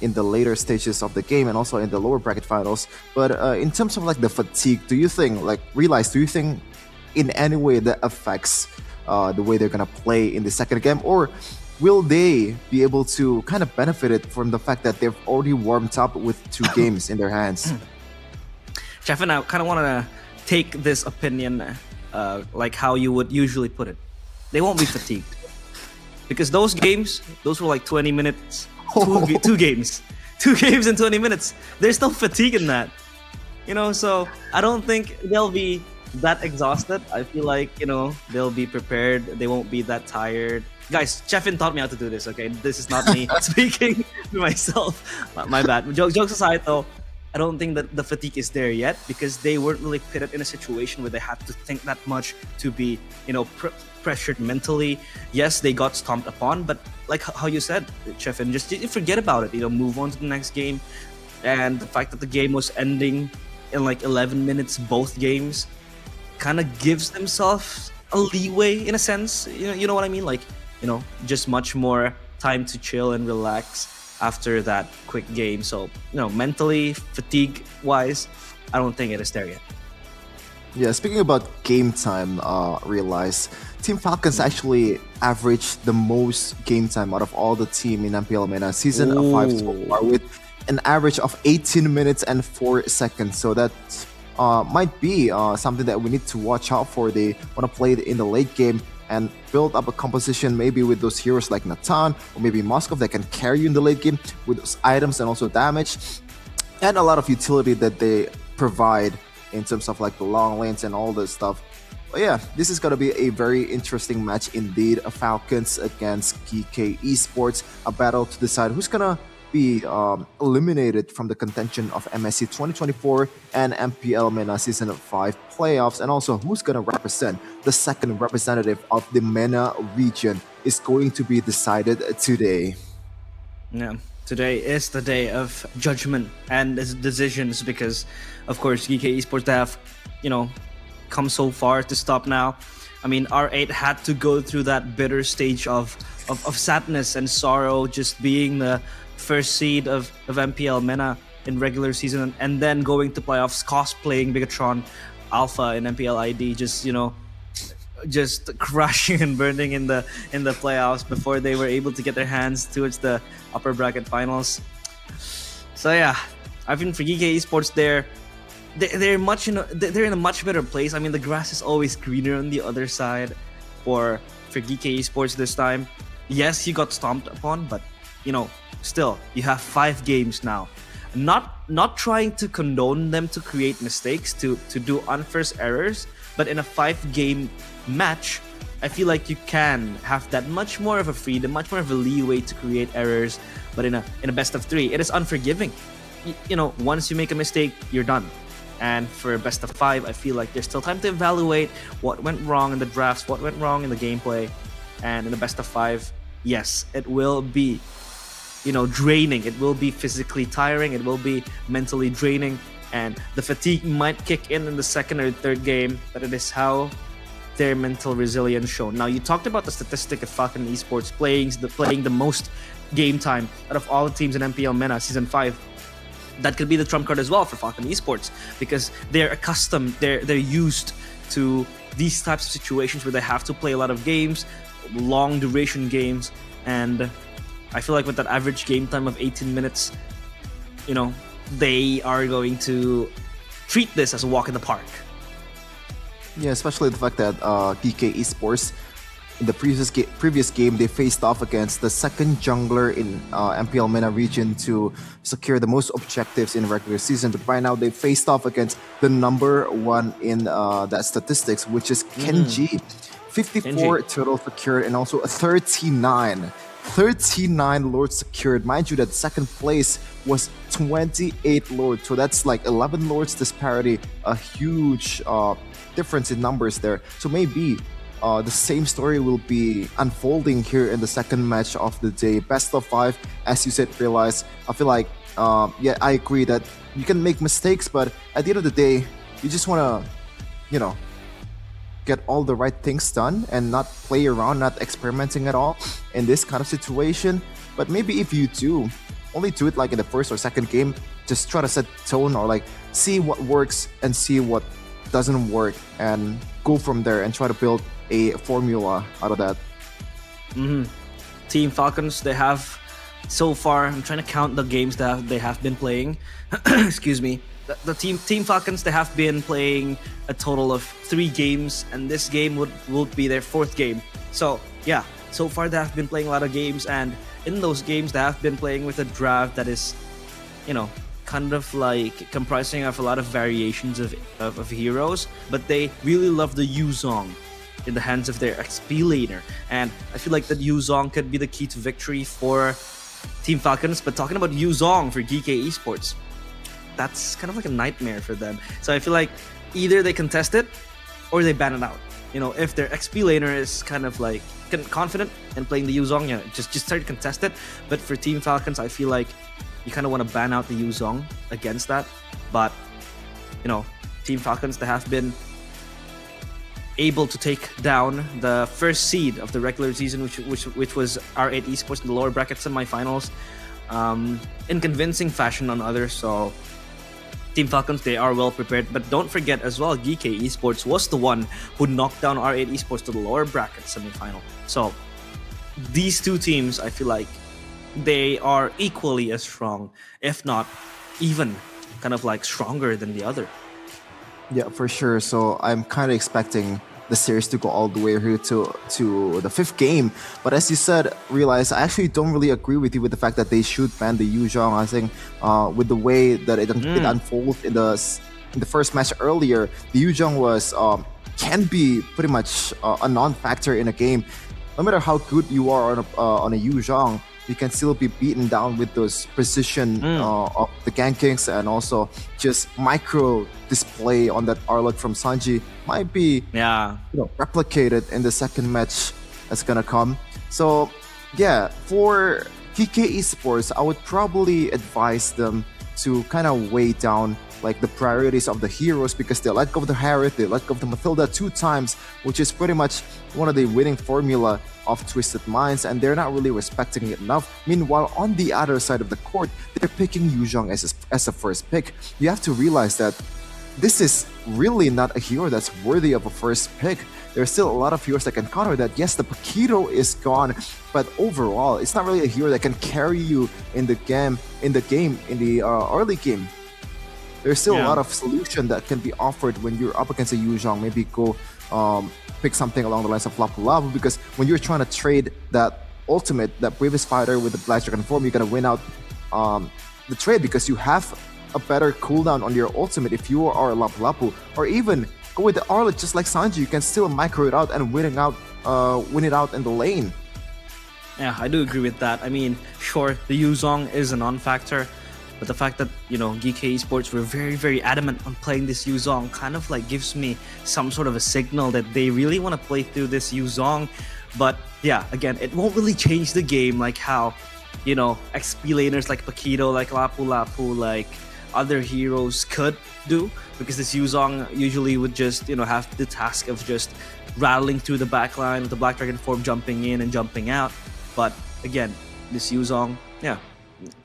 in the later stages of the game and also in the lower bracket finals. But in terms of like the fatigue, do you think, like Realize, do you think in any way that affects the way they're gonna play in the second game, or will they be able to kind of benefit it from the fact that they've already warmed up with 2 games in their hands? Jeff, and I kind of want to take this opinion like how you would usually put it. They won't be fatigued because those games, those were like 20 minutes, two games in 20 minutes. There's no fatigue in that, you know. So I don't think they'll be that exhausted. I feel like, you know, they'll be prepared. They won't be that tired. Guys, Chefin taught me how to do this, okay? This is not me speaking to myself. My bad. Jokes aside, though, I don't think that the fatigue is there yet because they weren't really pitted in a situation where they had to think that much to be, pressured mentally. Yes, they got stomped upon, but like how you said, Chefin, just forget about it. Move on to the next game. And the fact that the game was ending in like 11 minutes, both games, kind of gives themselves a leeway in a sense. You know what I mean? Like, just much more time to chill and relax after that quick game. So, mentally, fatigue-wise, I don't think it is there yet. Yeah, speaking about game time, realize Team Falcons actually averaged the most game time out of all the team in MPL MENA season 5 so far, with an average of 18 minutes and 4 seconds. So that might be something that we need to watch out for. They want to play it in the late game and build up a composition maybe with those heroes like Natan or maybe Moskov that can carry you in the late game with those items and also damage and a lot of utility that they provide in terms of like the long lanes and all this stuff. But yeah, this is going to be a very interesting match indeed. Falcons against GK Esports, a battle to decide who's going to be eliminated from the contention of MSC 2024 and MPL MENA Season 5 playoffs, and also who's going to represent the second representative of the MENA region is going to be decided today. Yeah, today is the day of judgment and decisions because, of course, GK Esports have, come so far to stop now. I mean, R8 had to go through that bitter stage of sadness and sorrow, just being the first seed of MPL MENA in regular season and then going to playoffs, cosplaying Bigatron Alpha in MPL ID, just crushing and burning in the playoffs before they were able to get their hands towards the upper bracket finals. So yeah, I think for GK Esports, they're in a much better place. I mean, the grass is always greener on the other side for GK Esports this time. Yes, you got stomped upon, but still, you have 5 games now. Not trying to condone them to create mistakes, to do unforced errors, but in a 5-game match, I feel like you can have that much more of a freedom, much more of a leeway to create errors. But in a best of 3, it is unforgiving. Once you make a mistake, you're done. And for best of 5, I feel like there's still time to evaluate what went wrong in the drafts, what went wrong in the gameplay. And in the best of 5, yes, it will be draining. It will be physically tiring. It will be mentally draining. And the fatigue might kick in the second or third game, but it is how their mental resilience shown. Now, you talked about the statistic of Falcon Esports playing the most game time out of all the teams in MPL MENA Season 5. That could be the trump card as well for Falcon Esports because they're accustomed, they're used to these types of situations where they have to play a lot of games, long duration games, and I feel like with that average game time of 18 minutes, they are going to treat this as a walk in the park. Yeah, especially the fact that GK Esports, in the previous game, they faced off against the second jungler in MPL MENA region to secure the most objectives in regular season. But right now, they faced off against the number 1 in that statistics, which is Kenji. 54 total secured and also a 39 lords secured. Mind you that second place was 28 lords, so that's like 11 lords disparity, a huge difference in numbers there. So maybe the same story will be unfolding here in the second match of the day. Best of 5, as you said, realize. I feel like, yeah, I agree that you can make mistakes, but at the end of the day, you just want to, get all the right things done and not play around, not experimenting at all in this kind of situation. But maybe if you do, only do it like in the first or second game, just try to set tone or like see what works and see what doesn't work and go from there and try to build a formula out of that. Team Falcons, they have so far, I'm trying to count the games that they have been playing. Excuse me. The team Falcons, they have been playing a total of 3 games, and this game would be their 4th game. So yeah, so far they have been playing a lot of games, and in those games they have been playing with a draft that is, kind of like comprising of a lot of variations of heroes, but they really love the Yuzong in the hands of their XP laner. And I feel like that Yuzong could be the key to victory for Team Falcons. But talking about Yuzong for GK Esports, that's kind of like a nightmare for them. So I feel like either they contest it or they ban it out. You know, if their XP laner is kind of like confident in playing the Yuzong, yeah, just start to contest it. But for Team Falcons, I feel like you kind of want to ban out the Yuzong against that. But, you know, Team Falcons, they have been able to take down the first seed of the regular season, which was R8 Esports in the lower bracket semifinals, in convincing fashion on others. So Team Falcons, they are well prepared. But don't forget as well, GK Esports was the one who knocked down R8 Esports to the lower bracket semifinal. So these two teams, I feel like they are equally as strong, if not even kind of like stronger than the other. Yeah, for sure. So I'm kind of expecting the series to go all the way here to the fifth game. But as you said, realize I actually don't really agree with you with the fact that they should ban the Yuzong. I think with the way that it unfolds in the first match earlier, the Yuzong was can be pretty much a non-factor in a game. No matter how good you are on a Yuzong, you can still be beaten down with those precision of the gankings, and also just micro display on that Arlot from Sanji might be replicated in the second match that's gonna come. So yeah, for GK Esports, I would probably advise them to kind of weigh down like the priorities of the heroes, because they let go of the Harith, they let go of the Mathilda 2 times, which is pretty much one of the winning formula of Twisted Minds, and they're not really respecting it enough. Meanwhile, on the other side of the court, they're picking Yuzong as a first pick. You have to realize that this is really not a hero that's worthy of a first pick. There's still a lot of heroes that can counter that. Yes, the Paquito is gone, but overall, it's not really a hero that can carry you in the early game. There's still a lot of solution that can be offered when you're up against a Yuzong. Maybe go pick something along the lines of Lapu Lapu, because when you're trying to trade that ultimate, that Bravest Fighter with the Black Dragon form, you're gonna win out the trade because you have a better cooldown on your ultimate if you are a Lapu Lapu. Or even go with the Arlet just like Sanji, you can still micro it out and win it out in the lane. Yeah, I do agree with that. I mean, sure, the Yuzong is a non-factor, but the fact that, you know, GK Esports were very, very adamant on playing this Yuzong kind of like gives me some sort of a signal that they really want to play through this Yuzong. But yeah, again, it won't really change the game like how, you know, XP laners like Paquito, like Lapu Lapu, like other heroes could do, because this Yuzong usually would just, you know, have the task of just rattling through the backline with the Black Dragon form, jumping in and jumping out. But again, this Yuzong, yeah,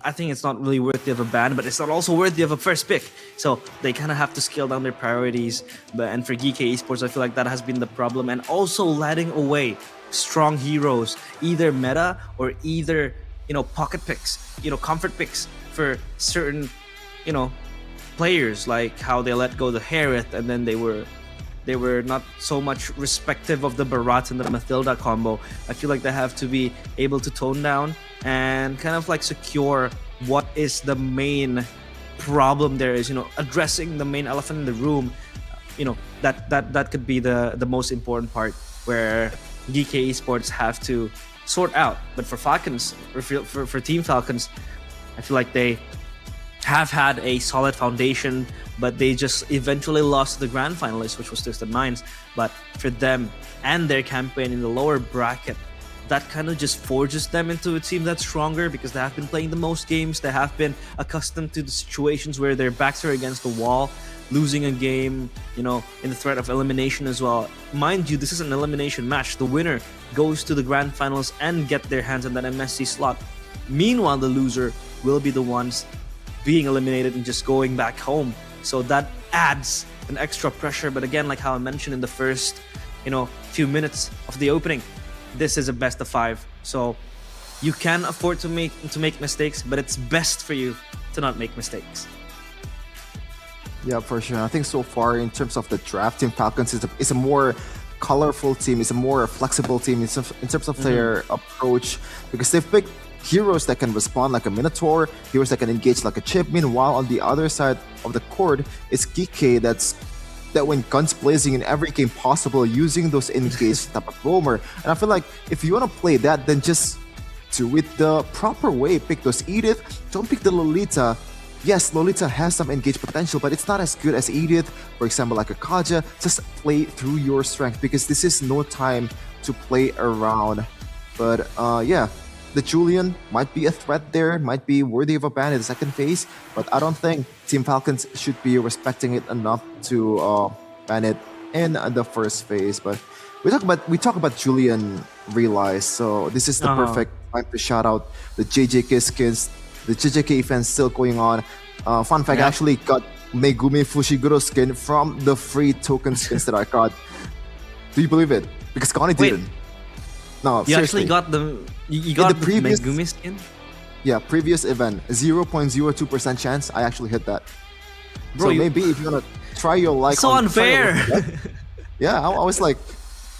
I think it's not really worthy of a ban, but it's not also worthy of a first pick. So they kind of have to scale down their priorities. And for GK Esports, I feel like that has been the problem. And also letting away strong heroes, either meta or either, you know, pocket picks, you know, comfort picks for certain, you know, players, like how they let go the Harith, and then they were not so much respective of the Barat and the Mathilda combo. I feel like they have to be able to tone down and kind of like secure what is the main problem there is, you know, addressing the main elephant in the room. You know, that could be the most important part where GK Esports have to sort out. But for Falcons, for Team Falcons, I feel like they have had a solid foundation, but they just eventually lost to the grand finalists, which was Twisted Minds. But for them and their campaign in the lower bracket, that kind of just forges them into a team that's stronger, because they have been playing the most games. They have been accustomed to the situations where their backs are against the wall, losing a game, you know, in the threat of elimination as well. Mind you, this is an elimination match. The winner goes to the grand finals and get their hands on that MSC slot. Meanwhile, the loser will be the ones being eliminated and just going back home. So that adds an extra pressure. But again, like how I mentioned in the first, you know, few minutes of the opening, this is a best of 5. So you can afford to make mistakes, but it's best for you to not make mistakes. Yeah, for sure. I think so far in terms of the draft, Team Falcons is a more colorful team, it's a more flexible team in terms of their approach, because they've picked heroes that can respond like a Minotaur, heroes that can engage like a Chip. Meanwhile, on the other side of the court, it's GK that's that went guns blazing in every game possible using those engaged type of roamer. And I feel like if you want to play that, then just do it the proper way. Pick those Edith, don't pick the Lolita. Yes, Lolita has some engaged potential, but it's not as good as Edith. For example, like a Kaja, just play through your strength because this is no time to play around. But yeah, the Julian might be a threat there, might be worthy of a ban in the second phase, but I don't think Team Falcons should be respecting it enough to ban it in the first phase. But we talk about Julian Realize, so this is the perfect time to shout out the JJK skins. The JJK event still going on. Fun fact, I actually got Megumi Fushiguro skin from the free token skins that I got. Do you believe it? Because Connie didn't. No, you seriously. actually got you got the previous Megumi skin? Yeah, previous event, 0.02% chance I actually hit that. Bro, so maybe if you wanna try your luck, so unfair. Yeah, I was like,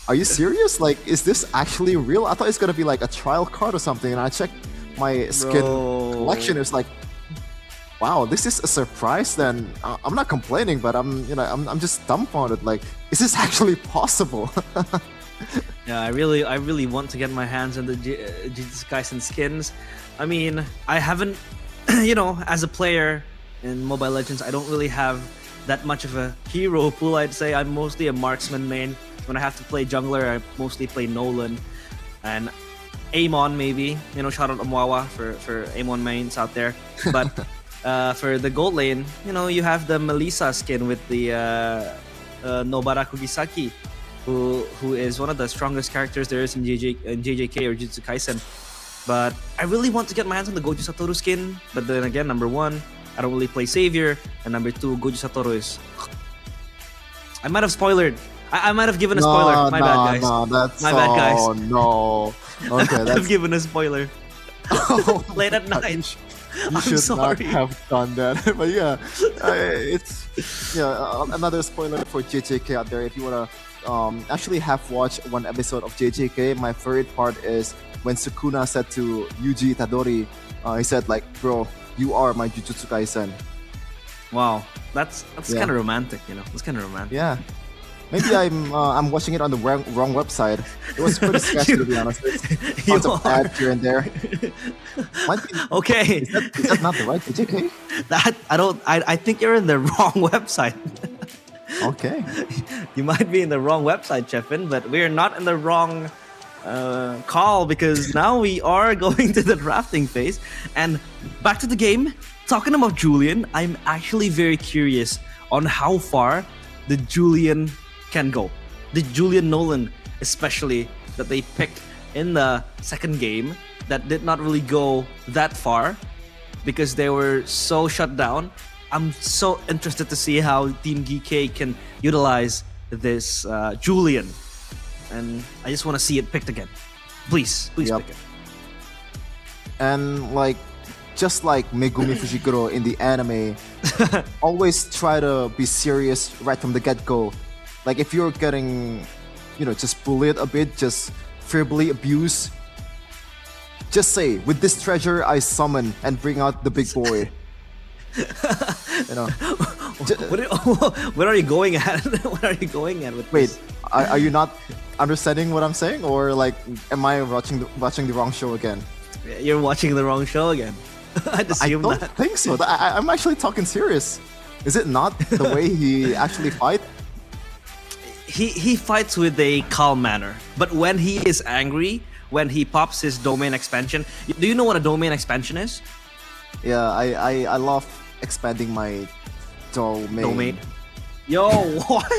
are you serious? Like, is this actually real? I thought it's gonna be like a trial card or something, and I checked my skin collection. It's like, wow, this is a surprise. Then I'm not complaining, but I'm just dumbfounded. Like, is this actually possible? Yeah, I really want to get my hands on the Jujutsu Kaisen skins. I mean, I haven't, as a player in Mobile Legends, I don't really have that much of a hero pool, I'd say. I'm mostly a marksman main. When I have to play jungler, I mostly play Nolan and Amon maybe. Shout out Amwawa for Amon mains out there. But for the gold lane, you have the Melissa skin with the Nobara Kugisaki, who is one of the strongest characters there is in JJK or Jujutsu Kaisen. But I really want to get my hands on the Goju Satoru skin. But then again, number one, I don't really play Savior. And number two, Goju Satoru is... I might have spoiled. I might have given a spoiler. My bad, guys. My bad, guys. Oh, no. Okay, I've given a spoiler. Late at night. You should not have done that. But yeah, it's another spoiler for JJK out there. If you want to actually have watched one episode of JJK, my favorite part is when Sukuna said to Yuji Itadori, he said like, bro, you are my Jujutsu Kaisen. Wow, that's kind of romantic, That's kind of romantic. Yeah. Maybe I'm watching it on the wrong website. It was pretty sketchy, to be honest. There's lots of ads here and there. Okay. Is that not the right JJK? I think you're in the wrong website. Okay. You might be in the wrong website, Chefin, but we're not in the wrong call because now we are going to the drafting phase. And back to the game, talking about Julian, I'm actually very curious on how far the Julian can go. The Julian Nolan, especially, that they picked in the second game, that did not really go that far because they were so shut down. I'm so interested to see how Team GK can utilize this Julian. And I just want to see it picked again. Please pick it. And just like Megumi Fushiguro in the anime, always try to be serious right from the get-go. Like if you're getting, just bullied a bit, just verbally abused, just say, with this treasure I summon and bring out the big boy. Where are you going at? What are you going at with this? Are you not understanding what I'm saying? Or am I watching the wrong show again? You're watching the wrong show again. I don't think so. I'm actually talking serious. Is it not the way he actually fight? He fights with a calm manner, but when he is angry, when he pops his domain expansion, do you know what a domain expansion is? Yeah, I love expanding my domain. Yo, what?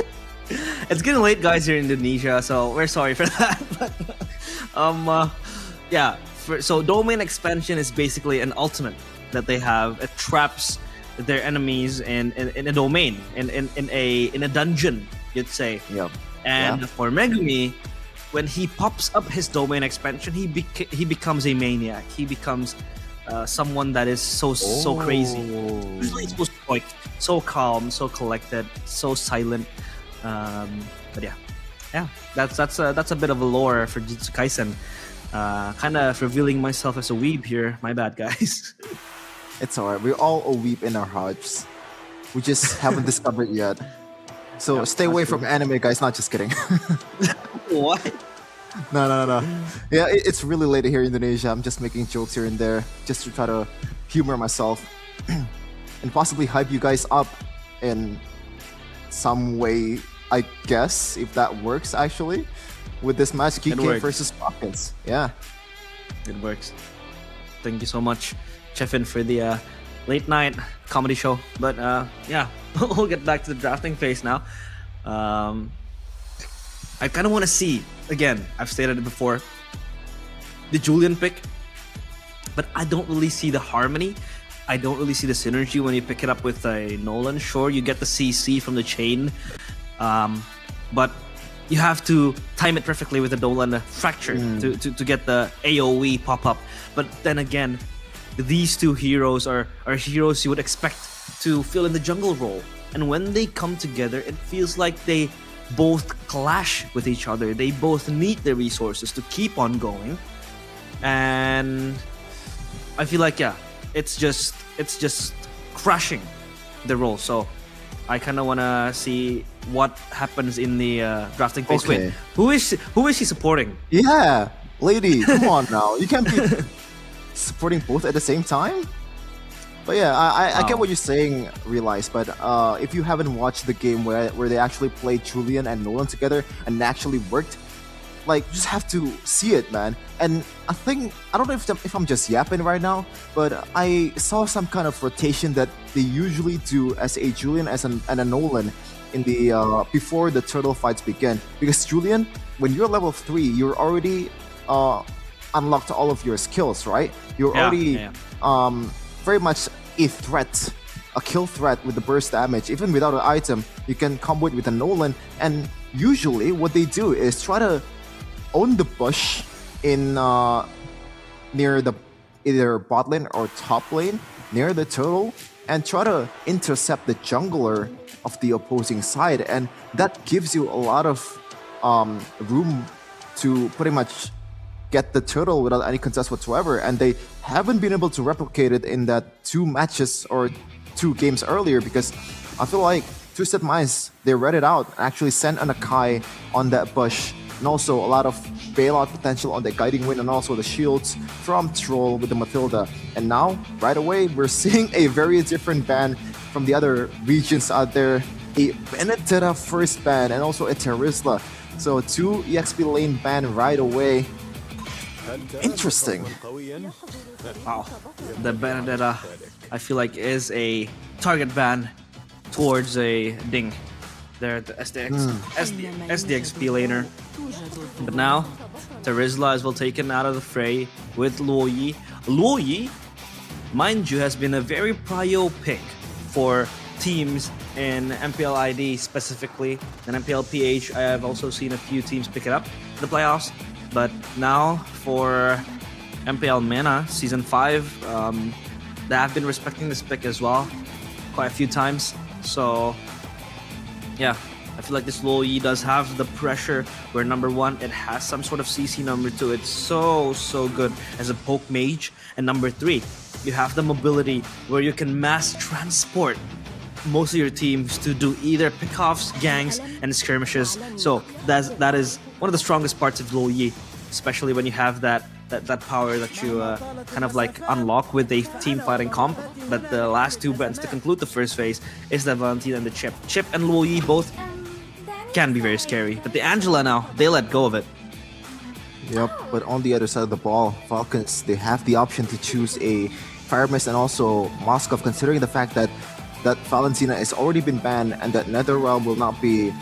It's getting late, guys, here in Indonesia, so we're sorry for that. Yeah. So domain expansion is basically an ultimate that they have. It traps their enemies in a domain, in a dungeon, you'd say. Yep. And for Megumi, when he pops up his domain expansion, he becomes a maniac. He becomes someone that is so crazy. Usually it's so calm, so collected, so silent. But yeah, that's a bit of a lore for Jujutsu Kaisen. Kind of revealing myself as a weeb here. My bad, guys. It's alright. We're all a weeb in our hearts. We just haven't discovered yet. So stay away from anime, guys. Not just kidding. What? No. Yeah, it's really late here in Indonesia. I'm just making jokes here and there just to try to humor myself and possibly hype you guys up in some way, I guess, if that works actually. With this match, GK versus Falcons. Yeah. It works. Thank you so much, Chefin, for the late night comedy show. But yeah, we'll get back to the drafting phase now. I kind of want to see, again, I've stated it before, the Julian pick, but I don't really see the harmony. I don't really see the synergy when you pick it up with a Nolan. Sure, you get the CC from the chain, but you have to time it perfectly with the Nolan fracture to get the AoE pop up. But then again, these two heroes are heroes you would expect to fill in the jungle role. And when they come together, it feels like they both clash with each other. They both need the resources to keep on going. And I feel like, yeah, it's just crushing the role. So I kind of want to see what happens in the drafting phase. Okay. Wait, who is she supporting? Yeah, lady, come on now. You can't be supporting both at the same time. But yeah, I get what you're saying, Realize. But if you haven't watched the game where they actually played Julian and Nolan together and actually worked, like, you just have to see it, man. And I don't know if I'm just yapping right now, but I saw some kind of rotation that they usually do as a Julian and a Nolan in the before the turtle fights begin. Because Julian, when you're level 3, you're already unlocked all of your skills, right? You're already very much a threat, a kill threat with the burst damage. Even without an item, you can combo it with a Nolan. And usually what they do is try to own the bush in near the either bot lane or top lane, near the turtle, and try to intercept the jungler of the opposing side. And that gives you a lot of room to pretty much get the turtle without any contest whatsoever. And they haven't been able to replicate it in that 2 matches or 2 games earlier, because I feel like Twisted Minds, they read it out and actually sent an Akai on that bush, and also a lot of bailout potential on the Guiding Wind and also the shields from Troll with the Mathilda. And now, right away, we're seeing a very different ban from the other regions out there. A Benedetta first ban and also a Terizla. So 2 EXP lane ban right away. Interesting. Wow. The Benedetta, I feel like, is a target ban towards a Ding. They're the SDXP laner. But now, Terizla is well taken out of the fray with Luo Yi. Luo Yi, mind you, has been a very prio pick for teams in MPL ID specifically. And MPL PH, I have also seen a few teams pick it up in the playoffs. But now for MPL MENA Season 5, they have been respecting this pick as well quite a few times. So yeah, I feel like this Luo Yi does have the pressure where number 1, it has some sort of CC. Number 2, it's so good as a poke mage. And number 3, you have the mobility where you can mass transport most of your teams to do either pickoffs, gangs, and skirmishes. So that is one of the strongest parts of Luo Yi, especially when you have that power that you kind of like unlock with a team fighting comp. But the last 2 bans to conclude the first phase is the Valentina and the Chip. Chip and Luo Yi both can be very scary, but the Angela now, they let go of it. Yep, but on the other side of the ball, Falcons, they have the option to choose a Fire Mist and also Moskov, considering the fact that Valentina has already been banned and that Netherrealm will not be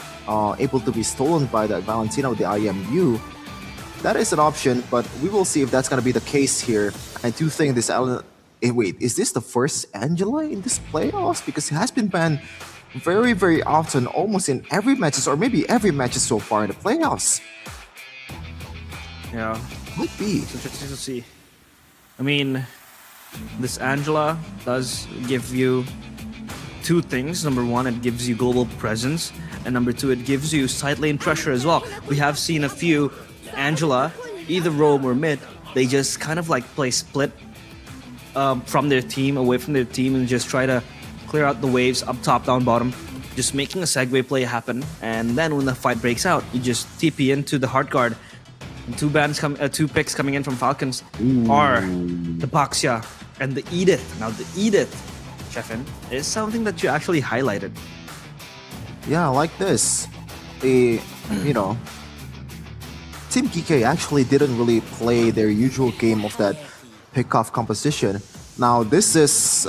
able to be stolen by that Valentina with the IMU. That is an option, but we will see if that's going to be the case here. I do think this... wait, is this the first Angela in this playoffs? Because it has been banned very often, almost in every matches, or maybe every matches so far in the playoffs. Yeah. Might be. It's interesting to see. I mean, this Angela does give you 2 things. Number 1, it gives you global presence. And number 2, it gives you side lane pressure as well. We have seen a few Angela, either roam or mid, they just kind of like play split from their team, away from their team, and just try to clear out the waves up top, down, bottom. just making a segue play happen, and then when the fight breaks out, you just TP into the hard guard. And two picks coming in from Falcons are the Baxia and the Edith. Now the Edith, Chefin, is something that you actually highlighted. Yeah, I like this. You know, Team GK actually didn't really play their usual game of that pick-off composition. Now this is,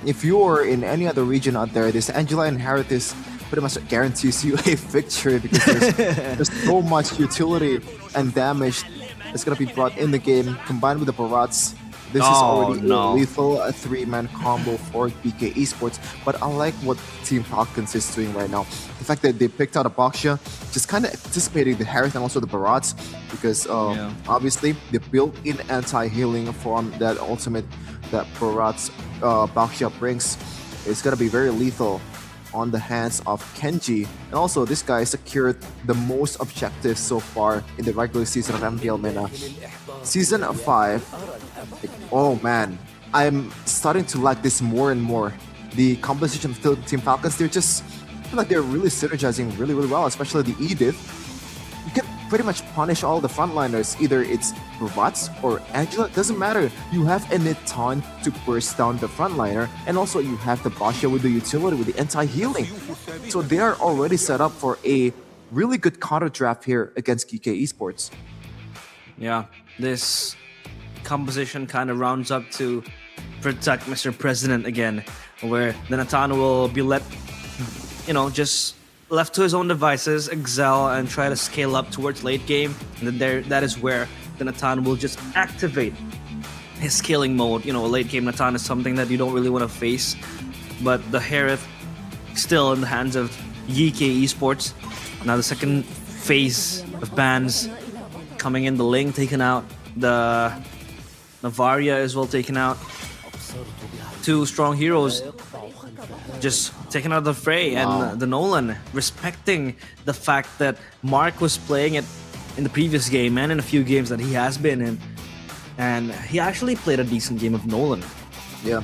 if you're in any other region out there, this Angela and Harith is pretty much guarantees you a victory because there's so much utility and damage that's gonna be brought in the game combined with the Barats. This is already a lethal 3-man combo for GK Esports, but I like what Team Falcons is doing right now. The fact that they picked out a Baxia, just kind of anticipating the Harith and also the Barats, because obviously the built-in anti-healing from that ultimate that Barats Baxia brings is gonna be very lethal on the hands of Kenji. And also this guy secured the most objectives so far in the regular season of MPL MENA. Season 5, oh man, I'm starting to like this more and more. The composition of Team Falcons, they're just, I feel like they're really synergizing really well, especially the Edith. You can pretty much punish all the frontliners, either it's Barats or Angela, doesn't matter. You have a Nitan to burst down the frontliner, and also you have the Baxia with the utility, with the anti-healing. So they are already set up for a really good counter draft here against GK Esports. Yeah, this composition kind of rounds up to protect Mr. President again, where the Nitan will be let, you know, just left to his own devices, excel and try to scale up towards late game. And then that is where the Nitan will just activate his scaling mode. You know, late game Nitan is something that you don't really want to face, but the Harith still in the hands of GK Esports. Now the second phase of bans coming in, the Ling taken out, the Navaria as well taken out. Two strong heroes just taken out of the fray, and the Nolan respecting the fact that Mark was playing it in the previous game and in a few games that he has been in, and he actually played a decent game of Nolan. Yeah,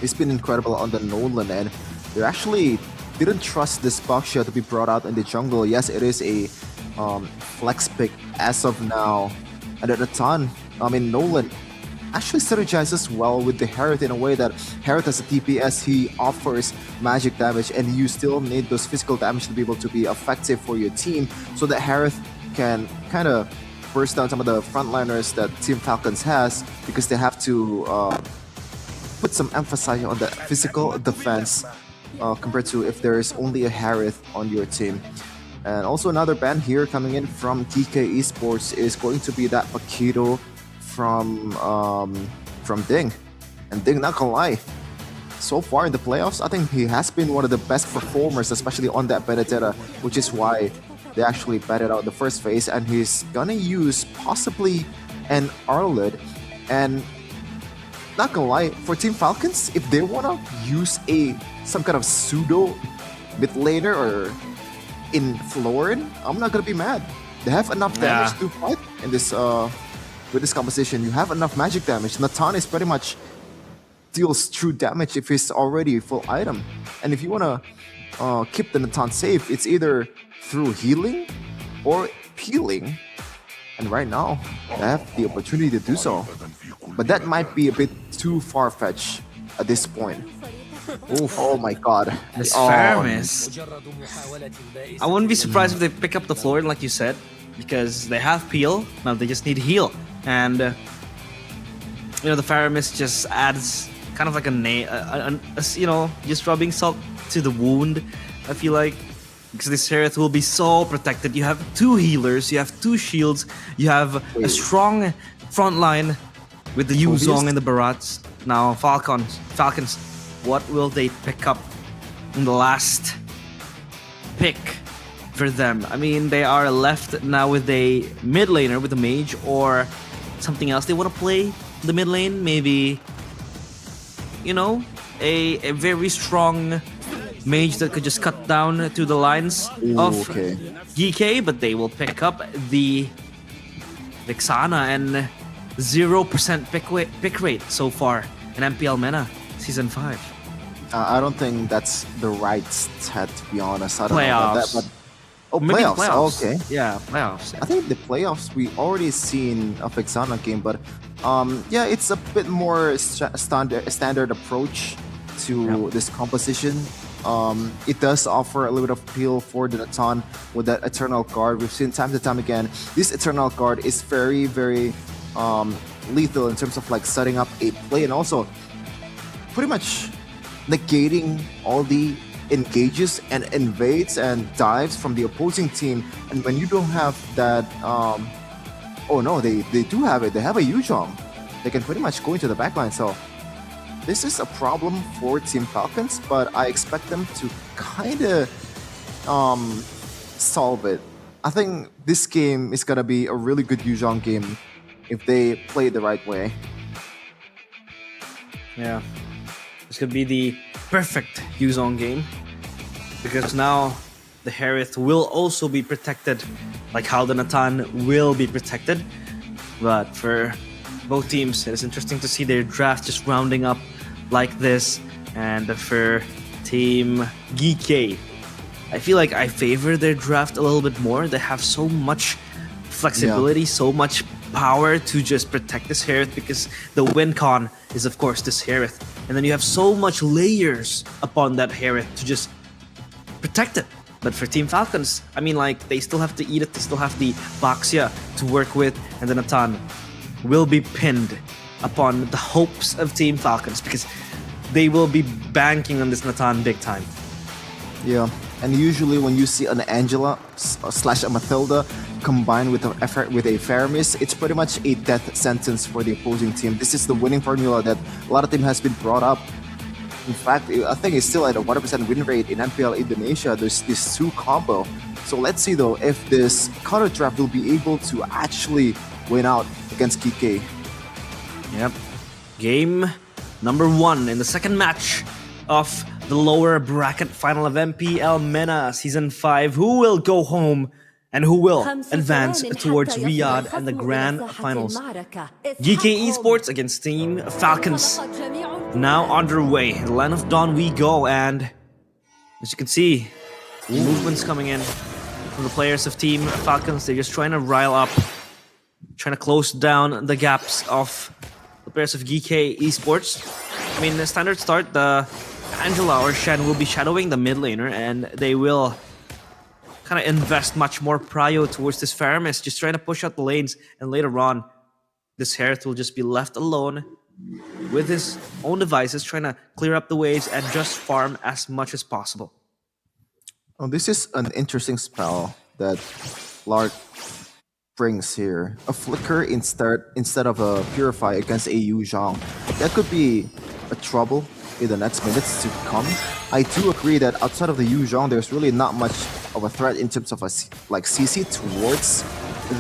he's been incredible on the Nolan, and they actually didn't trust this Baxia to be brought out in the jungle. Yes, it is a flex pick as of now, and at the time, Nolan actually synergizes well with the Harith in a way that Harith as a DPS, he offers magic damage, and you still need those physical damage to be able to be effective for your team, so that Harith can kind of burst down some of the frontliners that Team Falcons has, because they have to put some emphasis on the physical defense compared to if there is only a Harith on your team. And also another ban here coming in from GK Esports is going to be that Paquito from Ding. And Ding, not gonna lie, so far in the playoffs, I think he has been one of the best performers, especially on that Benedetta, which is why they actually batted out the first phase, and he's gonna use possibly an Arlid. And not gonna lie, for Team Falcons, if they wanna use some kind of pseudo mid laner or in Florin, I'm not gonna be mad. They have enough damage to fight in this with this composition. You have enough magic damage. Nitan is pretty much deals true damage if he's already full item. And if you wanna keep the Nitan safe, it's either through healing or peeling. And right now, they have the opportunity to do so. But that might be a bit too far-fetched at this point. Oof. Oh my god. This Faramis. I wouldn't be surprised if they pick up the floor, like you said, because they have peel, now they just need heal. And the Faramis just adds kind of like just rubbing salt to the wound, I feel like. Because this Harith will be so protected. You have two healers, you have two shields, you have a strong front line with the Yuzong and the Barats. Now Falcons, what will they pick up in the last pick for them? I mean, they are left now with a mid laner with a mage or something else they want to play the mid lane. Maybe, a very strong mage that could just cut down to the lines of GK, but they will pick up the Vexana, and 0% pick rate so far in MPL MENA Season 5. I don't think that's the right stat, to be honest. I don't know about that, Playoffs. but oh, Maybe playoffs. Okay. Yeah, playoffs. I think the playoffs we already seen a Vexana game, but yeah, it's a bit more standard approach to this composition. It does offer a little bit of appeal for the Natan with that Eternal Guard. We've seen time to time again, this Eternal Guard is very, very lethal in terms of like setting up a play and also pretty much negating all the engages and invades and dives from the opposing team. And when you don't have that, oh no, they do have it. They have a Yuzhong. They can pretty much go into the backline. So this is a problem for Team Falcons, but I expect them to kind of solve it. I think this game is gonna be a really good Yuzhong game if they play the right way. Yeah. This could be the perfect Yuzhong game, because now the Harith will also be protected, like how the Natan will be protected. But for both teams, it is interesting to see their draft just rounding up like this. And for Team GK, I feel like I favor their draft a little bit more. They have so much flexibility, so much power to just protect this Harith, because the win con is of course this Harith, and then you have so much layers upon that Harith to just protect it. But for Team Falcons, I mean, like, they still have to eat it, they still have the Baxia to work with, and the Natan will be pinned upon the hopes of Team Falcons, because they will be banking on this Natan big time. Yeah, and usually when you see an Angela slash a Mathilda combined with a Faramis, it's pretty much a death sentence for the opposing team. This is the winning formula that a lot of team has been brought up. In fact, I think it's still at a 100% win rate in MPL Indonesia. There's this 2 combo. So let's see though if this counter draft will be able to actually win out against KK. Yep. Game number 1 in the second match of the lower bracket final of MPL MENA Season 5. Who will go home and who will advance towards Riyadh and the grand finals? GK Esports against Team Falcons. Now underway. The Land of Dawn we go, and as you can see, movements coming in from the players of Team Falcons. They're just trying to rile up, trying to close down the gaps of the players of GK Esports. I mean, the standard start, the Angela or Shen will be shadowing the mid laner, and they will kind of invest much more prio towards this Faramis, just trying to push out the lanes, and later on, this Harith will just be left alone with his own devices, trying to clear up the waves and just farm as much as possible. Oh, this is an interesting spell that Lark brings here. A Flicker instead of a Purify against a Yuzhong. That could be a trouble in the next minutes to come. I do agree that outside of the Yuzhong, there's really not much of a threat in terms of a like CC towards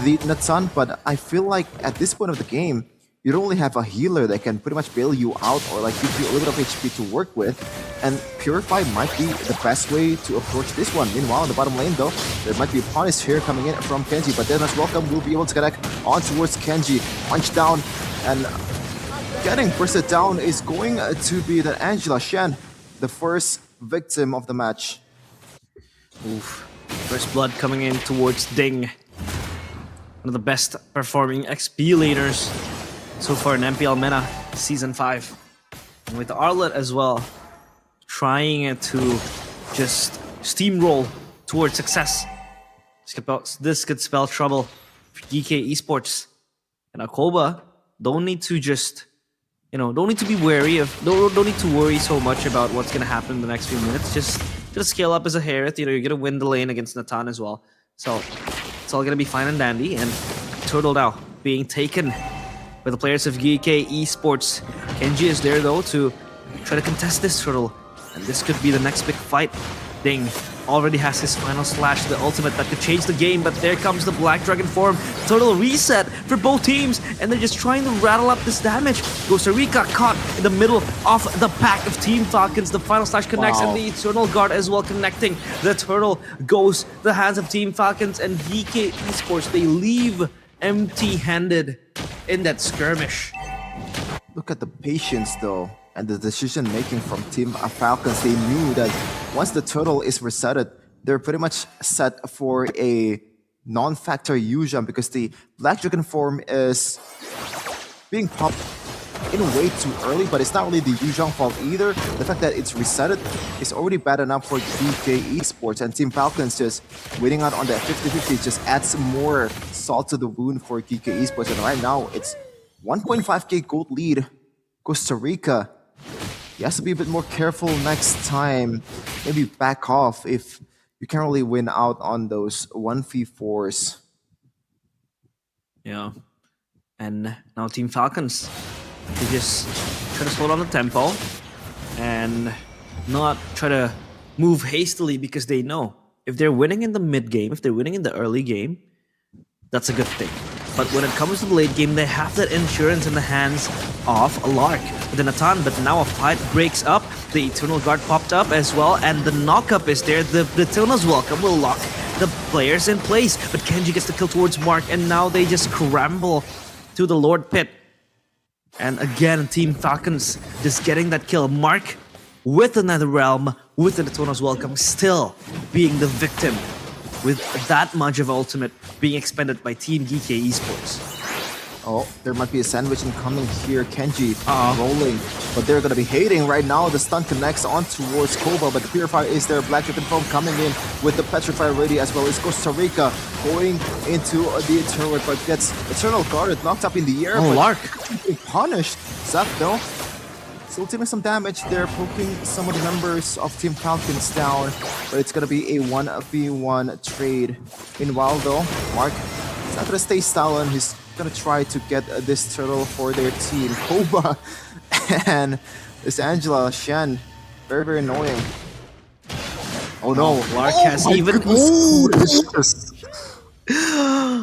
the Natan, but I feel like at this point of the game, you don't only have a healer that can pretty much bail you out or like give you a little bit of HP to work with, and Purify might be the best way to approach this one. Meanwhile, in the bottom lane though, there might be a punish here coming in from Kenji, but then as Welcome will be able to connect on towards Kenji. Punch down, and getting bursted down is going to be the Angela Shen, the first victim of the match. Oof. First blood coming in towards Ding. One of the best performing XP laners so far in MPL MENA Season 5. And with the Arlet as well, trying to just steamroll towards success. This could spell trouble for GK Esports. And Akoba don't need to just, don't need to be wary of, don't need to worry so much about what's going to happen in the next few minutes. Just scale up as a Harith. You're going to win the lane against Natan as well. So it's all going to be fine and dandy. And Turtle now being taken by the players of GK Esports. Kenji is there though to try to contest this Turtle. And this could be the next big fight. Ding already has his final slash, the ultimate that could change the game, but there comes the Black Dragon form. Total reset for both teams, and they're just trying to rattle up this damage. Costa Rica caught in the middle of the pack of Team Falcons. The final slash connects, and the Eternal Guard as well connecting. The Turtle goes to the hands of Team Falcons, and GK Esports, they leave empty-handed in that skirmish. Look at the patience though and the decision making from Team Falcons. They knew that once the turtle is resetted, they're pretty much set for a non-factor U-jump because the Black Dragon form is being popped in a way too early, but it's not really the U-jump fault either. The fact that it's resetted is already bad enough for GK Esports, and Team Falcons just waiting out on that 50-50 just adds more salt to the wound for GK Esports. And right now it's 1.5k gold lead. Costa Rica, he has to be a bit more careful next time. Maybe back off if you can't really win out on those 1v4s. Yeah. And now Team Falcons, they just try to slow down the tempo and not try to move hastily because they know if they're winning in the mid game, if they're winning in the early game, that's a good thing. But when it comes to the late game, they have that insurance in the hands of Lark with the Natan. But now a fight breaks up. The Eternal Guard popped up as well, and the knock-up is there. The Eternal's Welcome will lock the players in place. But Kenji gets the kill towards Mark, and now they just scramble to the Lord Pit. And again, Team Falcons just getting that kill. Mark with another realm, with the Eternal's Welcome, still being the victim, with that much of ultimate being expended by Team GK Esports. Oh, there might be a sandwich incoming here. Kenji rolling, but they're gonna be hating right now. The stun connects on towards Koba, but the Purifier is there. Black Dragon Foam coming in with the Petrify ready, as well as Costa Rica going into the Eternal, but gets Eternal Guard knocked up in the air. Oh, Lark being punished. Zap though still taking some damage there, poking some of the members of Team Falcons down, but it's gonna be a 1v1 trade. Meanwhile though, Mark is not gonna stay silent. He's gonna try to get this turtle for their team. Koba and this Angela Shen, very, very annoying. Oh no, Lark has even...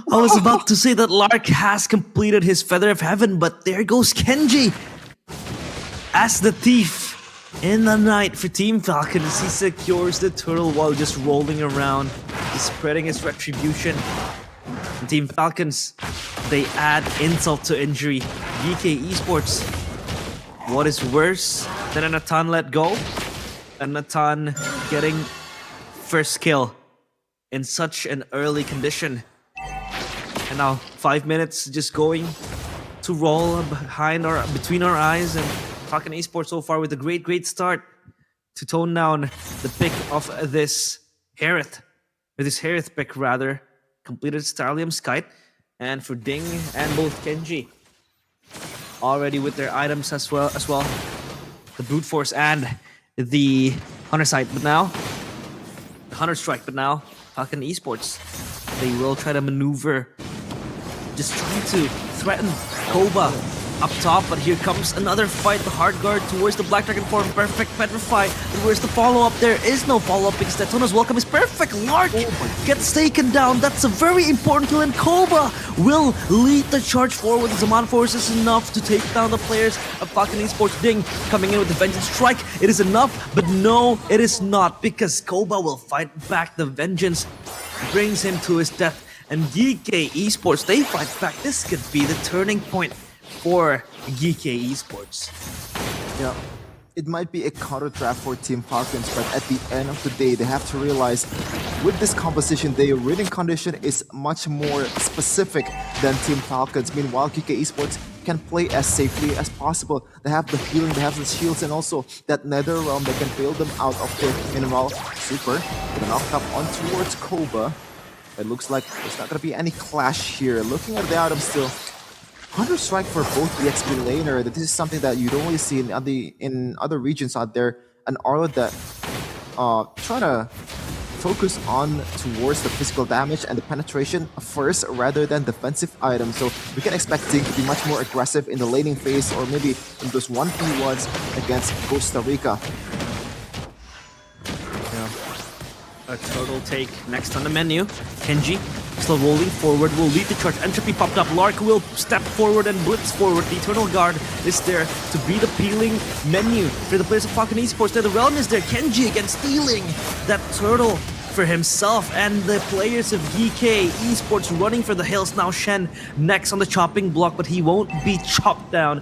I was about to say that Lark has completed his Feather of Heaven, but there goes Kenji as the thief in the night for Team Falcons. He secures the turtle while just rolling around, spreading his retribution. And Team Falcons, they add insult to injury. GK Esports, what is worse than a Natan let go? A Natan getting first kill in such an early condition. And now 5 minutes just going to roll between our eyes, and Falcon Esports so far with a great start to tone down the pick of this Harith, or this Harith pick rather. Completed Starlium's Kite, and for Ding and both Kenji already with their items as well, the Brute Force and the Hunter Sight, but now the Hunter Strike. But now Falcon Esports, they will try to maneuver, just trying to threaten Koba up top, but here comes another fight. The hard guard towards the Black Dragon form, perfect Petrify. And where's the follow-up? There is no follow-up because Daytona's Welcome is perfect. Lark gets taken down. That's a very important kill, and Koba will lead the charge forward. The Zaman Force is enough to take down the players of Falcon Esports. Ding coming in with the Vengeance Strike. It is enough, but no, it is not, because Koba will fight back. The Vengeance brings him to his death, and GK Esports, they fight back. This could be the turning point for GK Esports. Yeah, it might be a counter draft for Team Falcons, but at the end of the day, they have to realize with this composition, their winning condition is much more specific than Team Falcons. Meanwhile, GK Esports can play as safely as possible. They have the healing, they have the shields, and also that Nether Realm that can bail them out of it. Meanwhile, Super gonna knock up on towards Koba. It looks like there's not gonna be any clash here. Looking at the items still, Hunter Strike for both the XP laner. This is something that you don't really see in other regions out there. An Arlo that try to focus on towards the physical damage and the penetration first rather than defensive items. So we can expect Ding to be much more aggressive in the laning phase, or maybe in those 1v1s against Costa Rica. A total take next on the menu. Kenji still rolling forward, will lead the charge. Entropy popped up. Lark will step forward and blitz forward. The Eternal Guard is there to be the peeling menu for the players of Falcon Esports. There, the Realm is there. Kenji again stealing that turtle for himself, and the players of GK Esports running for the hills. Now Shen next on the chopping block, but he won't be chopped down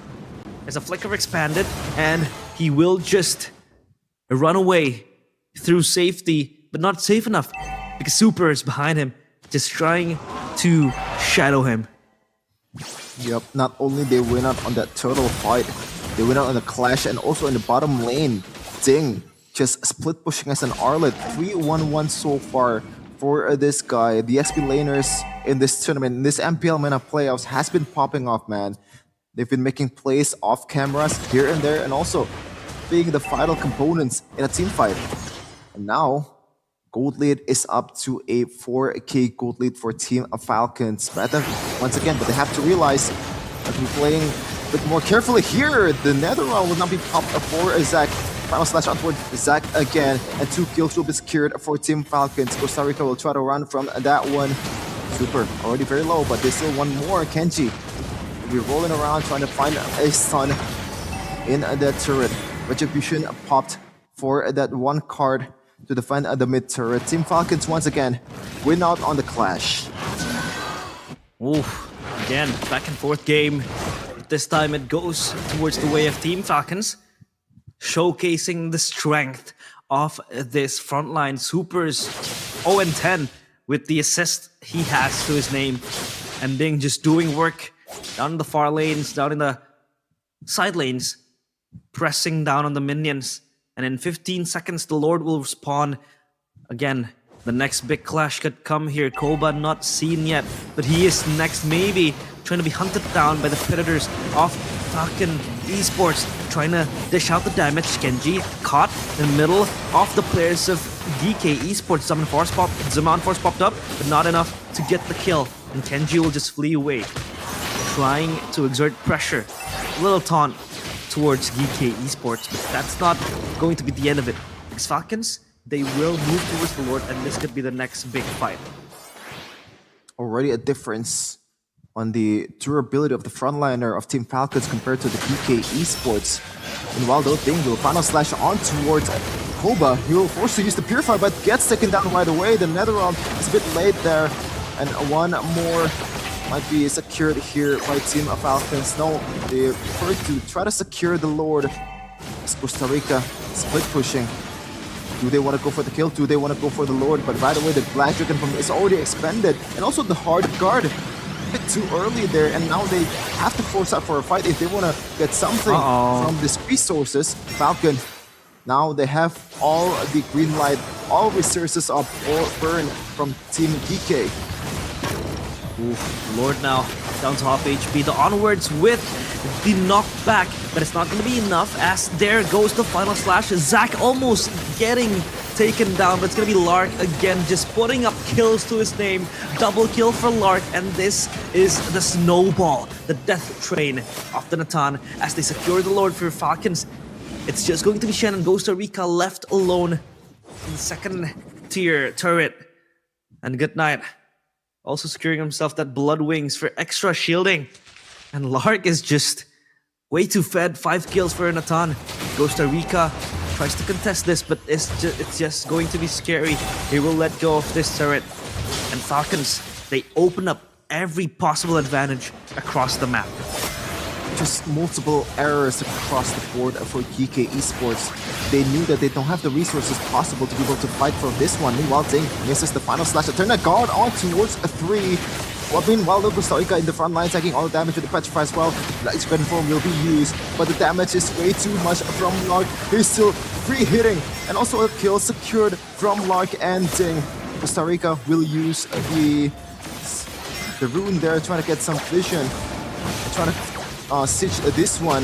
as a flicker expanded, and he will just run away through safety, but not safe enough because Super is behind him, just trying to shadow him. Yep, not only they win out on that turtle fight, they win out on the clash and also in the bottom lane. Ding just split pushing as an Arlet. 3-1-1 so far for this guy. The XP laners in this tournament, in this MPL MENA playoffs has been popping off, man. They've been making plays off cameras here and there and also being the vital components in a team fight. And now, gold lead is up to a 4K gold lead for Team Falcons. Better once again, but they have to realize that we're playing a bit more carefully here. The nether round will not be popped for Zac. Final slash out toward Zac again, and 2 kills will be secured for Team Falcons. Costa Rica will try to run from that one. Super already very low, but they still want more. Kenji will be rolling around trying to find a stun in that turret. Retribution popped for that one card to defend the mid turret. Team Falcons once again win out on the clash. Oof, again, back and forth game. This time it goes towards the way of Team Falcons, showcasing the strength of this frontline. Super's 0-10 with the assist he has to his name, and Ding just doing work down in the far lanes, down in the side lanes, pressing down on the minions. And in 15 seconds, the Lord will spawn. Again, the next big clash could come here. Koba not seen yet, but he is next, maybe trying to be hunted down by the predators of Falcon Esports, trying to dish out the damage. Kenji caught in the middle of the players of DK Esports. Zaman Force popped up, but not enough to get the kill. And Kenji will just flee away, trying to exert pressure. A little taunt towards DK Esports, but that's not going to be the end of it. Because Falcons, they will move towards the Lord, and this could be the next big fight. Already a difference on the durability of the frontliner of Team Falcons compared to the DK Esports. Meanwhile, though, Ding will final slash on towards Koba. He will force to use the Purify, but gets taken down right away. The nether realm is a bit late there, and one more might be secured here by Team Falcons. No, they prefer to try to secure the Lord. It's Costa Rica split pushing. Do they want to go for the kill? Do they want to go for the Lord? But right away, the Black Dragon from is already expended, and also the Hard Guard a bit too early there, and now they have to force out for a fight if they want to get something from these resources. Falcon, now they have all the green light, all resources up or burn from Team DK. Oof, Lord now down to half HP. The onwards with the knockback, but it's not going to be enough as there goes the final slash. Zac almost getting taken down, but it's going to be Lark again, just putting up kills to his name. Double kill for Lark, and this is the snowball, the death train of the Natan as they secure the Lord for Falcons. It's just going to be Shen and Costa Rica left alone in the second tier turret. And good night. Also securing himself that Blood Wings for extra shielding. And Lark is just way too fed. 5 kills for Natan. Costa Rica tries to contest this, but it's just going to be scary. He will let go of this turret. And Falcons, they open up every possible advantage across the map. Just multiple errors across the board for GK Esports. They knew that they don't have the resources possible to be able to fight for this one. Meanwhile, Ding misses the final slash to turn that guard on towards a 3. Well, meanwhile, Costa Rica in the front line, taking all the damage with the Petrify as well. Light Spread Form will be used, but the damage is way too much from Lark. He's still free hitting, and also a kill secured from Lark and Ding. Costa Rica will use the rune there, trying to get some vision, trying to siege this one.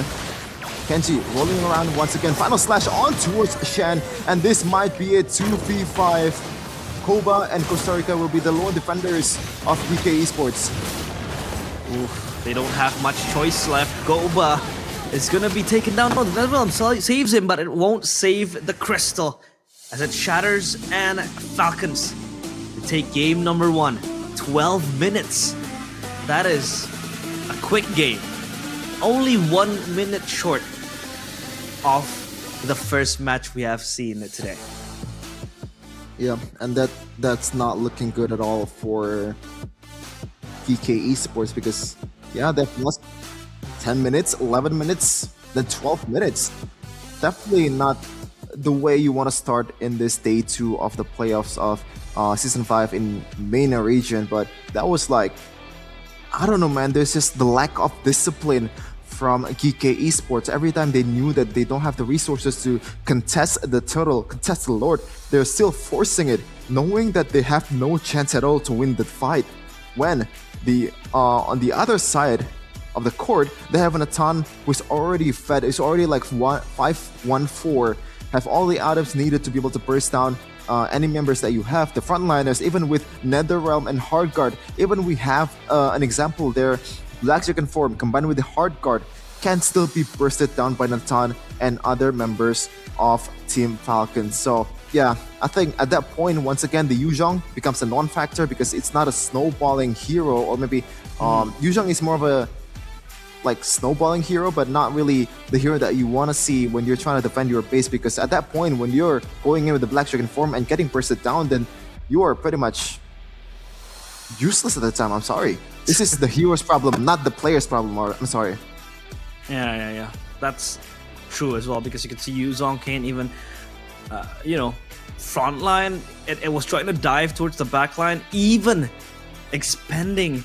Kenji rolling around once again. Final slash on towards Shen, and this might be a 2v5. Koba and Costa Rica will be the lone defenders of DK Esports. Oof, they don't have much choice left. Koba is gonna be taken down. No, the Netherrealm saves him, but it won't save the crystal as it shatters, and Falcons take game number 1. 12 minutes. That is a quick game. Only 1 minute short of the first match we have seen today. Yeah, and that's not looking good at all for DK Esports because, yeah, they've lost 10 minutes, 11 minutes than 12 minutes. Definitely not the way you want to start in this day 2 of the playoffs of Season 5 in MENA region. But that was like, I don't know, man. There's just the lack of discipline from GK Esports. Every time they knew that they don't have the resources to contest the turtle, contest the Lord, they're still forcing it, knowing that they have no chance at all to win the fight. When the on the other side of the court, they have an Atan who's already fed, is already like 5-1-4, have all the items needed to be able to burst down any members that you have, the frontliners, even with Netherrealm and Hardguard. Even we have an example there, Black Dragon form combined with the Hardguard can still be bursted down by Natan and other members of Team Falcon. So yeah, I think at that point, once again, the Yuzhong becomes a non-factor because it's not a snowballing hero, or maybe Yuzhong is more of a like snowballing hero, but not really the hero that you want to see when you're trying to defend your base, because at that point, when you're going in with the Black Dragon form and getting bursted down, then you are pretty much useless at the time. I'm sorry. This is the hero's problem, not the player's problem. Or I'm sorry. Yeah. That's true as well, because you can see Yuzong can't even, frontline. It was trying to dive towards the backline, even expending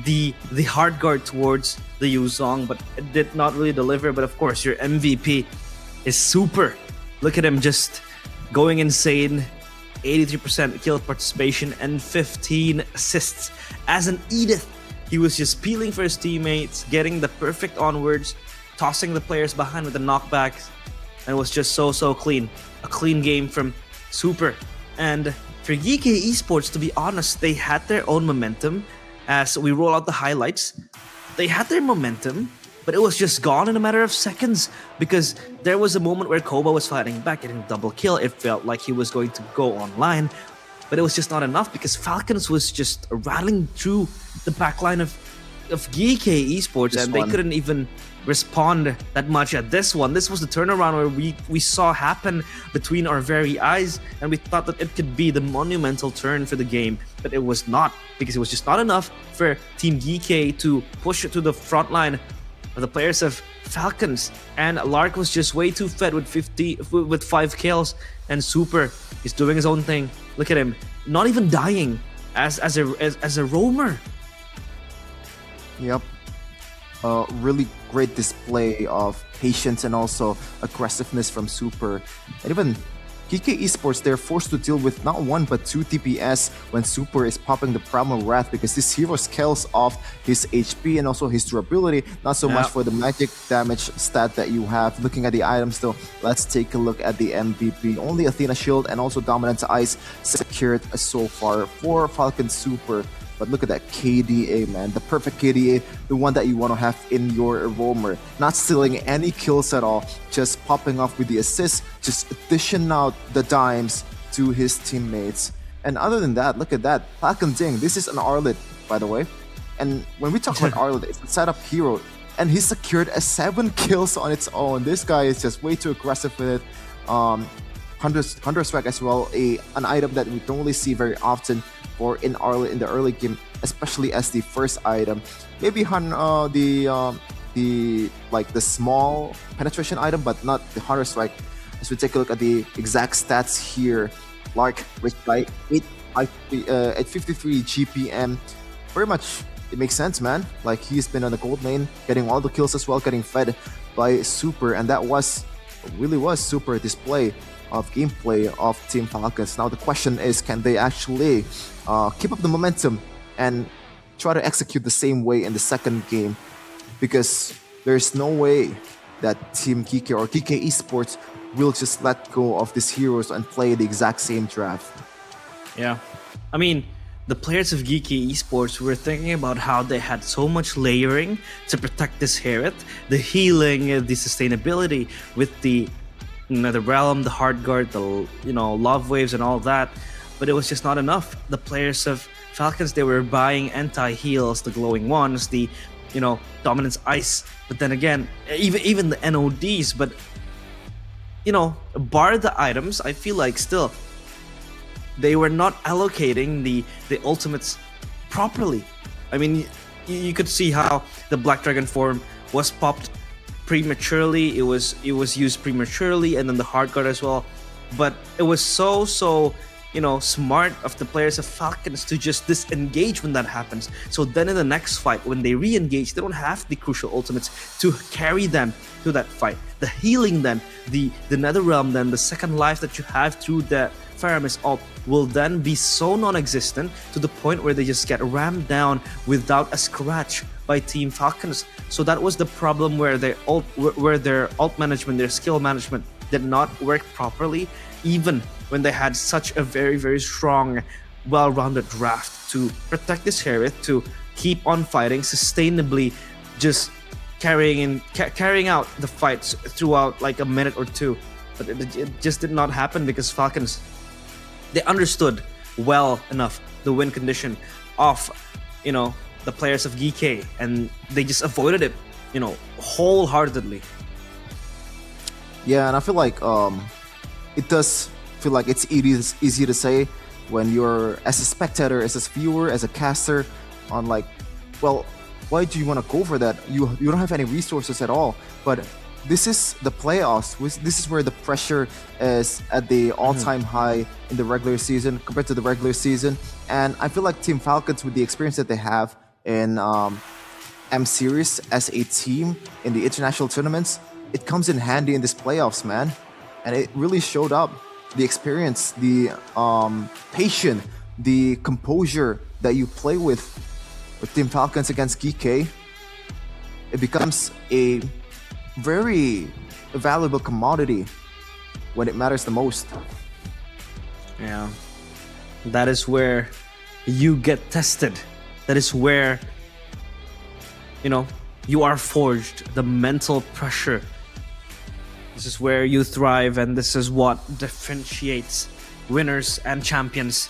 the hard guard towards the Yuzong, but it did not really deliver. But of course, your MVP is Super. Look at him just going insane. 83% kill participation and 15 assists. As an Edith, he was just peeling for his teammates, getting the perfect onwards, tossing the players behind with the knockbacks, and it was just so clean. A clean game from Super. And for GK Esports, to be honest, they had their own momentum. As we roll out the highlights, they had their momentum, but it was just gone in a matter of seconds, because there was a moment where Koba was fighting back, getting a double kill. It felt like he was going to go online, but it was just not enough, because Falcons was just rattling through the backline of GK Esports, and they couldn't even respond that much at this one. This was the turnaround where we saw happen between our very eyes, and we thought that it could be the monumental turn for the game, but it was not, because it was just not enough for Team GK to push it to the front line of the players of Falcons. And Lark was just way too fed with 5 kills, and Super is doing his own thing. Look at him, not even dying as a roamer. Yep. Really great display of patience and also aggressiveness from Super. And even GK Esports, they're forced to deal with not 1 but 2 TPS when Super is popping the Primal Wrath, because this hero scales off his HP and also his durability, not so much for the magic damage stat that you have. Looking at the items though, let's take a look at the MVP. Only Athena Shield and also Dominance Ice secured so far for Falcon Super. But look at that KDA, man. The perfect KDA, the one that you want to have in your roamer. Not stealing any kills at all, just popping off with the assist, just dishing out the dimes to his teammates. And other than that, look at that. Falcon Ding, this is an Arlet, by the way. And when we talk about Arlet, it's a setup hero. And he secured 7 kills on its own. This guy is just way too aggressive with it. Hunter Strike as well, an item that we don't really see very often for in the early game, especially as the first item. Maybe the small penetration item, but not the Hunter Strike. As we take a look at the exact stats here, Lark reached by 853 GPM. Very much, it makes sense, man. Like, he's been on the gold lane, getting all the kills as well, getting fed by Super, and that really was Super display of gameplay of Team Falcons. Now the question is, can they actually keep up the momentum and try to execute the same way in the second game? Because there's no way that Team GK or GK Esports will just let go of these heroes and play the exact same draft. Yeah, I mean, the players of GK Esports were thinking about how they had so much layering to protect this Herod, the healing, the sustainability with the realm, the hard guard, the love waves and all that, but it was just not enough. The players of Falcons, they were buying anti-heals, the glowing ones, the dominance ice, but then again, even the NODs. But bar the items, I feel like still they were not allocating the ultimates properly. I mean, you could see how the Black Dragon form was popped prematurely. It was used prematurely, and then the hard guard as well. But it was so smart of the players of Falcons to just disengage when that happens. So then in the next fight, when they re-engage, they don't have the crucial ultimates to carry them to that fight. The healing then, the nether realm then, the second life that you have through the Faramis ult will then be so non-existent to the point where they just get rammed down without a scratch by Team Falcons. So that was the problem where their ult management, their skill management did not work properly, even when they had such a very, very strong, well-rounded draft to protect this Harith, to keep on fighting sustainably, just carrying out the fights throughout like a minute or two. But it just did not happen because Falcons, they understood well enough the win condition of, the players of GK, and they just avoided it, wholeheartedly. Yeah, and I feel like it does feel like it's easy to say when you're as a spectator, as a viewer, as a caster, on like, well, why do you want to go for that? You don't have any resources at all. But this is the playoffs. This is where the pressure is at the all-time high in the regular season compared to the regular season. And I feel like Team Falcons, with the experience that they have in M Series as a team in the international tournaments, it comes in handy in this playoffs, man. And it really showed up. The experience, the patience, the composure that you play with Team Falcons against GK, it becomes a very valuable commodity when it matters the most. Yeah, that is where you get tested. That is where, you are forged. The mental pressure. This is where you thrive, and this is what differentiates winners and champions.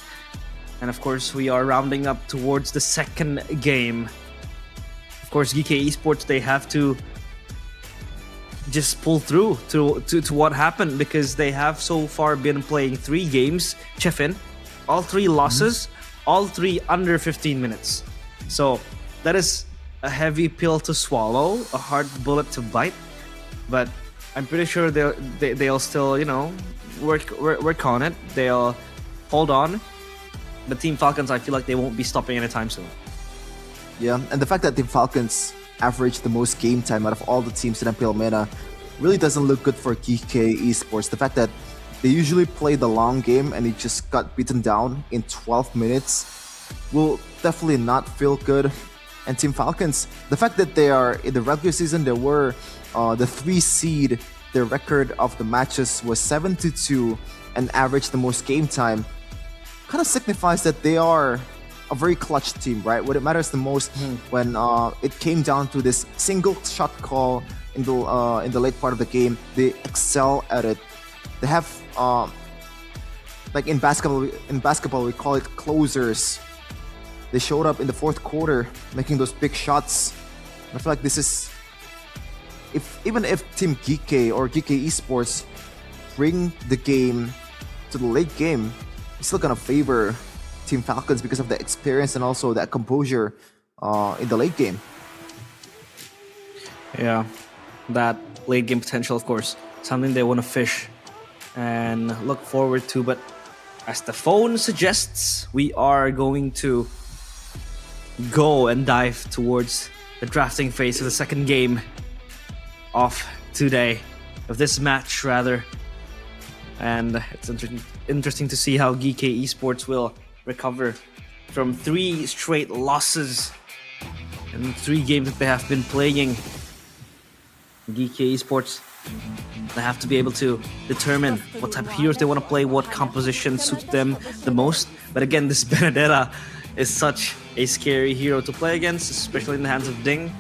And of course, we are rounding up towards the second game. Of course, GK Esports, they have to just pull through to what happened, because they have so far been playing 3 games, Chefin, all 3 losses, all 3 under 15 minutes. So that is a heavy pill to swallow, a hard bullet to bite, but I'm pretty sure they'll still, work on it. They'll hold on. The Team Falcons, I feel like they won't be stopping anytime soon. Yeah, and the fact that Team Falcons average the most game time out of all the teams in MPL MENA really doesn't look good for GK Esports. The fact that they usually play the long game and they just got beaten down in 12 minutes will definitely not feel good. And Team Falcons, the fact that they are in the regular season, they were the 3 seed, their record of the matches was 7-2 and averaged the most game time, kind of signifies that they are a very clutch team, right? When it matters the most, when it came down to this single shot call in the late part of the game, they excel at it. They have like in basketball we call it closers. They showed up in the 4th quarter, making those big shots. And I feel like this is, even if Team GK or GK Esports bring the game to the late game, it's still gonna favor Team Falcons because of the experience and also that composure in the late game. Yeah, that late game potential, of course, something they want to fish and look forward to. But as the phone suggests, we are going to go and dive towards the drafting phase of the second game of today, of this match rather. And it's interesting to see how GK Esports will recover from 3 straight losses in 3 games that they have been playing. GK Esports, they have to be able to determine what type of heroes they want to play, what composition suits them the most. But again, this Benedetta is such a scary hero to play against, especially in the hands of Ding.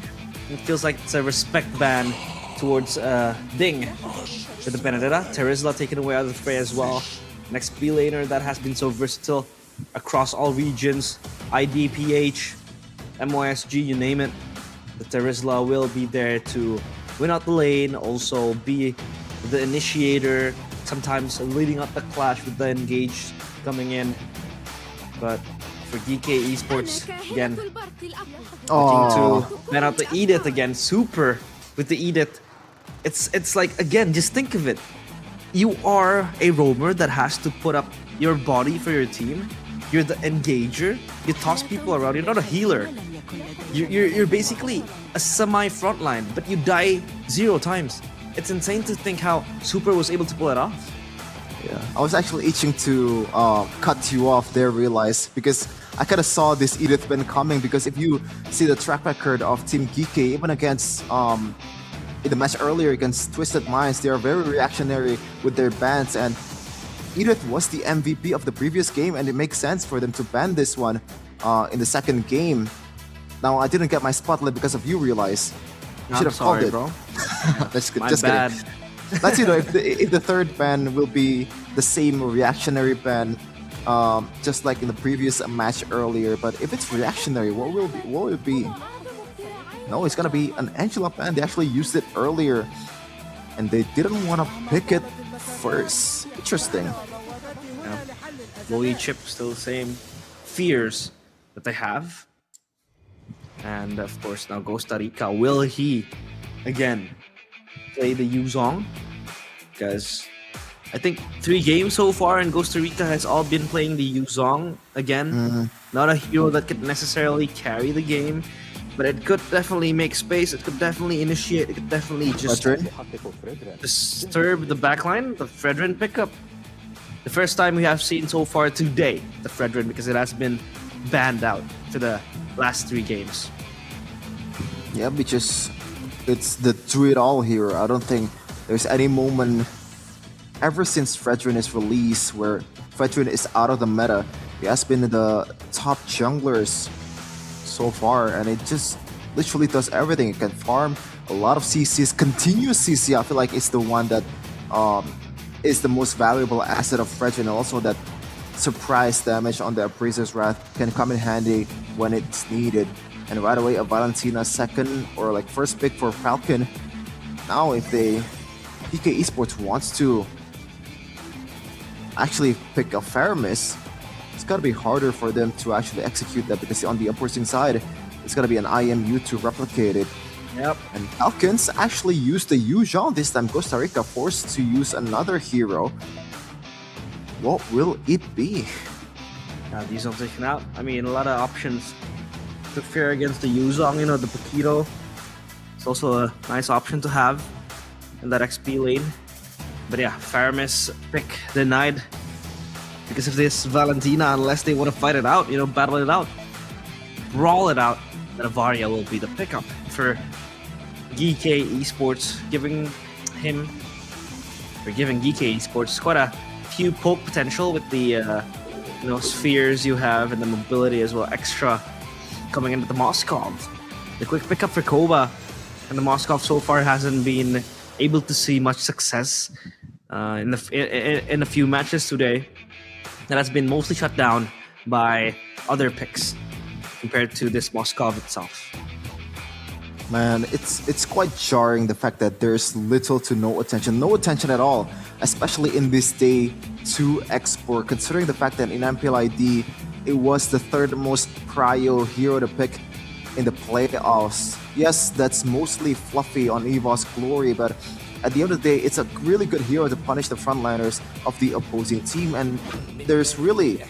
It feels like it's a respect ban towards Ding with the Benedetta. Terizla taken away out of the fray as well. An XP laner that has been so versatile across all regions, IDPH, MOSG, you name it. The Terizla will be there to win out the lane, also be the initiator, sometimes leading up the clash with the engaged coming in. But for GK Esports, again, looking to ban out the Edith again. Super with the Edith. It's like, again, just think of it. You are a roamer that has to put up your body for your team. You're the engager. You toss people around. You're not a healer. You're basically a semi-frontline, but you die 0 times. It's insane to think how Super was able to pull it off. Yeah, I was actually itching to cut you off there, realize, because I kind of saw this Edith Ben coming, because if you see the track record of Team Geeky, even against in the match earlier against Twisted Minds, they are very reactionary with their bans, and Edith was the MVP of the previous game, and it makes sense for them to ban this one in the second game. Now, I didn't get my spotlight because of you, realize. You should have called it, bro. That's good. My Just bad. kidding. Let's see though if the third ban will be the same reactionary ban, just like in the previous match earlier. But if it's reactionary, what will it be? No, it's gonna be an Angela ban. They actually used it earlier, and they didn't want to pick it first. Interesting. Yeah. Lowy Chip still the same fears that they have. And of course, now Costa Rica, will he again play the Yuzong? Because I think 3 games so far in Costa Rica has all been playing the Yuzong again. Not a hero that could necessarily carry the game, but it could definitely make space. It could definitely initiate. It could definitely just disturb the backline. The Fredrin pickup. The first time we have seen so far today the Fredrin, because it has been banned out for the last 3 games. Yeah, because it's the do-it-all hero. I don't think there's any moment ever since Fredrin is released where Fredrin is out of the meta. He has been the top junglers so far, and it just literally does everything. It can farm a lot of CCs, continuous CC. I feel like it's the one that is the most valuable asset of Fredrin, and also that surprise damage on the Appraiser's Wrath can come in handy when it's needed. And right away, a Valentina second or like first pick for Falcon. Now, if PK Esports wants to actually pick a Faramis, it's gotta be harder for them to actually execute that, because on the opposing side, it's gonna be an IMU to replicate it. Yep. And Falcons actually used the Yuzhong this time. Costa Rica forced to use another hero. What will it be? Yuzong taken out. I mean, a lot of options to fare against the Yuzong. You know, the Paquito. It's also a nice option to have in that XP lane. But yeah, Faramis pick denied because of this Valentina, unless they want to fight it out, you know, battle it out, brawl it out, then Avaria will be the pickup for GK Esports, giving GK Esports quite a few poke potential with the spheres you have and the mobility as well, extra coming into the Moskov. The quick pickup for Koba, and the Moskov so far hasn't been able to see much success in a few matches today. That has been mostly shut down by other picks compared to this Moskov itself. Man, it's quite jarring, the fact that there's little to no attention at all, especially in this day 2 export, considering the fact that in MPL ID it was the 3rd most prio hero to pick in the playoffs. Yes, that's mostly fluffy on EVO's Glory, but at the end of the day, it's a really good hero to punish the frontliners of the opposing team, and there's really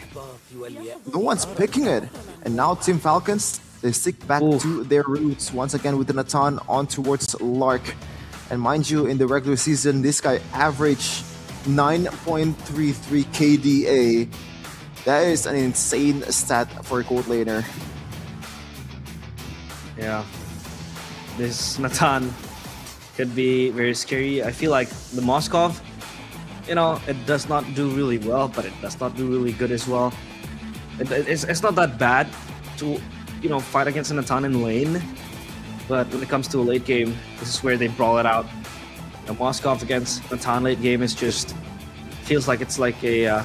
no one's picking it. And now Team Falcons, they stick back to their roots once again with the Natan on towards Lark. And mind you, in the regular season, this guy averaged 9.33 KDA. That is an insane stat for a gold laner. Yeah, this Natan could be very scary. I feel like the Moskov, you know, it does not do really well, but it does not do really good as well. It's not that bad to, you know, fight against a Natan in lane, but when it comes to a late game, this is where they brawl it out. The Moskov against Natan late game is just feels like it's like a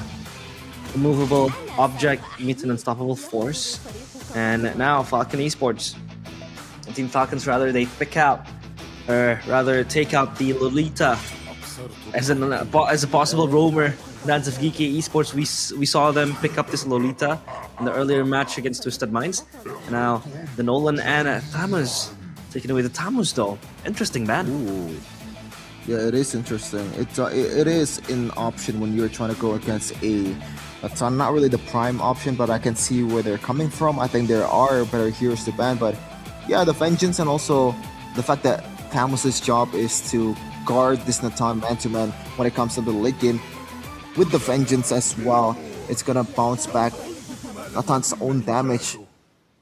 immovable object meets an unstoppable force. And now Falcon Esports, Team Falcons, rather they pick out, or rather take out the Lolita as a possible roamer. That's of GK Esports. We saw them pick up this Lolita in the earlier match against Twisted Minds. And now the Nolan and Tamus taking away the Tamus though. Interesting, man. Ooh. Yeah, it is interesting. It is an option when you're trying to go against a ton. Not really the prime option, but I can see where they're coming from. I think there are better heroes to ban, but yeah, the Vengeance and also the fact that Camus's job is to guard this Natan man-to-man when it comes to the late game. With the Vengeance as well, it's gonna bounce back Natan's own damage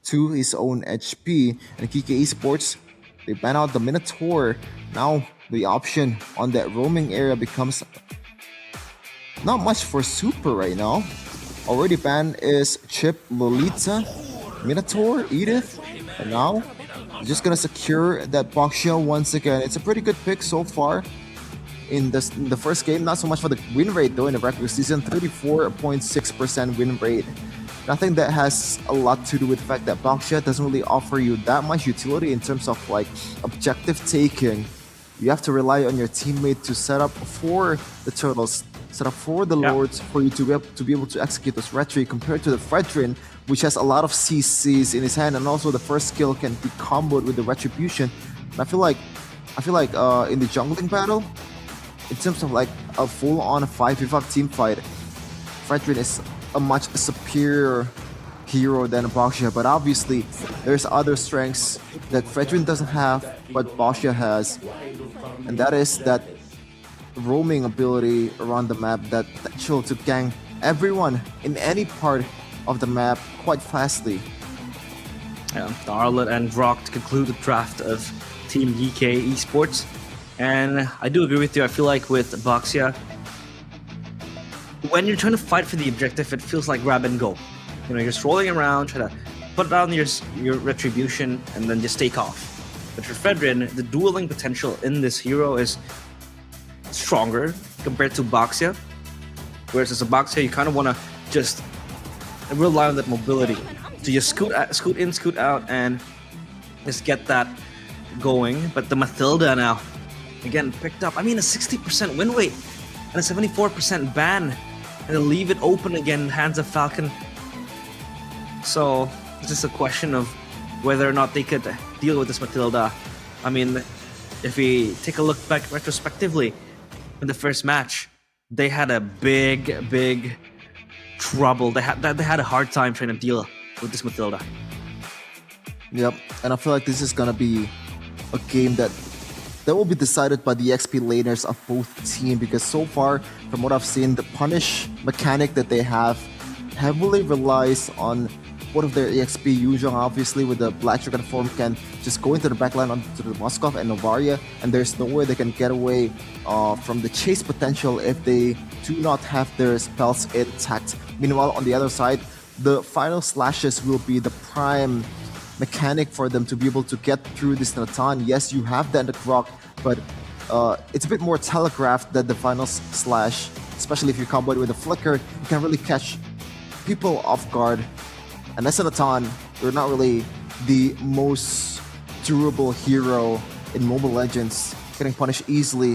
to his own HP. And GK Esports, they ban out the Minotaur. Now the option on that roaming area becomes not much for Super right now. Already banned is Chip, Lolita, Minotaur, Edith, and now just gonna secure that Boxia once again. It's a pretty good pick so far in the first game. Not so much for the win rate though in the regular season. 34.6% win rate. Nothing that has a lot to do with the fact that Boxia doesn't really offer you that much utility in terms of like objective taking. You have to rely on your teammate to set up for the turtles, set up for the lords, for you to be able to execute this retry, compared to the Fredrin, which has a lot of CCs in his hand, and also the first skill can be comboed with the retribution. And I feel like in the jungling battle, in terms of like a full-on 5v5 team fight, Fredrin is a much superior hero than Boxia, but obviously there's other strengths that Fredrin doesn't have, but Boxia has, and that is that roaming ability around the map, that potential to gang everyone in any part of the map quite fastly. Yeah, the Arlet and Rock to conclude the draft of Team GK Esports. And I do agree with you. I feel like with Boxia, when you're trying to fight for the objective, it feels like grab and go. You know, you're just rolling around, trying to put down your retribution, and then just take off. But for Fredrin, the dueling potential in this hero is stronger compared to Boxia. Whereas as a Boxia, you kind of want to just rely on that mobility to just scoot in, scoot out, and just get that going. But the Mathilda now, again, picked up, I mean, a 60% win rate and a 74% ban, and then leave it open again in hands of Falcon. So it's just a question of whether or not they could deal with this Mathilda. I mean, if we take a look back retrospectively, in the first match, they had a big trouble. They had a hard time trying to deal with this Mathilda. Yep, and I feel like this is gonna be a game that will be decided by the XP laners of both teams, because so far, from what I've seen, the punish mechanic that they have heavily relies on one of their EXP. Yuzhong, obviously, with the Black Dragon form, can just go into the backline onto the Moskov and Novaria, and there's no way they can get away from the chase potential if they do not have their spells intact. Meanwhile, on the other side, the final slashes will be the prime mechanic for them to be able to get through this Natan. Yes, you have the End of Rock, but it's a bit more telegraphed than the final slash, especially if you combo it with a flicker. You can really catch people off guard. And as a Natan, you're not really the most durable hero in Mobile Legends, getting punished easily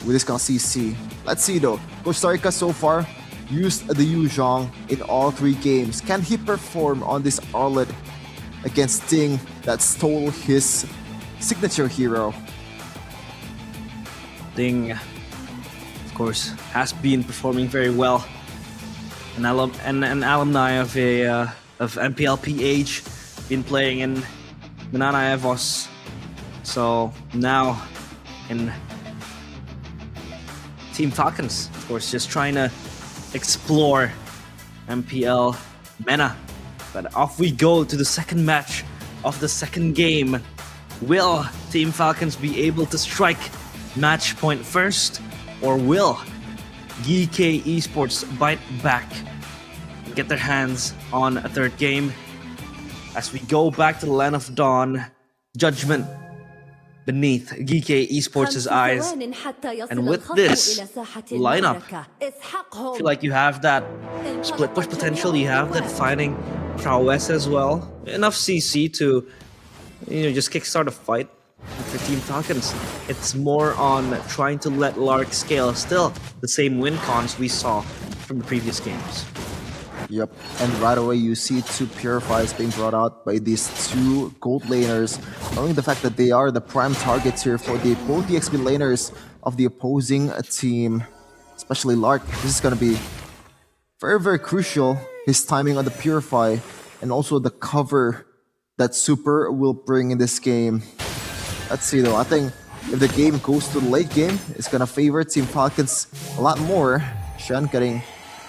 with this kind of CC. Let's see though. Costa Rica so far used the Yuzhong in all 3 games. Can he perform on this Arlet against Sting that stole his signature hero? Sting, of course, has been performing very well. An alumni of MPL PH, been playing in MENA EVOS. So now in Team Falcons, of course, just trying to explore MPL MENA. But off we go to the second match of the second game. Will Team Falcons be able to strike match point first, or will GK Esports bite back and get their hands on a third game? As we go back to the Land of Dawn, judgment beneath GK Esports' eyes. And with this lineup, I feel like you have that split push potential, you have that fighting prowess as well. Enough CC to, just kickstart a fight for Team Falcons. It's more on trying to let Lark scale still the same win cons we saw from the previous games. Yep, and right away you see two Purifies being brought out by these two gold laners, knowing the fact that they are the prime targets here for both the XP laners of the opposing team, especially Lark. This is going to be very, very crucial, his timing on the Purify, and also the cover that Super will bring in this game. Let's see though, I think if the game goes to the late game, it's going to favor Team Falcons a lot more. Shen getting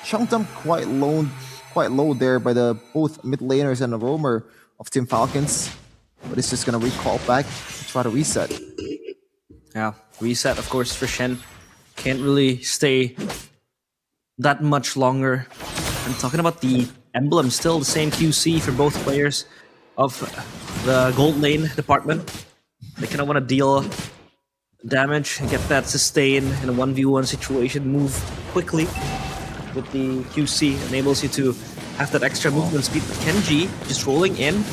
chunked up quite low there by the both mid laners and the roamer of Team Falcons, but it's just gonna recall back to try to reset. Yeah, reset of course for Shen. Can't really stay that much longer. I'm talking about the emblem, still the same QC for both players of the gold lane department. They kind of want to deal damage and get that sustain in a 1v1 situation, move quickly. With the QC enables you to have that extra movement speed. But Kenji just rolling in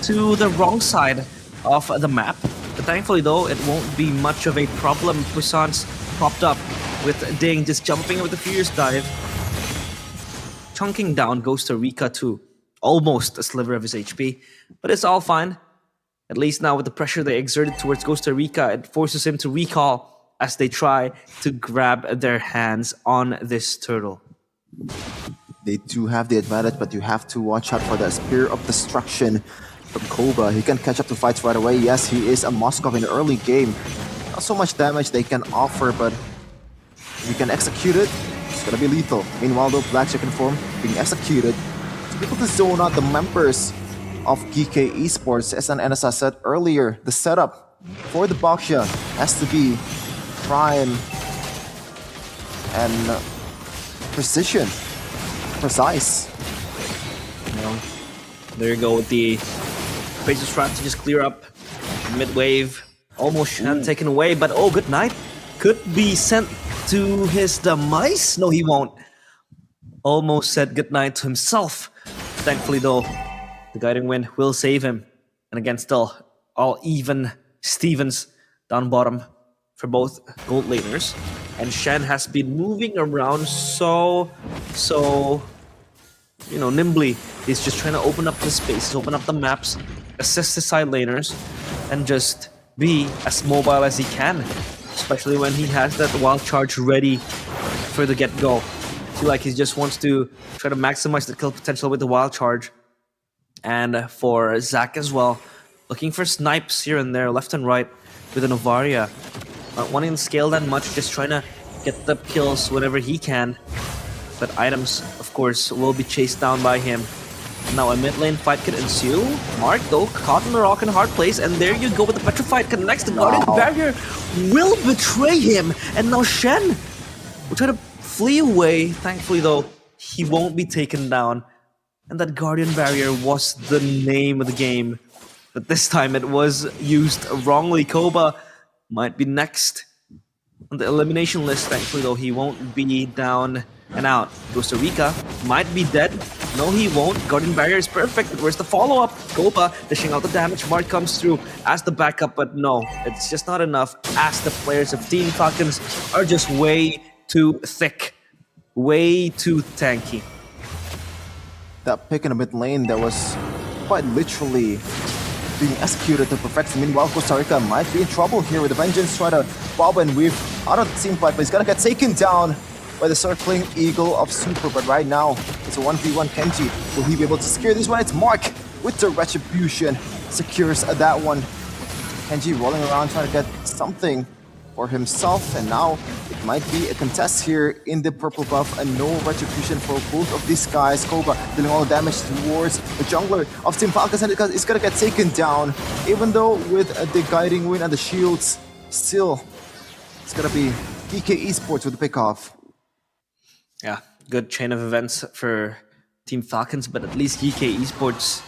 to the wrong side of the map. But thankfully though, it won't be much of a problem. Puissance popped up with Ding just jumping with a fierce dive. Chunking down goes to Rika to almost a sliver of his HP. But it's all fine. At least now with the pressure they exerted towards Costa Rica, it forces him to recall as they try to grab their hands on this turtle. They do have the advantage, but you have to watch out for that Spear of Destruction from Koba. He can catch up to fights right away. Yes, he is a Moskov in the early game. Not so much damage they can offer, but if you can execute it, it's gonna be lethal. Meanwhile, though, Black Chicken form being executed. To be able to zone out the members of GK Esports, as I said earlier, the setup for the Baksha has to be prime and precision, precise. There you go with the Razor Strap to just clear up mid-wave. Almost Shen taken away, but oh, good night. Could be sent to his demise. No, he won't. Almost said goodnight to himself. Thankfully though, the Guiding Wind will save him. And again, still all even Stevens down bottom for both gold laners. And Shen has been moving around so nimbly. He's just trying to open up the space, open up the maps, assist his side laners, and just be as mobile as he can. Especially when he has that wild charge ready for the get-go. I feel like he just wants to try to maximize the kill potential with the wild charge. And for Zac as well, looking for snipes here and there, left and right, with an Novaria. Not wanting to scale that much, just trying to get the kills whenever he can. But items, of course, will be chased down by him. Now a mid lane fight could ensue. Mark, though, caught in the rock and hard place. And there you go with the Petrified connects. The Guardian Barrier will betray him. And now Shen will try to flee away. Thankfully, though, he won't be taken down. And that Guardian Barrier was the name of the game. But this time it was used wrongly. Koba might be next on the elimination list. Thankfully, though, he won't be down and out. Costa Rica might be dead. No, he won't. Guardian Barrier is perfect. But where's the follow-up? Koba dishing out the damage. Mark comes through as the backup, but no, it's just not enough as the players of Team Falcons are just way too thick. Way too tanky. That pick in the mid lane that was quite literally being executed to perfection. Meanwhile, Costa Rica might be in trouble here with the Vengeance. Try to bob and weave out of the team fight, but he's gonna get taken down by the circling Eagle of Super. But right now, it's a 1v1 Kenji. Will he be able to secure this one? It's Mark with the Retribution. Secures that one. Kenji rolling around trying to get something for himself, and now it might be a contest here in the purple buff, and no Retribution for both of these guys. Koba dealing all the damage towards the jungler of Team Falcons, and it's gonna get taken down. Even though with the Guiding Wind and the shields, still it's gonna be GK Esports with the pickoff. Yeah, good chain of events for Team Falcons, but at least GK Esports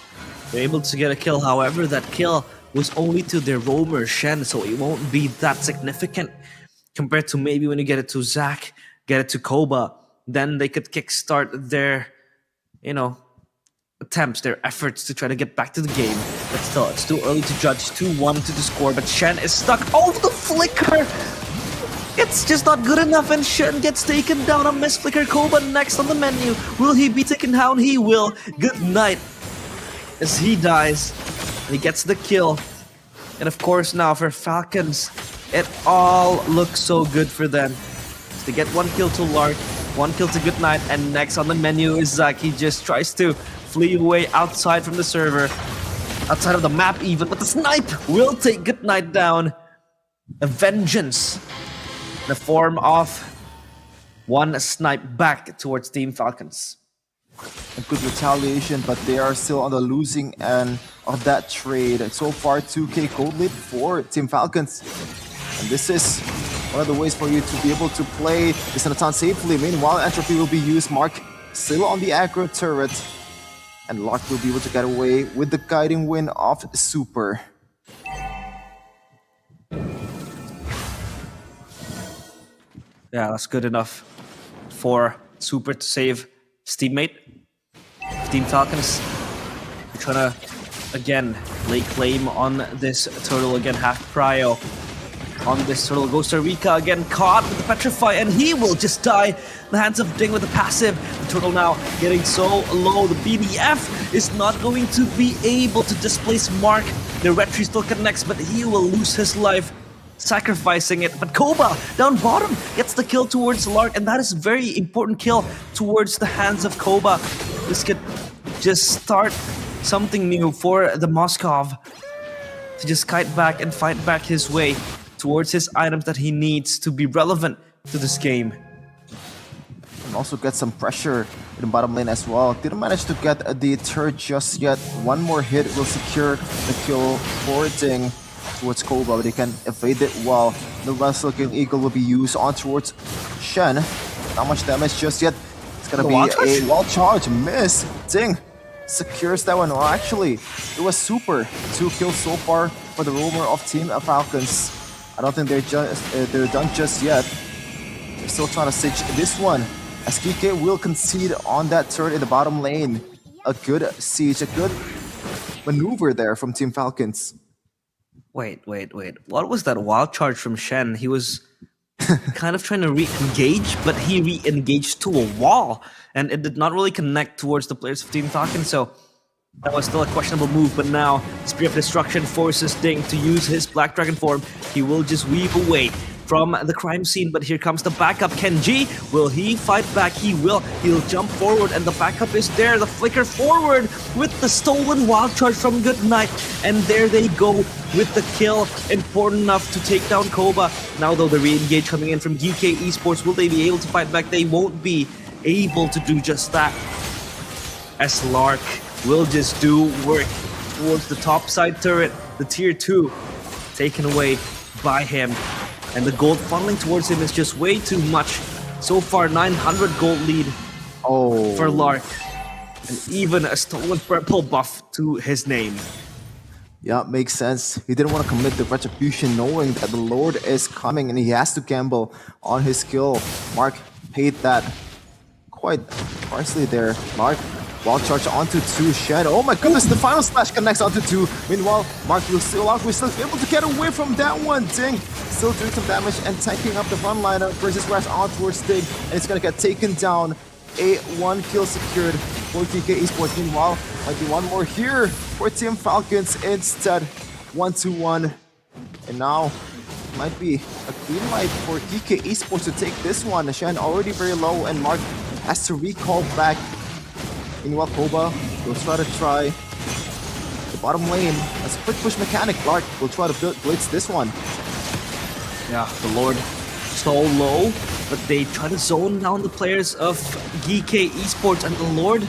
were able to get a kill. However, that kill was only to their roamer Shen, so it won't be that significant compared to maybe when you get it to Zac, get it to Koba, then they could kickstart their, attempts, their efforts to try to get back to the game. But still, it's too early to judge. 2-1 to the score, but Shen is stuck. Oh, the flicker! It's just not good enough, and Shen gets taken down. A miss flicker. Koba next on the menu. Will he be taken down? He will. Good night. As he dies, and he gets the kill. And of course now for Falcons, it all looks so good for them. They get 1 kill to Lark, 1 kill to Goodnight, and next on the menu is Zach. He just tries to flee away outside from the server, outside of the map even, but the snipe will take Goodnight down. A vengeance in the form of 1 snipe back towards Team Falcons. A good retaliation, but they are still on the losing end of that trade. And so far, 2K gold lead for Team Falcons. And this is one of the ways for you to be able to play this Nathan safely. Meanwhile, Entropy will be used. Mark still on the aggro turret. And Lark will be able to get away with the guiding win of Super. Yeah, that's good enough for Super to save his teammate. Team Falcons, they're trying to, again, lay claim on this turtle again, half prio. On this turtle, Costa Rica again caught with the Petrify, and he will just die in the hands of Ding with the passive. The turtle now getting so low. The BDF is not going to be able to displace Mark. The Retry still connects, but he will lose his life, sacrificing it. But Koba down bottom gets the kill towards Lark, and that is a very important kill towards the hands of Koba. This could just start something new for the Moskov to just kite back and fight back his way towards his items that he needs to be relevant to this game. And also get some pressure in the bottom lane as well. Didn't manage to get the turret just yet. 1 more hit will secure the kill for Ding towards Koba, but he can evade it well. The Wrestle King Eagle will be used on towards Shen. Not much damage just yet. It's gonna be a wall charge. Miss. Ding secures that one. Or actually, it was Super. 2 kills so far for the roamer of Team Falcons. I don't think they're done just yet. They're still trying to siege this one. As KK will concede on that turret in the bottom lane. A good siege, a good maneuver there from Team Falcons. Wait. What was that wild charge from Shen? He was kind of trying to re-engage, but he re-engaged to a wall, and it did not really connect towards the players of Team Falcons, so that was still a questionable move. But now, Spear of Destruction forces Ding to use his Black Dragon form. He will just weave away from the crime scene, but here comes the backup. Kenji, will he fight back? He will. He'll jump forward, and the backup is there. The flicker forward with the stolen wild charge from Goodnight, and there they go with the kill. Important enough to take down Koba. Now though, the re-engage coming in from GK Esports. Will they be able to fight back? They won't be able to do just that, as Lark will just do work towards the top side turret. The tier 2 taken away by him, and the gold funneling towards him is just way too much. So far, 900 gold lead for Lark, and even a stolen purple buff to his name. Yeah, makes sense. He didn't want to commit the retribution knowing that the Lord is coming and he has to gamble on his skill. Mark paid that quite pricely there. Mark, wild charge onto 2 Shen. Oh my goodness, the final slash connects onto 2. Meanwhile, Mark will still able to get away from that one. Ding still doing some damage and tanking up the frontliner versus Rash on towards Ding, and it's gonna get taken down. A 1 kill secured for TK Esports. Meanwhile, might be 1 more here for Team Falcons instead. 1-1. And now might be a green light for TK Esports to take this one. Shen already very low, and Mark has to recall back. Meanwhile, Koba will try the bottom lane as a quick push mechanic. Lark will try to blitz this one. Yeah, the Lord so low, but they try to zone down the players of GK Esports, and the Lord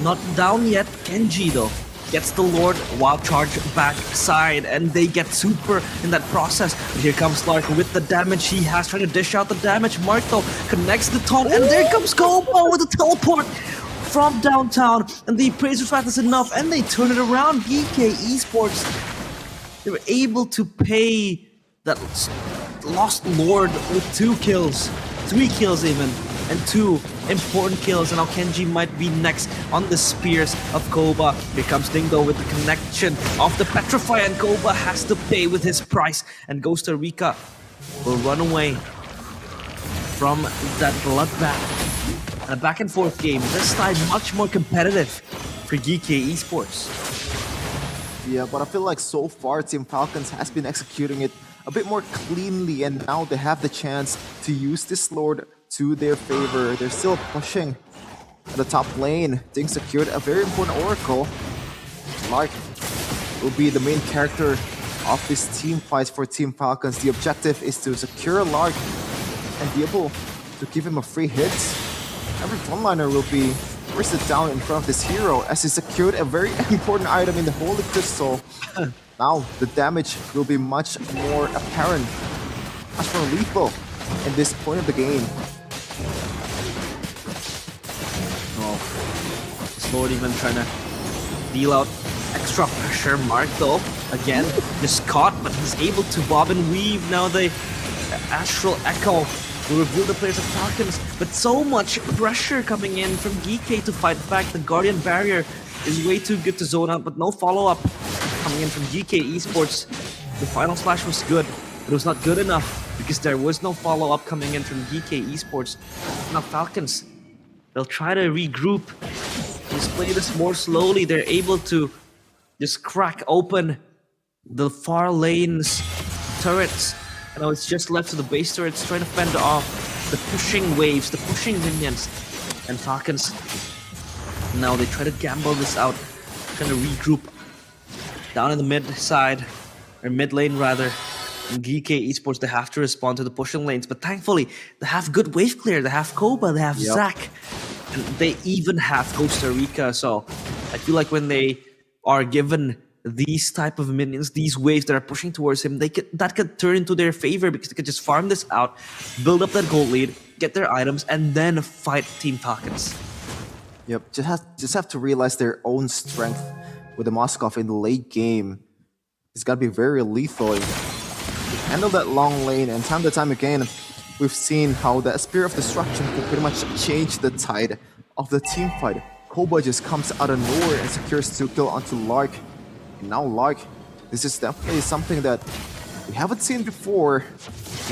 not down yet. Kenji though gets the Lord wild charge backside, and they get Super in that process. And here comes Lark with the damage he has, trying to dish out the damage. Mark though connects the taunt, and there comes Koba with a teleport from downtown, and the Praisers Wrath is enough, and they turn it around. GK Esports, they were able to pay that lost Lord with 2 kills, 3 kills even, and 2 important kills. And now Kenji might be next on the spears of Koba. Here comes Dingo with the connection of the Petrify, and Koba has to pay with his price, and Costa Rica will run away from that bloodbath. A back and forth game, this time much more competitive for GK Esports. Yeah, but I feel like so far Team Falcons has been executing it a bit more cleanly, and now they have the chance to use this Lord to their favor. They're still pushing the top lane. Ding secured a very important Oracle. Lark will be the main character of this team fight for Team Falcons. The objective is to secure Lark and be able to give him a free hit. Every frontliner will be bursted down in front of this hero as he secured a very important item in the Holy Crystal. Now the damage will be much more apparent, much more lethal in this point of the game. Oh, this Lord even trying to deal out extra pressure. Mark though, again, just caught, but he's able to bob and weave. Now the Astral Echo will reveal the players of Falcons, but so much pressure coming in from GK to fight back. The Guardian Barrier is way too good to zone out, but no follow-up coming in from GK Esports. The final slash was good, but it was not good enough because there was no follow-up coming in from GK Esports. Now Falcons, they'll try to regroup, just play this more slowly. They're able to just crack open the far lane's turrets. And now it's just left to the base turrets trying to fend off the pushing waves, the pushing minions. And Falcons, now they try to gamble this out, trying to regroup down in the mid side, or mid lane rather. In GK Esports, they have to respond to the pushing lanes, but thankfully they have good wave clear. They have Koba, they have Zac, and they even have Costa Rica. So I feel like when they are given these type of minions, these waves that are pushing towards him, that could turn into their favor because they could just farm this out, build up that gold lead, get their items, and then fight Team Falcons. Yep, just have to realize their own strength with the Moskov in the late game. It's got to be very lethal. Handle that long lane, and time to time again, we've seen how the Spear of Destruction can pretty much change the tide of the team fight. Koba just comes out of nowhere and secures 2 kills onto Lark. And now Lark, this is definitely something that we haven't seen before.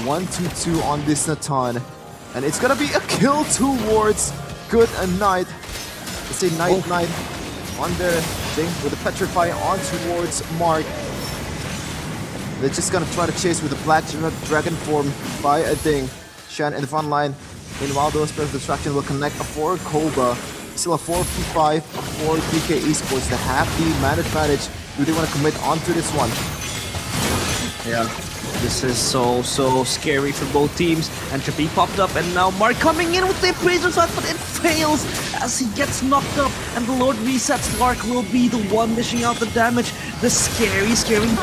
1-2-2 on this Natan. And it's gonna be a kill towards Good Knight. Let's say Knight on the thing with the Petrify on towards Mark. They're just gonna try to chase with the Black Dragon form by a Ding. Shen in the front line. Meanwhile, those Spirit of Destruction will connect for Koba. Still a 4v5 for GK Esports to have the man advantage. Do they want to commit onto this one? Yeah, this is so scary for both teams. And Chappie popped up, and now Mark coming in with the Appraiser shot, but it fails as he gets knocked up, and the Lord resets. Lark will be the one dishing out the damage. The scary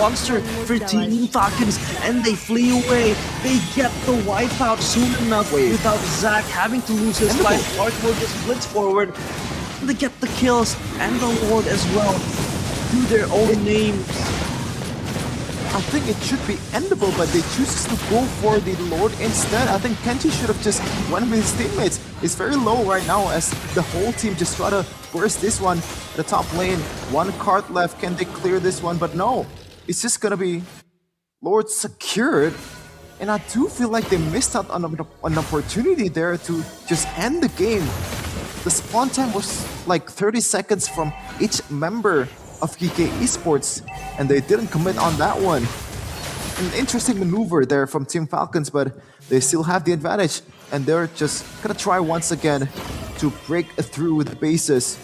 monster for Team Falcons, and they flee away. They get the wipeout soon enough without Zac having to lose his life. Lark will just blitz forward. They get the kills, and the Lord as well. Do their own names. I think it should be endable, but they choose to go for the Lord instead. I think Kenji should have just went with his teammates. It's very low right now as the whole team just try to burst this one at the top lane. 1 card left. Can they clear this one? But no, it's just gonna be Lord secured. And I do feel like they missed out on an opportunity there to just end the game. The spawn time was like 30 seconds from each member of GK Esports, and they didn't commit on that one. An interesting maneuver there from Team Falcons, but they still have the advantage, and they're just gonna try once again to break through with the bases,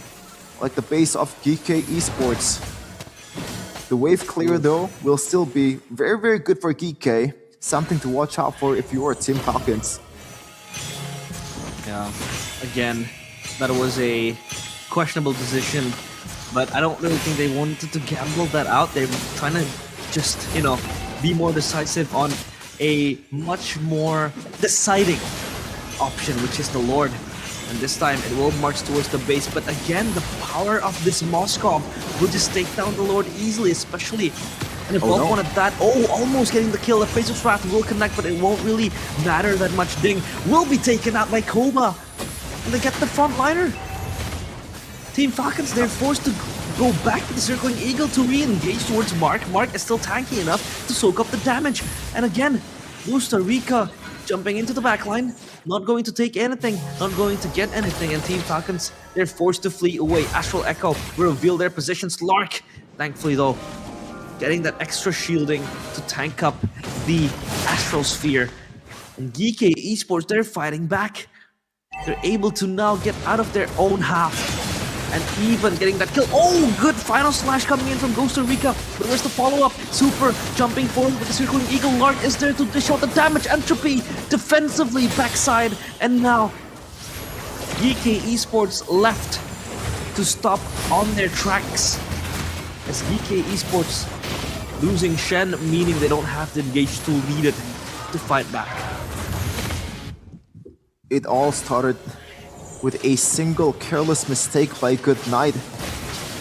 like the base of GK Esports. The wave clear though will still be very good for GK, something to watch out for if you are Team Falcons. Yeah, again, that was a questionable decision. But I don't really think they wanted to gamble that out. They were trying to just, be more decisive on a much more deciding option, which is the Lord. And this time it will march towards the base. But again, the power of this Moskov will just take down the Lord easily, especially in a bulk one at that. Oh, almost getting the kill. The Face of Wrath will connect, but it won't really matter that much. Ding will be taken out by Koba. And they get the front liner. Team Falcons, they're forced to go back to the Circling Eagle to re-engage towards Mark. Mark is still tanky enough to soak up the damage. And again, Costa Rica jumping into the backline, not going to take anything, not going to get anything, and Team Falcons, they're forced to flee away. Astral Echo will reveal their positions. Lark, thankfully though, getting that extra shielding to tank up the Astral Sphere. And GK Esports, they're fighting back. They're able to now get out of their own half. And even getting that kill. Oh, good final slash coming in from Costa Rica. But where's the follow-up? Super jumping forward with the circling eagle. Lark is there to dish out the damage. Entropy defensively backside. And now GK Esports left to stop on their tracks. As GK Esports losing Shen, meaning they don't have the engage tool needed to fight back. It all started with a single careless mistake by Goodnight.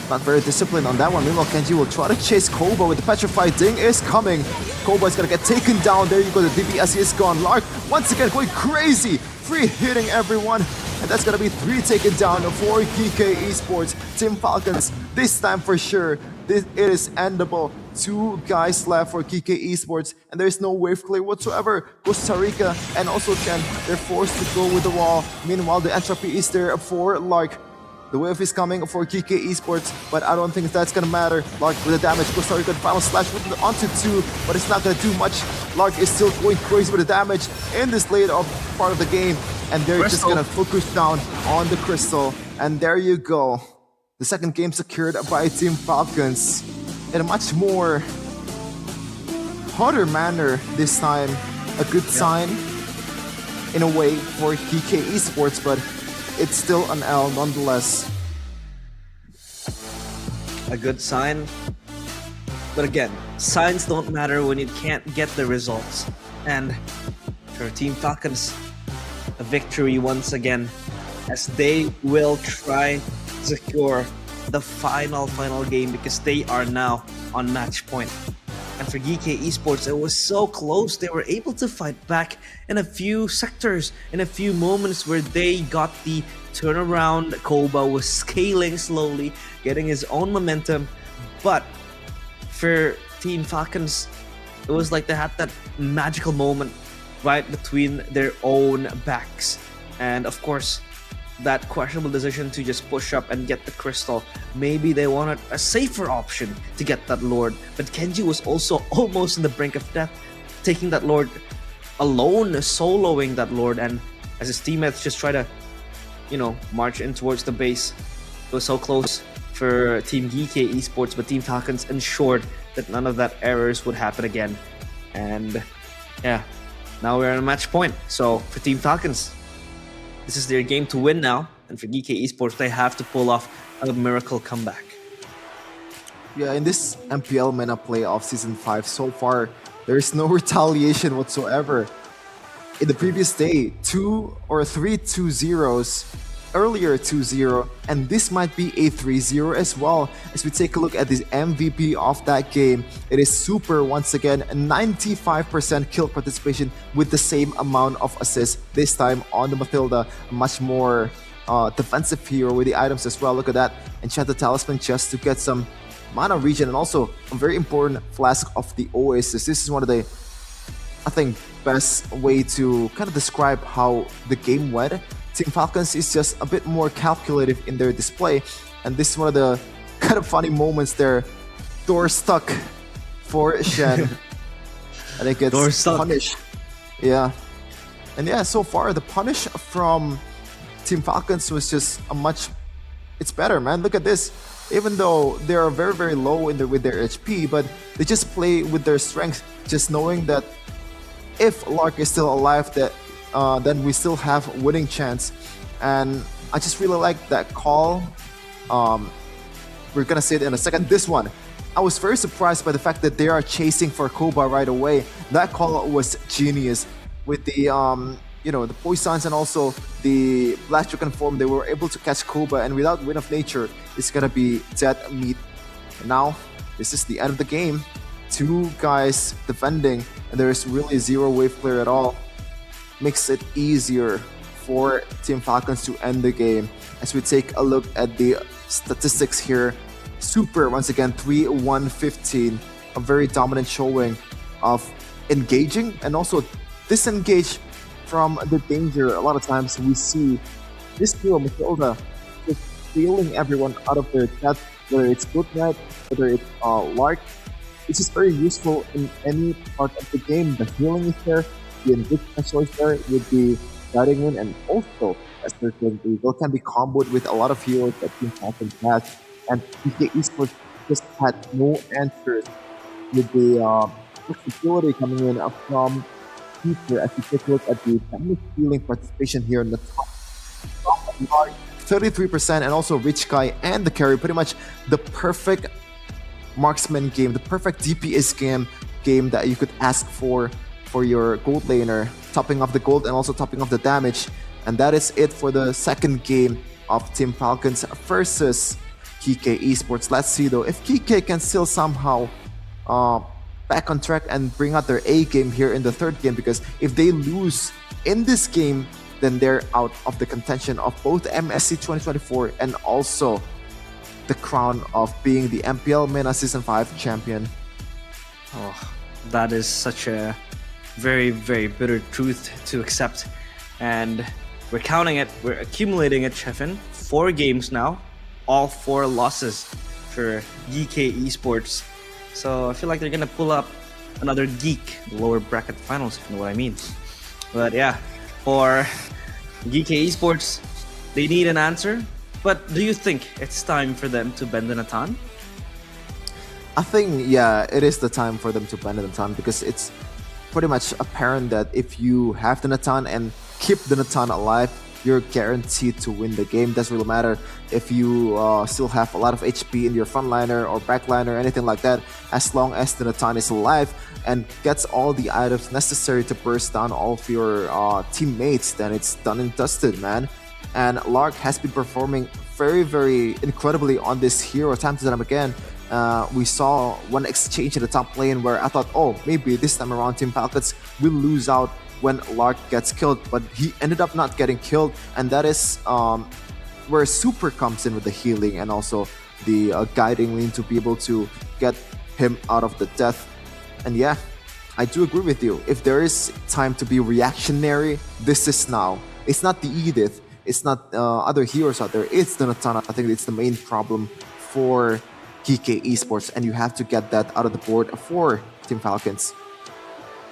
Not very disciplined on that one. Meanwhile, Kenji will try to chase Koba with the Petrified Ding is coming. Koba is gonna get taken down. There you go, the DPS is gone. Lark once again going crazy, free hitting everyone. And that's gonna be 3 taken down for GK Esports. Team Falcons, this time for sure, it is endable. 2 guys left for GK Esports, and there's no wave clear whatsoever. Costa Rica and also Chen, they're forced to go with the wall. Meanwhile, the entropy is there for Lark. The wave is coming for GK Esports, but I don't think that's gonna matter. Lark with the damage, Costa Rica final slash with the onto 2, but it's not gonna do much. Lark is still going crazy with the damage in this late part of the game, and they're just gonna focus down on the Crystal. And there you go. The second game secured by Team Falcons in a much more harder manner this time. A good sign in a way for GK Esports, but it's still an L nonetheless. A good sign. But again, signs don't matter when you can't get the results. And for Team Falcons, a victory once again, as they will try to secure the final game because they are now on match point. And for GK Esports, it was so close. They were able to fight back in a few sectors, in a few moments where they got the turnaround. Koba was scaling slowly, getting his own momentum. But for Team Falcons, it was like they had that magical moment right between their own backs. And of course, that questionable decision to just push up and get the crystal. Maybe they wanted a safer option to get that Lord, but Kenji was also almost in the brink of death, taking that Lord alone, soloing that Lord, and as his teammates just try to, march in towards the base. It was so close for Team GK Esports, but Team Falcons ensured that none of that errors would happen again. And yeah, now we're at a match point. So for Team Falcons, this is their game to win now, and for GK Esports, they have to pull off a miracle comeback. Yeah, in this MPL MENA playoff Season 5 so far, there is no retaliation whatsoever. In the previous day, 2 or 3 2-0s, earlier 2-0, and this might be a 3-0 as well. As we take a look at the MVP of that game, it is Super once again, 95% kill participation with the same amount of assists, this time on the Mathilda, a much more defensive hero with the items as well. Look at that, Enchanted Talisman just to get some mana regen, and also a very important Flask of the Oasis. This is one of the, I think, best way to kind of describe how the game went. Team Falcons is just a bit more calculative in their display, and this is one of the kind of funny moments there. Door stuck for Shen, and it gets punished. Yeah, and yeah, so far the punish from Team Falcons was just it's better, man. Look at this. Even though they are very, very low with their HP, but they just play with their strength, just knowing that if Lark is still alive, then we still have winning chance. And I just really like that call. We're gonna see it in a second. This one, I was very surprised by the fact that they are chasing for Koba right away. That call was genius with the the poisons and also the Blast Dragon form. They were able to catch Koba, and without Wind of Nature, it's gonna be dead meat. And now this is the end of the game. 2 guys defending, and there is really 0 wave clear at all. Makes it easier for Team Falcons to end the game. As we take a look at the statistics here, Super once again 3-1-15, a very dominant showing of engaging and also disengage from the danger, a lot of times we see this hero, Matilda, just stealing everyone out of their death, whether it's Goodnight, whether it's Lark. It's just very useful in any part of the game. The healing is there, the enrichment is there with the guiding in, and also as the Eagle can be comboed with a lot of heroes that Team Falcons has. And PK Esports just had no answers with the flexibility coming in from Peter as we take a look at the damage dealing participation here in the top. 33%, and also Rich Guy and the carry, pretty much the perfect marksman game, the perfect DPS game that you could ask for your gold laner, topping off the gold and also topping off the damage. And that is it for the second game of Team Falcons versus KK Esports. Let's see though if KK can still somehow back on track and bring out their A game here in the third game, because if they lose in this game, then they're out of the contention of both MSC 2024 and also the crown of being the MPL MENA Season 5 champion. Oh, that is such a very, very bitter truth to accept. And we're counting it, we're accumulating it, Chefin. 4 games now, all 4 losses for GK Esports. So I feel like they're gonna pull up another geek lower bracket finals, if you know what I mean. But yeah, for GK Esports, they need an answer. But do you think it's time for them to bend the Natan? I think, yeah, it is the time for them to bend the Natan, because it's pretty much apparent that if you have the Natan and keep the Natan alive, you're guaranteed to win the game. Doesn't really matter if you still have a lot of HP in your frontliner or backliner or anything like that. As long as the Natan is alive and gets all the items necessary to burst down all of your teammates, then it's done and dusted, man. And Lark has been performing very, very incredibly on this hero time to time again. We saw one exchange in the top lane where I thought, oh, maybe this time around Team Falcons will lose out when Lark gets killed, but he ended up not getting killed, and that is where Super comes in with the healing and also the guiding lane to be able to get him out of the death. And yeah, I do agree with you. If there is time to be reactionary, this is now. It's not the Edith, it's not other heroes out there, it's the Natana. I think it's the main problem for KK Esports, and you have to get that out of the board for Team Falcons.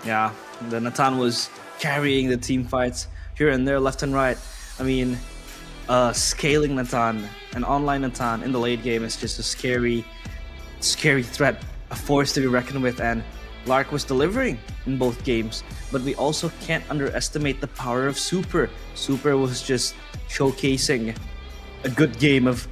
Yeah, the Natan was carrying the team fights here and there, left and right. I mean, scaling Natan, an online Natan in the late game is just a scary threat, a force to be reckoned with, and Lark was delivering in both games. But we also can't underestimate the power of Super. Super was just showcasing a good game of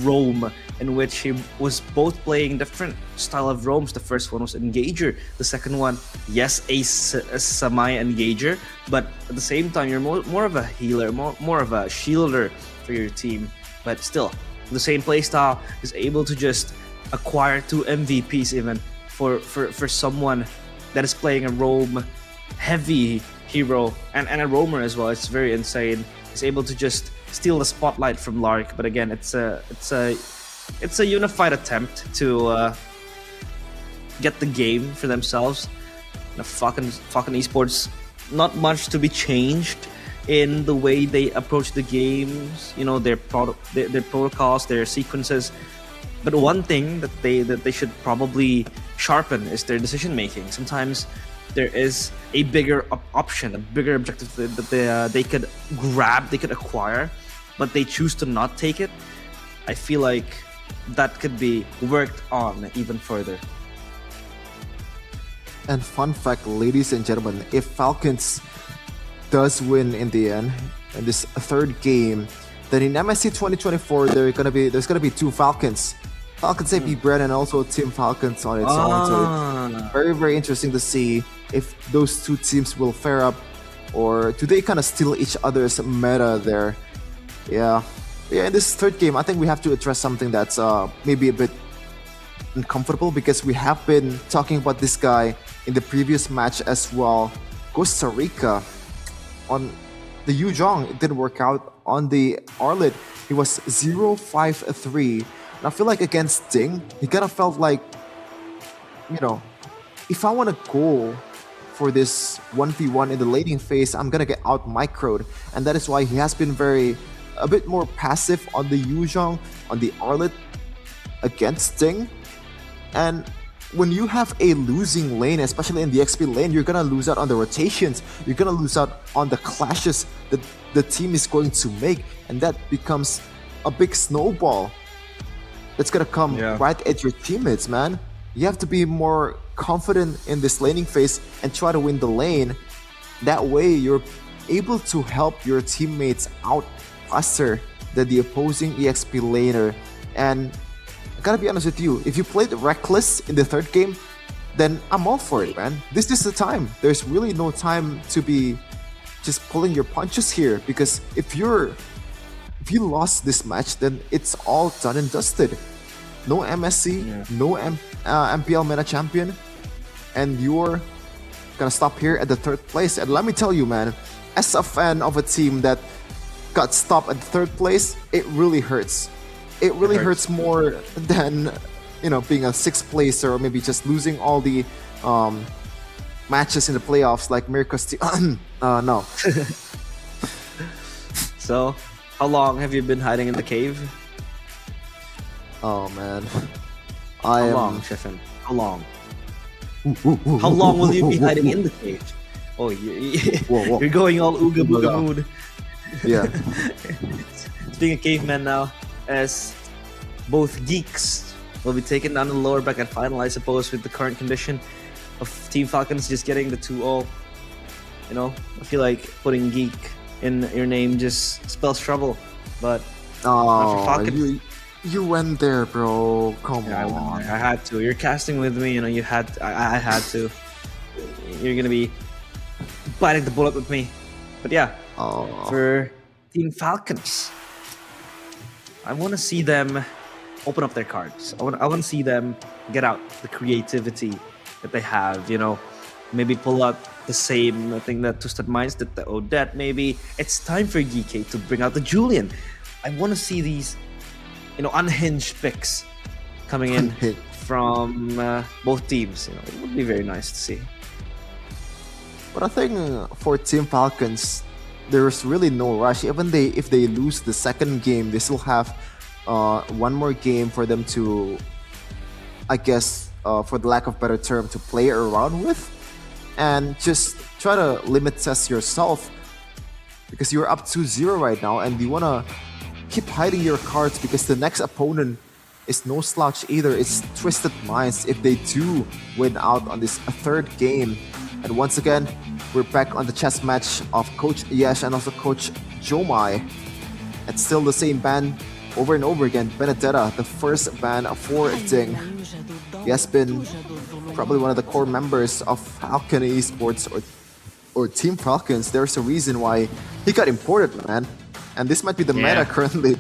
roam, in which he was both playing different style of roams. The first one was Engager. The second one, yes, a semi-Engager, but at the same time, you're more of a healer, more of a shielder for your team. But still, the same playstyle is able to just acquire 2 MVPs even for someone that is playing a roam-heavy hero and a roamer as well. It's very insane. He's able to just steal the spotlight from Lark, but again, it's a unified attempt to get the game for themselves. Falcon Esports, not much to be changed in the way they approach the games. You know, their protocols, their sequences. But one thing that they should probably sharpen is their decision making. Sometimes there is a bigger option, a bigger objective that they could grab, they could acquire, but they choose to not take it. I feel like that could be worked on even further. And fun fact, ladies and gentlemen, if Falcons does win in the end in this third game, then in MSC 2024 there's gonna be 2 Falcons. Falcons AP Brand and also Team Falcons on its own. So it's very, very interesting to see if those 2 teams will fare up, or do they kind of steal each other's meta there. Yeah, in this third game, I think we have to address something that's maybe a bit uncomfortable, because we have been talking about this guy in the previous match as well. Costa Rica on the Yuzhong, it didn't work out. On the Arlet, he was 0-5-3. And I feel like against Ding, he kind of felt like, you know, if I want to go for this 1v1 in the laning phase, I'm gonna get out microed, and that is why he has been a bit more passive on the Yuzhong, on the Arlet against Sting. And when you have a losing lane, especially in the XP lane, you're gonna lose out on the rotations, you're gonna lose out on the clashes that the team is going to make, and that becomes a big snowball that's gonna come right at your teammates, man. You have to be more confident in this laning phase and try to win the lane. That way you're able to help your teammates out faster than the opposing EXP laner. And I gotta be honest with you, if you played reckless in the third game, then I'm all for it, man. This is the time. There's really no time to be just pulling your punches here, because if you lost this match, then it's all done and dusted. No MSC, no MPL MENA champion, and you're gonna stop here at the third place. And let me tell you, man, as a fan of a team that got stopped at third place, it really hurts. It really hurts more than, you know, being a sixth placer, or maybe just losing all the matches in the playoffs like Mirko's team. No. So, how long have you been hiding in the cave? Oh man, How long, Shefin? How long? How long will you be hiding in the cave? Oh, you're going all ooga booga mood. Yeah. Speaking of cavemen now, as both geeks will be taken down in the lower back at final, I suppose, with the current condition of Team Falcons just getting the 2-0. You know, I feel like putting geek in your name just spells trouble. But for Falcons, you went there, bro. Come on. I had to. You're casting with me, you know. I had to. You're gonna be biting the bullet with me. But yeah, for Team Falcons, I want to see them open up their cards. I want to see them get out the creativity that they have. You know, maybe pull out the same thing that Twisted Minds did, the Odette. Maybe it's time for GK to bring out the Julian. I want to see these, you know, unhinged picks coming in from both teams. You know, it would be very nice to see. But I think for Team Falcons, there's really no rush. Even if they lose the second game, they still have one more game for them to, I guess, for the lack of better term, to play around with, and just try to limit test yourself, because you're up 2-0 right now, and you wanna keep hiding your cards, because the next opponent is no slouch either. It's Twisted Minds if they do win out on this third game. And once again, we're back on the chess match of Coach Yesh and also Coach Jomai. It's still the same ban over and over again. Benedetta, the first ban for Ding. He has been probably one of the core members of Falcon Esports or Team Falcons. There's a reason why he got imported, man. And this might be the meta currently.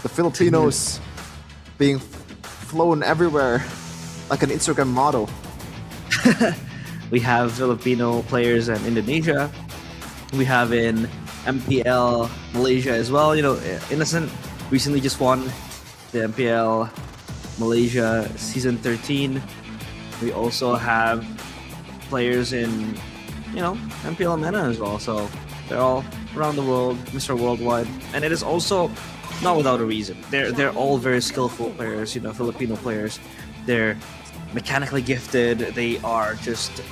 The Filipinos being flown everywhere like an Instagram model. We have Filipino players in Indonesia. We have in MPL Malaysia as well. You know, Innocent recently just won the MPL Malaysia Season 13. We also have players in, you know, MPL MENA as well. So they're all around the world, Mr. Worldwide. And it is also not without a reason. They're all very skillful players, you know, Filipino players. They're mechanically gifted. They are just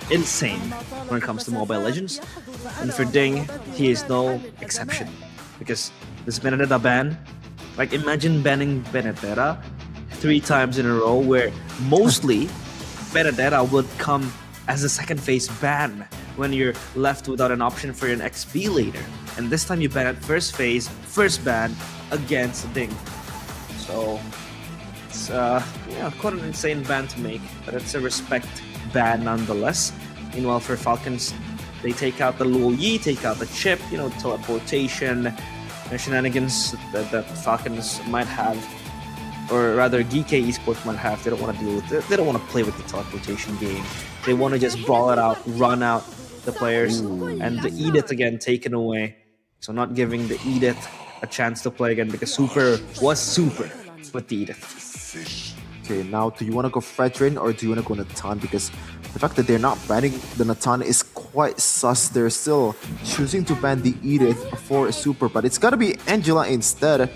insane when it comes to Mobile Legends. And for Ding, he is no exception. Because this Benedetta ban, like imagine banning Benedetta 3 times in a row, where mostly Benedetta would come as a second phase ban when you're left without an option for an XP later. And this time you ban at first phase, first ban against Ding. So it's quite an insane ban to make, but it's a respect ban nonetheless. Meanwhile, for Falcons, they take out the Luo Yi, take out the chip, you know, teleportation, shenanigans that Falcons might have, or rather GK Esports might have. They don't want to deal with it. They don't want to play with the teleportation game. They want to just brawl it out, run out the players, and the Edith again taken away. So not giving the Edith a chance to play again, because Super was Super with the Edith. Okay, now do you want to go Fredrin or do you want to go Natan? Because The fact that they're not banning the Natan is quite sus. They're still choosing to ban the Edith for Super, but it's gotta be Angela instead.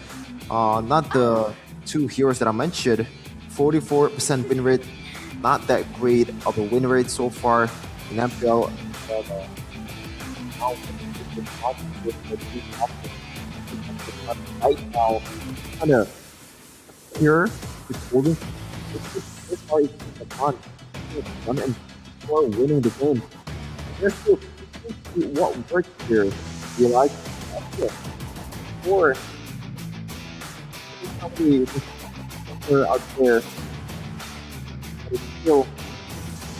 Not the two heroes that I mentioned. 44% win rate, not that great of a win rate so far in MPL. Right now, kind of here with holding. This far is on and for winning the game. There's still what works here. You like or somebody out there, but it's still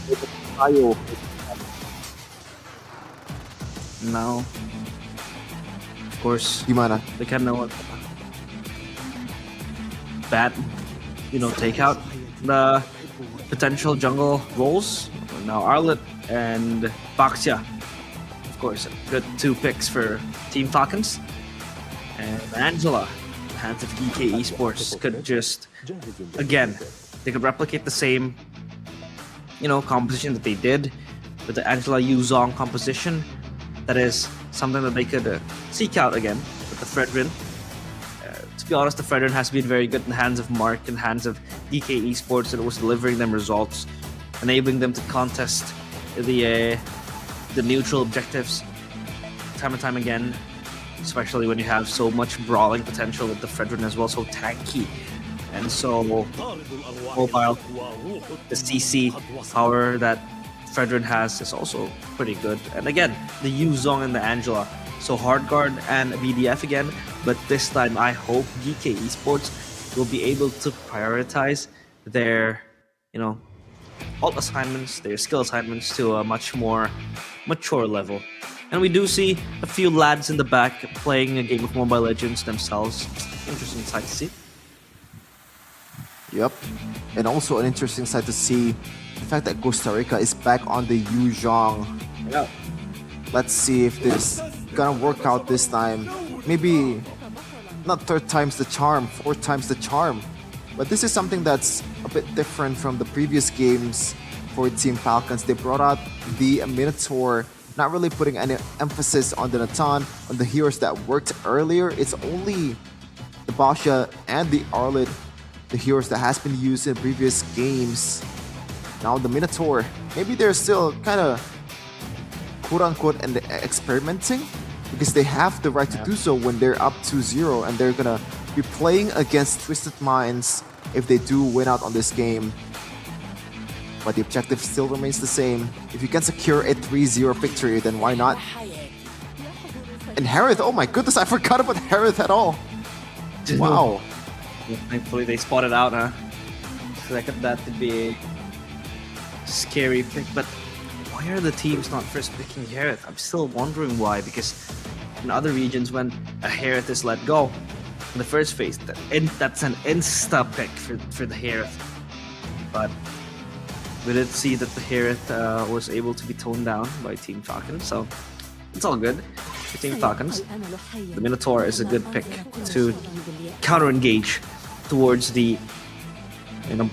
with a style. Now, of course, Gimana? they kind of bad, take out the potential jungle roles. Now Arlet and Baxia, of course, good 2 picks for Team Falcons. And Angela, the hands of EK Esports, could just, again, they could replicate the same, composition that they did with the Angela Yuzong composition. That is something that they could seek out again with the Fredrin. To be honest, the Fredrin has been very good in the hands of Mark and hands of DK Esports, and it was delivering them results, enabling them to contest the neutral objectives time and time again, especially when you have so much brawling potential with the Fredrin as well, so tanky and so mobile. The CC power that Fredrin has is also pretty good. And again, the Yuzong and the Angela. So hard guard and BDF again, but this time I hope DK Esports will be able to prioritize their, ult assignments, their skill assignments to a much more mature level. And we do see a few lads in the back playing a game of Mobile Legends themselves. Interesting sight to see. Yep. And also an interesting sight to see the fact that Costa Rica is back on the Yuzhong. Yeah. Let's see if this gonna work out this time. Maybe not 3rd time's the charm, 4th time's the charm. But this is something that's a bit different from the previous games for Team Falcons. They brought out the Minotaur, not really putting any emphasis on the Natan, on the heroes that worked earlier. It's only the Basha and the Arlet, the heroes that has been used in previous games. Now the Minotaur, maybe they're still kind of quote-unquote and experimenting, because they have the right to do so when they're up 2-0, and they're gonna be playing against Twisted Minds if they do win out on this game. But the objective still remains the same. If you can secure a 3-0 victory, then why not? And Harith, oh my goodness, I forgot about Harith at all. Wow. Thankfully they spotted out, huh? Expected that to be a scary pick, but why are the teams not first picking Harith? I'm still wondering why, because in other regions when a Harith is let go in the first phase, that's an insta pick for the Harith. But we did see that the Harith was able to be toned down by Team Falcons, so it's all good for Team Falcons. The Minotaur is a good pick to counter-engage towards the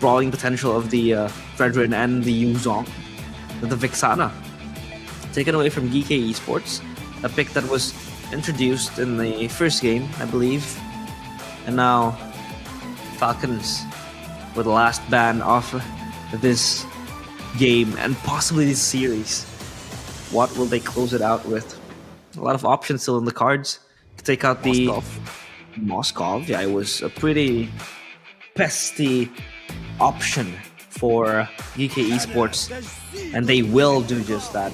brawling potential of the Fredrin and the Yuzong. The Vixana, taken away from GK Esports, a pick that was introduced in the first game, I believe. And now, Falcons with the last ban of this game and possibly this series. What will they close it out with? A lot of options still in the cards. To take out the Moskov. Yeah, it was a pretty pesty option for GK Esports, and they will do just that.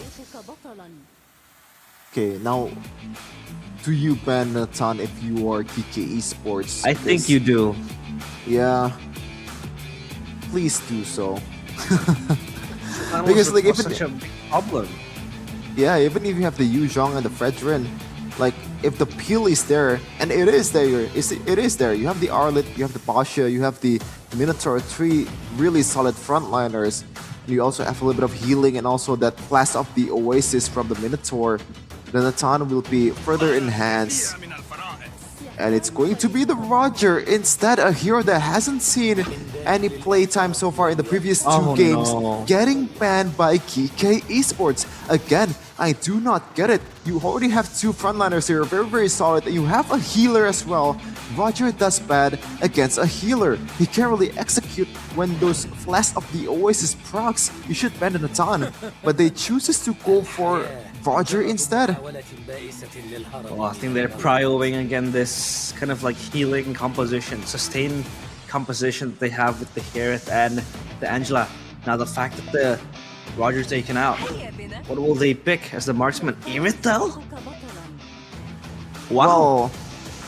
Okay, now, do you ban Natan if you are GK Esports? I think you do. Yeah. Please do so. Because like even such a big problem. Yeah, even if you have the Yuzhong and the Fredrin, like if the peel is there, and it is there, it is there. You have the Arlet, you have the Basha, you have the Minotaur, 3 really solid frontliners. And you also have a little bit of healing and also that blast of the Oasis from the Minotaur. The Natan will be further enhanced. And it's going to be the Roger instead, a hero that hasn't seen any playtime so far in the previous two games, getting banned by GK Esports. Again, I do not get it. You already have two frontliners here, very, very solid. You have a healer as well. Roger does bad against a healer. He can't really execute when those Flash of the Oasis procs. You should ban the Natan, but they chooses to go for Roger instead. Well, I think they're prioing again this kind of like healing composition, sustain composition that they have with the Gareth and the Angela. Now the fact that the Roger's taken out, what will they pick as the marksman? Irithel? Wow.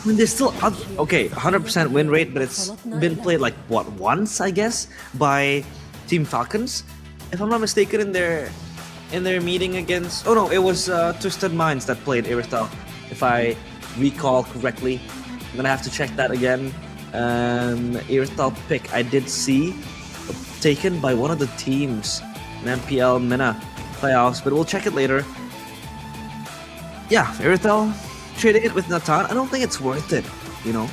I mean, they're still okay, 100% win rate, but it's been played like what, once, I guess, by Team Falcons, if I'm not mistaken, in their meeting against. Oh no, it was Twisted Minds that played Irithel, if I recall correctly. I'm gonna have to check that again. Irithel pick I did see taken by one of the teams in MPL MENA playoffs, but we'll check it later. Yeah, Irithel trading it with Natan, I don't think it's worth it, you know.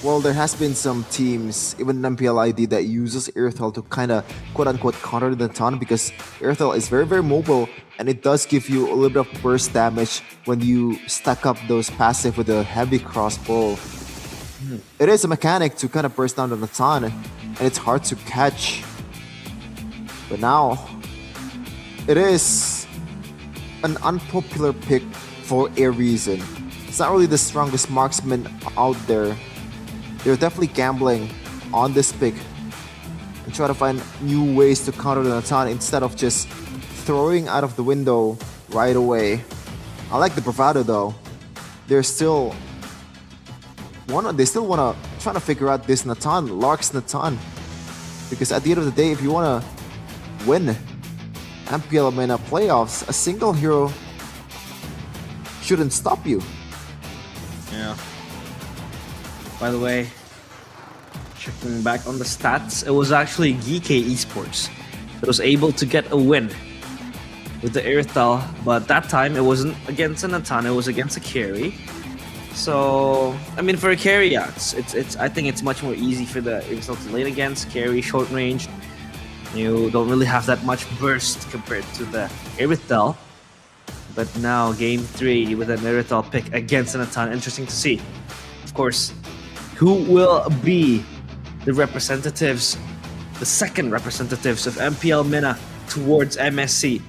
Well, there has been some teams, even MPL ID, that uses Irithel to kind of quote-unquote counter the Natan, because Irithel is very, very mobile, and it does give you a little bit of burst damage when you stack up those passive with a heavy crossbow. It is a mechanic to kind of burst down the Natan, and it's hard to catch. But now, it is an unpopular pick for a reason. It's not really the strongest marksman out there. They're definitely gambling on this pick and try to find new ways to counter the Natan instead of just throwing out of the window right away. I like the bravado though. They still wanna try to figure out this Natan, Lark's Natan, because at the end of the day, if you wanna win MPL MENA playoffs, a single hero shouldn't stop you. Yeah. By the way, checking back on the stats, it was actually GK Esports that was able to get a win with the Irithel, but that time it wasn't against a Natan, it was against a carry. So, I mean, for a carry, yeah, it's I think it's much more easy for the Irithel to lane against, carry, short range. You don't really have that much burst compared to the Irithel. But now, game 3 with an Irithel pick against a Natan, interesting to see. Of course, who will be the representatives, the second representatives of MPL MENA towards MSC?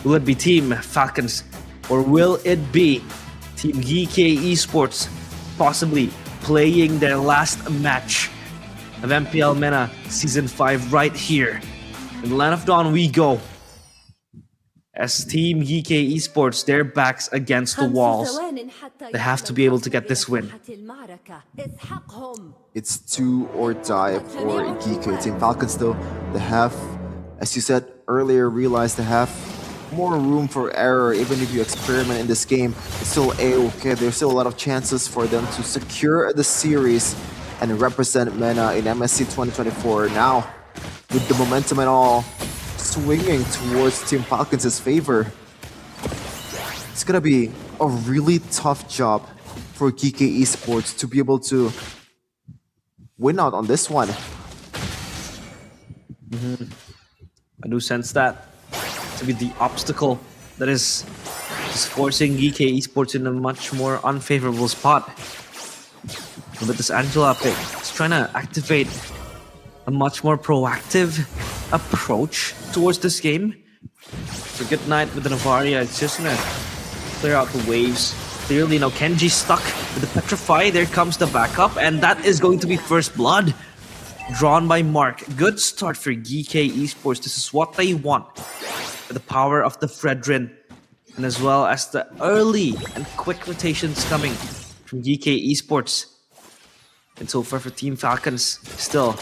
Will it be Team Falcons, or will it be Team GK Esports possibly playing their last match of MPL MENA Season 5 right here in Land of Dawn we go? As Team GK Esports, their backs against the walls. They have to be able to get this win. It's do or die for GK. Team Falcons though, they have, as you said earlier, realized they have more room for error. Even if you experiment in this game, it's still a-okay. There's still a lot of chances for them to secure the series and represent MENA in MSC 2024. Now, with the momentum and all swinging towards Team Falcons' favor, it's gonna be a really tough job for GK Esports to be able to win out on this one. I do sense that to be the obstacle that is just forcing GK Esports in a much more unfavorable spot. But this Angela pick is trying to activate a much more proactive approach towards this game. So good night with the Navaria. It's just gonna clear out the waves. Clearly, now Kenji stuck with the Petrify. There comes the backup, and that is going to be first blood drawn by Mark. Good start for GK Esports. This is what they want. The power of the Fredrin, and as well as the early and quick rotations coming from GK Esports. And so far for Team Falcons, still,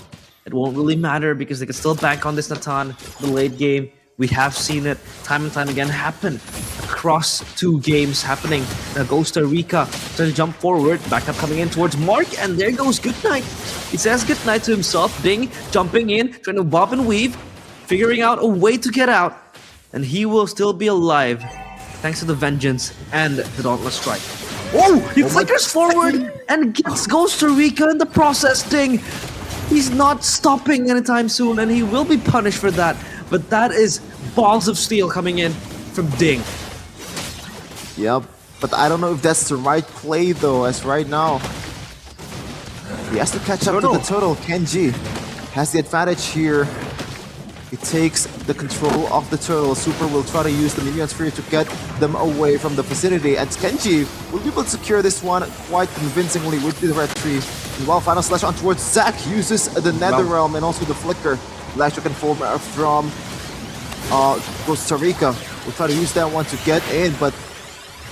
it won't really matter because they can still bank on this Natan. The late game, we have seen it time and time again happen across 2 games happening. Now Costa Rica trying to jump forward, backup coming in towards Mark, and there goes Goodnight. He says goodnight to himself. Ding, jumping in, trying to bob and weave, figuring out a way to get out, and he will still be alive thanks to the Vengeance and the Dauntless Strike. Oh, he flickers forward and gets Costa Rica in the process. Ding, He's not stopping anytime soon, and he will be punished for that. But that is balls of steel coming in from Ding. Yep, but I don't know if that's the right play though, as right now he has to catch up to the turtle. Kenji has the advantage here. He takes the control of the turtle. Super will try to use the minion sphere to get them away from the vicinity, and Kenji will be able to secure this one quite convincingly with the red tree. And while final slash on towards Zack uses the Nether Realm and also the flicker. Electric and form from Costa Rica. Will try to use that one to get in, but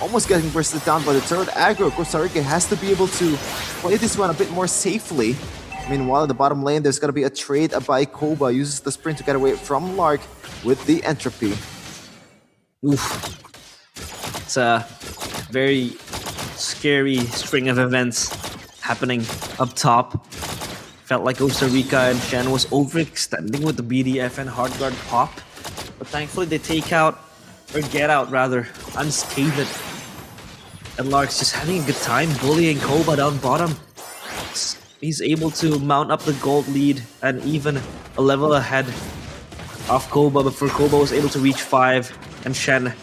almost getting bursted down by the third aggro. Costa Rica has to be able to play this one a bit more safely. Meanwhile, in the bottom lane, there's going to be a trade by Koba. Uses the sprint to get away from Lark with the entropy. Oof. It's a very scary string of events happening up top. Felt like Costa Rica and Shen was overextending with the BDF and hard guard pop. But thankfully they take out, or get out rather, unscathed. And Lark's just having a good time bullying Koba down bottom. He's able to mount up the gold lead and even a level ahead of Koba before Koba was able to reach 5. And Shen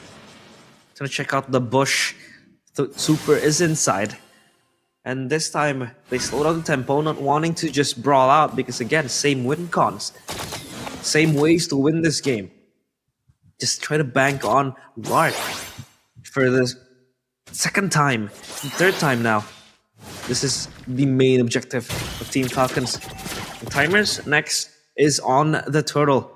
gonna check out the bush. The Super is inside. And this time they slow down the tempo, not wanting to just brawl out because again, same win cons. Same ways to win this game. Just try to bank on Lark for the second time, third time now. This is the main objective of Team Falcons. The timers next is on the turtle.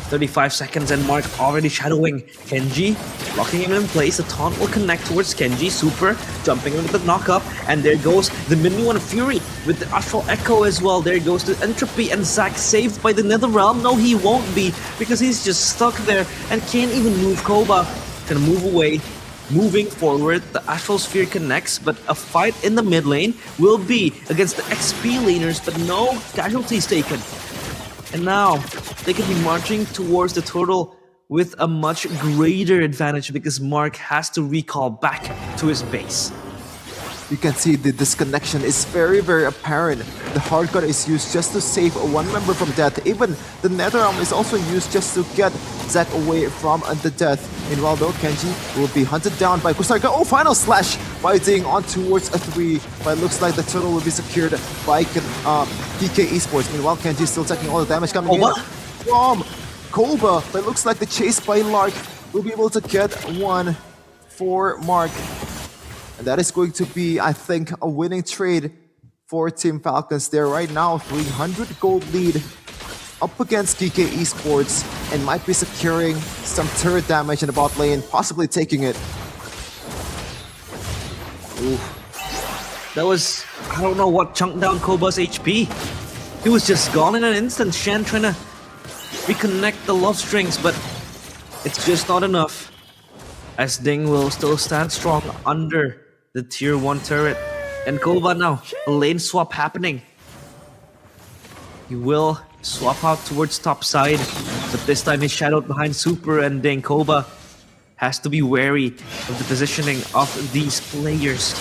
35 seconds and Mark already shadowing Kenji, locking him in place. The taunt will connect towards Kenji. Super jumping in with the knock-up, and there goes the minion Fury with the Astral Echo as well. There goes the Entropy, and Zack saved by the Nether Realm. No, he won't be, because he's just stuck there and can't even move. Koba can move away. Moving forward, the Astral Sphere connects, but a fight in the mid lane will be against the XP laners, but no casualties taken. And now, they can be marching towards the turtle with a much greater advantage because Mark has to recall back to his base. You can see the disconnection is very, very apparent. The hard guard is used just to save one member from death. Even the Nether Realm is also used just to get Zack away from the death. Meanwhile though, Kenji will be hunted down by Costa Rica. Oh, final slash by Ding on towards a 3. But it looks like the turtle will be secured by DK Esports. Meanwhile, Kenji is still taking all the damage coming in from Koba. But it looks like the chase by Lark will be able to get one for Mark. And that is going to be, I think, a winning trade for Team Falcons. They're right now 300 gold lead up against DK Esports and might be securing some turret damage in the bot lane, possibly taking it. Ooh. That was, I don't know what chunked down Koba's HP. He was just gone in an instant. Shen trying to reconnect the love strings, but it's just not enough. As Ding will still stand strong under the tier 1 turret. And Koba now, a lane swap happening. He will swap out towards top side, but this time he's shadowed behind Super, and Ding. Koba has to be wary of the positioning of these players.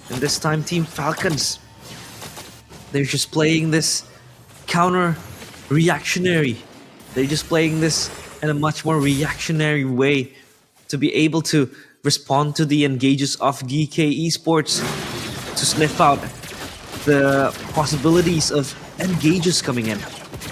And this time Team Falcons, they're just playing this counter reactionary. They're just playing this in a much more reactionary way to be able to respond to the engages of DK Esports, to sniff out the possibilities of engages coming in.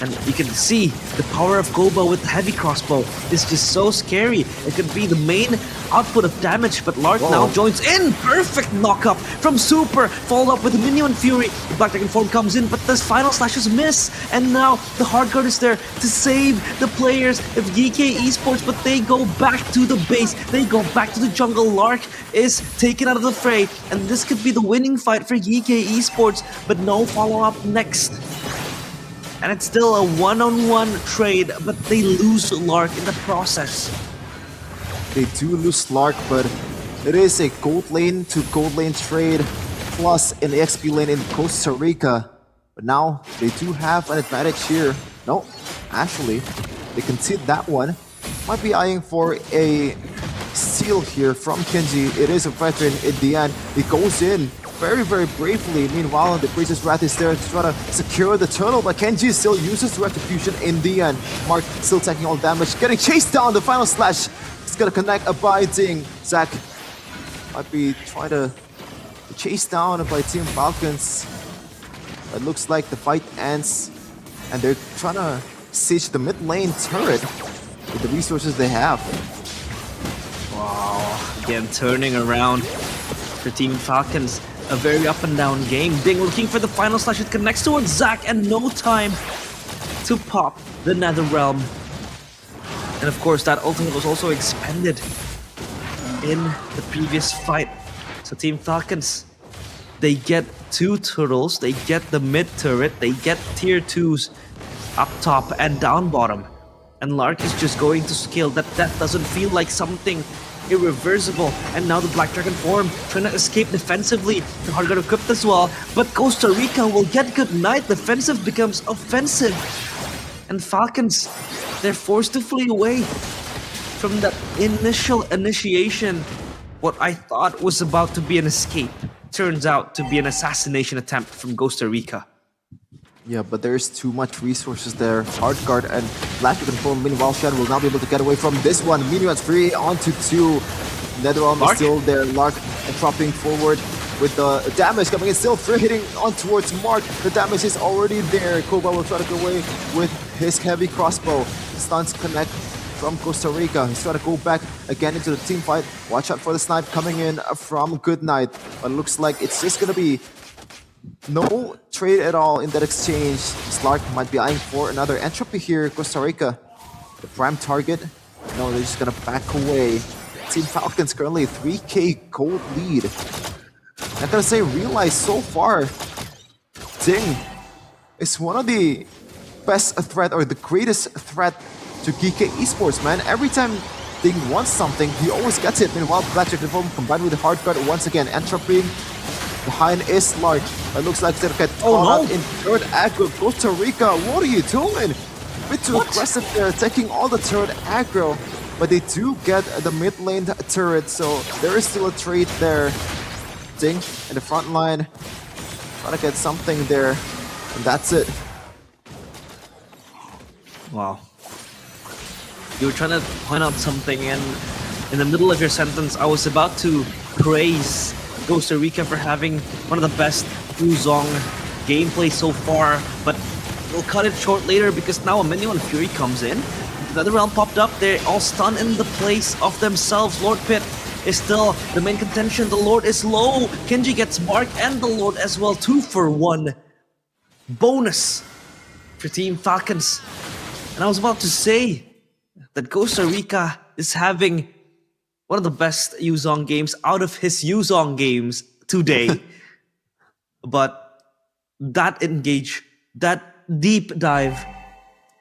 And you can see the power of Koba with the heavy crossbow is just so scary. It could be the main output of damage, but Lark now joins in. Perfect knock-up from Super, followed up with the minion Fury. The Black Dragon form comes in, but this final slashes miss. And now the hard guard is there to save the players of DK Esports, but they go back to the base. They go back to the jungle. Lark is taken out of the fray, and this could be the winning fight for DK Esports, but no follow-up next. And it's still a one-on-one trade, but they lose Lark in the process. They do lose Lark, but it is a gold lane to gold lane trade, plus an XP lane in Costa Rica. But now they do have an advantage here. No, actually, they concede that one. Might be eyeing for a steal here from Kenji. It is a veteran in the end. He goes in very, very bravely. Meanwhile, the Priestess Wrath is there to try to secure the turtle, but Kenji still uses Retribution in the end. Mark still taking all damage, getting chased down. The final slash is gonna connect, abiding. Zach might be trying to chase down by Team Falcons. It looks like the fight ends, and they're trying to siege the mid lane turret with the resources they have. Wow, again turning around for Team Falcons. A very up and down game. Ding looking for the final slash. It connects towards Zac and no time to pop the Nether Realm. And of course that ultimate was also expended in the previous fight. So Team Falcons, they get 2 turtles, they get the mid turret, they get tier 2s up top and down bottom. And Lark is just going to scale. That doesn't feel like something irreversible. And now the Black Dragon form trying to escape defensively. The hard guard equipped as well. But Costa Rica will get good night. Defensive becomes offensive. And Falcons, they're forced to flee away from that initial initiation. What I thought was about to be an escape turns out to be an assassination attempt from Costa Rica. Yeah, but there's too much resources there. Hard guard and Black Dragon form. Meanwhile, Shen will not be able to get away from this one. Minuet's 3 onto 2. Netherrealm is still there. Lark dropping forward with the damage coming in. Still 3 hitting on towards Mark. The damage is already there. Koba will try to go away with his heavy crossbow. Stuns connect from Costa Rica. He's trying to go back again into the team fight. Watch out for the snipe coming in from Goodnight. But it looks like it's just going to be no trade at all in that exchange. Slark might be eyeing for another entropy here. Costa Rica, the prime target. No, they're just gonna back away. Team Falcons currently 3k gold lead. I'm gonna say realize so far, Ding is one of the best threat or the greatest threat to GK Esports, man. Every time Ding wants something, he always gets it. Meanwhile, Black Dragon form combined with the hard guard once again. Entropy behind is Lark. It looks like they're getting caught out in third aggro. Costa Rica, what are you doing? Bit too aggressive there, taking all the third aggro. But they do get the mid lane turret, so there is still a trade there. Ding in the front line, trying to get something there, and that's it. Wow. You were trying to point out something, and in the middle of your sentence, I was about to praise Costa Rica for having one of the best Wuzong gameplay so far, but we'll cut it short later because now a Minion and Fury comes in. The other realm popped up, they're all stunned in the place of themselves. Lord Pit is still the main contention, the Lord is low. Kenji gets Mark and the Lord as well, 2 for 1. Bonus for Team Falcons. And I was about to say that Costa Rica is having one of the best Yuzong games out of his Yuzong games today. But that engage, that deep dive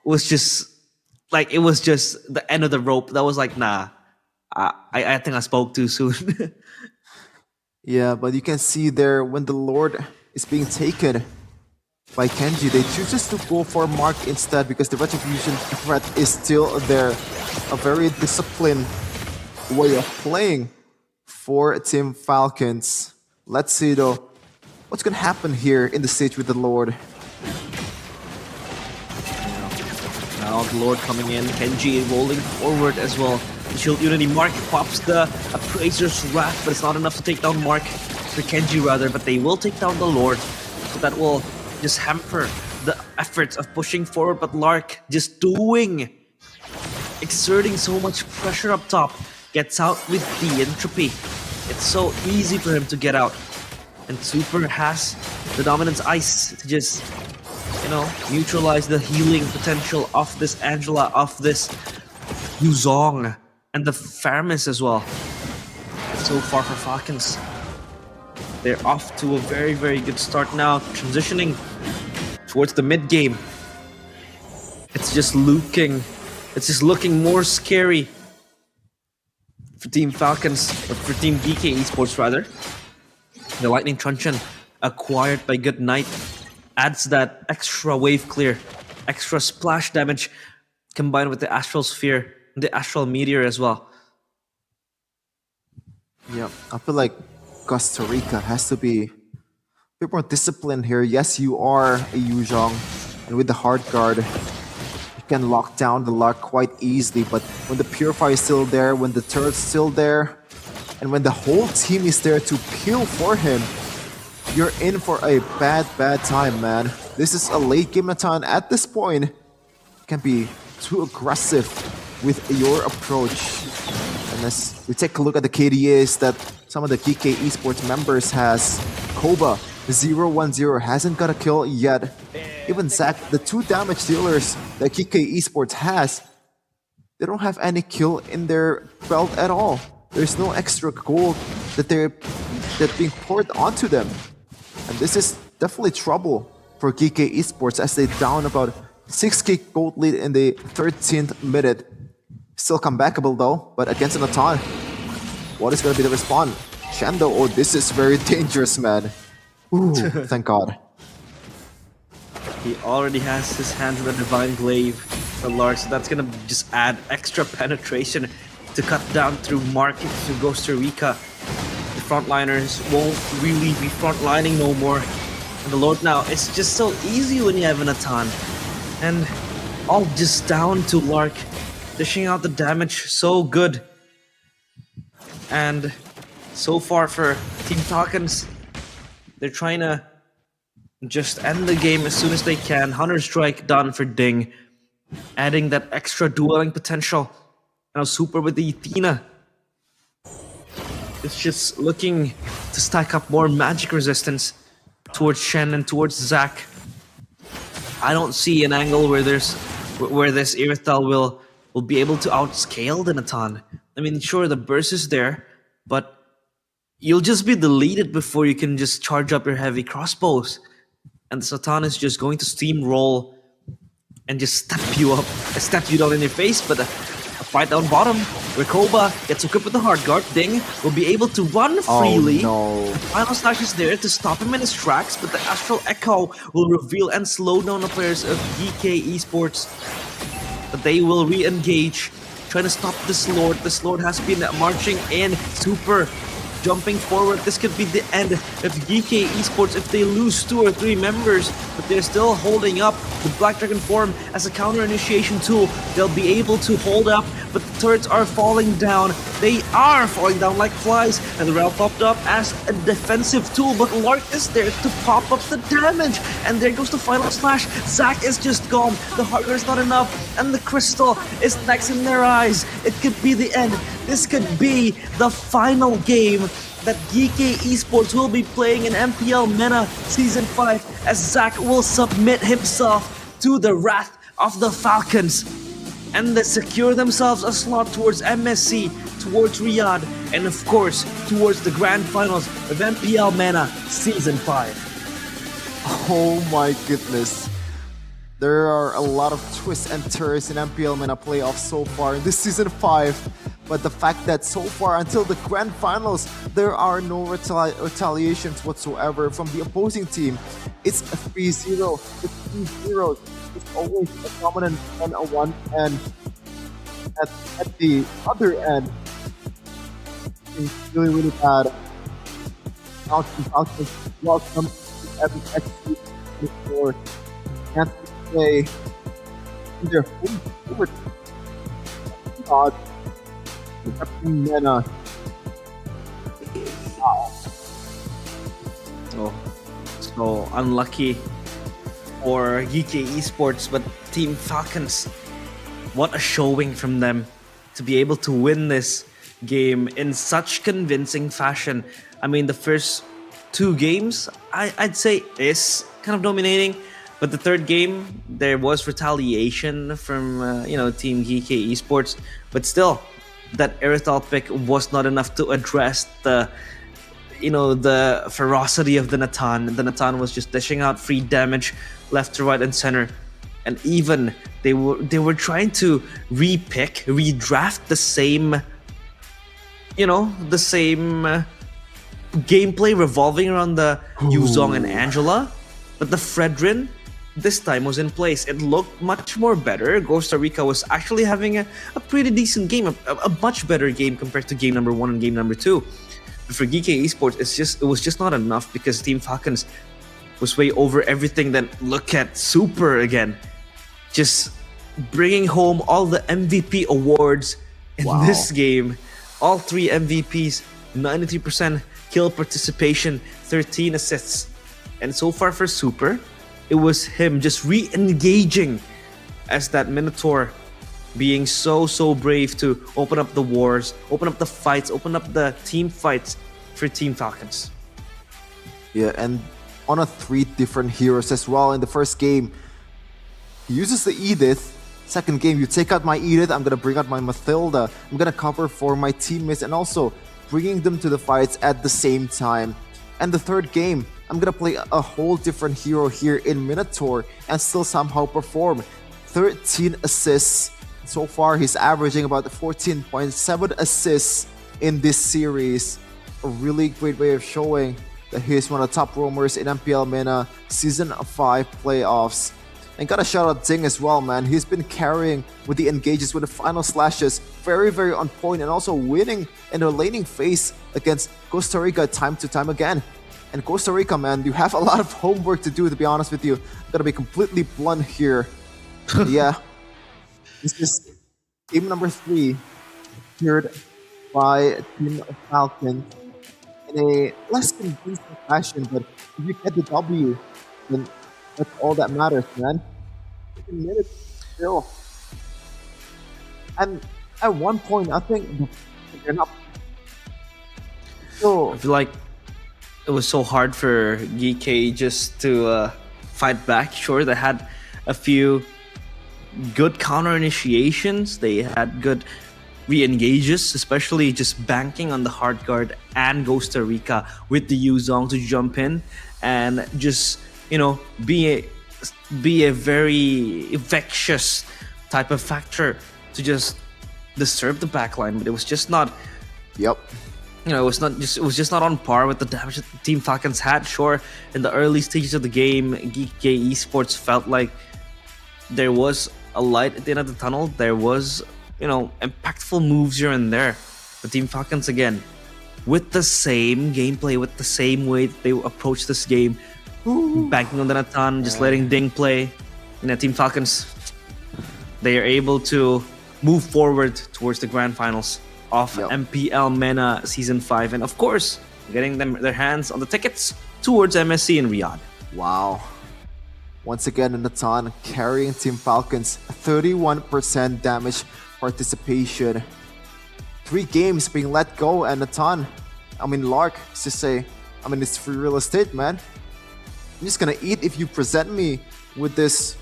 was just like, it was just the end of the rope. That was like, nah, I think I spoke too soon. Yeah, but you can see there when the Lord is being taken by Kenji, they choose just to go for Mark instead because the retribution threat is still there. A very disciplined way of playing for Team Falcons. Let's see though, what's gonna happen here in the stage with the Lord. Now the Lord coming in, Kenji rolling forward as well. The Shield Unity Mark pops the Appraiser's Wrath, but it's not enough to take down Mark, for Kenji rather, but they will take down the Lord. So that will just hamper the efforts of pushing forward, but Lark just exerting so much pressure up top. Gets out with the entropy. It's so easy for him to get out. And Super has the Dominance Ice to just, you know, neutralize the healing potential of this Angela, of this Yuzong, and the Faramis as well. And so far for Falcons, they're off to a very, very good start now, transitioning towards the mid game. It's just looking more scary for Team Falcons, or for Team DK Esports rather. The Lightning Truncheon acquired by Good Night adds that extra wave clear, extra splash damage, combined with the Astral Sphere and the Astral Meteor as well. Yeah, I feel like Costa Rica has to be bit more disciplined here. Yes, you are a Yuzhong, and with the hard guard, you can lock down the lock quite easily. But when the Purify is still there, when the turret's still there, and when the whole team is there to peel for him, you're in for a bad time, man. This is a late game Natan. At this point, you can be too aggressive with your approach. And as we take a look at the KDAs that some of the GK Esports members has, Koba 0-1-0 hasn't got a kill yet. Even Zac, the 2 damage dealers that GK Esports has, they don't have any kill in their belt at all. There's no extra gold that's being poured onto them. And this is definitely trouble for GK Esports as they down about 6k gold lead in the 13th minute. Still comebackable though, but against Natan, what is going to be the response? Shando, oh, this is very dangerous, man. Ooh, thank God. He already has his hands with a Divine Glaive for Lark, so that's gonna just add extra penetration to cut down through market through Costa Rica. The frontliners won't really be frontlining no more. And the Lord now, it's just so easy when you have an Natan. And all just down to Lark, dishing out the damage so good. And so far for Team Falcons, they're trying to just end the game as soon as they can. Hunter Strike done for Ding, adding that extra dueling potential. Now Super with the Athena. It's just looking to stack up more magic resistance towards Shen and towards Zac. I don't see an angle where this Irithel will be able to outscale the Natan. I mean, sure, the burst is there, but you'll just be deleted before you can just charge up your heavy crossbows. And the Satan is just going to steamroll and just step you down in your face. But a fight down bottom, where Koba gets equipped with the hard guard. Ding will be able to run freely. Oh, no. The final slash is there to stop him in his tracks, but the Astral Echo will reveal and slow down the players of GK Esports. But they will re-engage, trying to stop this Lord. This Lord has been marching in, Super jumping forward. This could be the end of GK Esports if they lose 2 or 3 members, but they're still holding up. The Black Dragon form as a counter initiation tool, they'll be able to hold up, but the turrets are falling down. They are falling down like flies, and the Ralph popped up as a defensive tool, but Lark is there to pop up the damage, and there goes the final slash. Zac is just gone, the hardware is not enough, and the crystal is next in their eyes. It could be the end. This could be the final game that GK Esports will be playing in MPL MENA Season 5 as Zac will submit himself to the wrath of the Falcons. And they secure themselves a slot towards MSC, towards Riyadh, and of course, towards the grand finals of MPL MENA Season 5. Oh my goodness. There are a lot of twists and turns in MPL MENA playoffs so far in this Season 5. But the fact that so far until the grand finals, there are no retaliations whatsoever from the opposing team. It's a 3-0, it's 2-0. It's always a dominant and a 1, and at the other end, it's really bad. Falcons, welcome to every execute before. Can't play in their home court. God. MENA. Wow. So unlucky for GK Esports, but Team Falcons, what a showing from them to be able to win this game in such convincing fashion. I mean, the first 2 games, I'd say is kind of dominating, but the third game, there was retaliation from, Team GK Esports, but still, that Irithel pick was not enough to address the ferocity of the Natan. The Natan was just dishing out free damage left to right and center, and even they were trying to redraft the same, gameplay revolving around the Yuzong and Angela, but the Fredrin this time was in place. It looked much more better. Costa Rica was actually having a pretty decent game, a much better game compared to game number 1 and game number 2. But for GK Esports, it was just not enough because Team Falcons was way over everything. Then look at Super again, just bringing home all the MVP awards in this game. All 3 MVPs, 93% kill participation, 13 assists. And so far for Super, it was him just re-engaging as that Minotaur, being so brave to open up the wars, open up the fights, open up the team fights for Team Falcons. Yeah, and on 3 different heroes as well. In the first game, he uses the Edith. Second game, you take out my Edith, I'm gonna bring out my Mathilda. I'm gonna cover for my teammates and also bringing them to the fights at the same time. And the third game, I'm gonna play a whole different hero here in Minotaur and still somehow perform. 13 assists. So far, he's averaging about 14.7 assists in this series. A really great way of showing that he's one of the top roamers in MPL MENA Season 5 playoffs. And gotta shout out Ding as well, man. He's been carrying with the engages, with the final slashes. Very on point, and also winning in the laning phase against Costa Rica time to time again. And Costa Rica, man, you have a lot of homework to do, to be honest with you. I'm gonna be completely blunt here. Yeah. This is game number 3, secured by Team Falcon in a less convincing fashion, but if you get the W, then that's all that matters, man. 15 minutes still. And at one point, I think they're not. So I feel like it was so hard for GK just to fight back. Sure, they had a few good counter initiations. They had good re-engages, especially just banking on the hard guard and Costa Rica with the Yuzong to jump in and just, you know, be a very infectious type of factor to just disturb the backline. But it was just not. Yep. You know, it was just not on par with the damage that Team Falcons had. Sure, in the early stages of the game, GK Esports felt like there was a light at the end of the tunnel. There was, you know, impactful moves here and there. But Team Falcons, again, with the same gameplay, with the same way that they approach this game, banking on the Natan, just letting Ding play. You know, Team Falcons, they are able to move forward towards the grand finals of MPL MENA Season 5. And of course, getting their hands on the tickets towards MSC in Riyadh. Wow. Once again, Natan carrying Team Falcons, 31% damage participation. 3 games being let go, and Natan, Lark, to say, it's free real estate, man. I'm just gonna eat if you present me with this,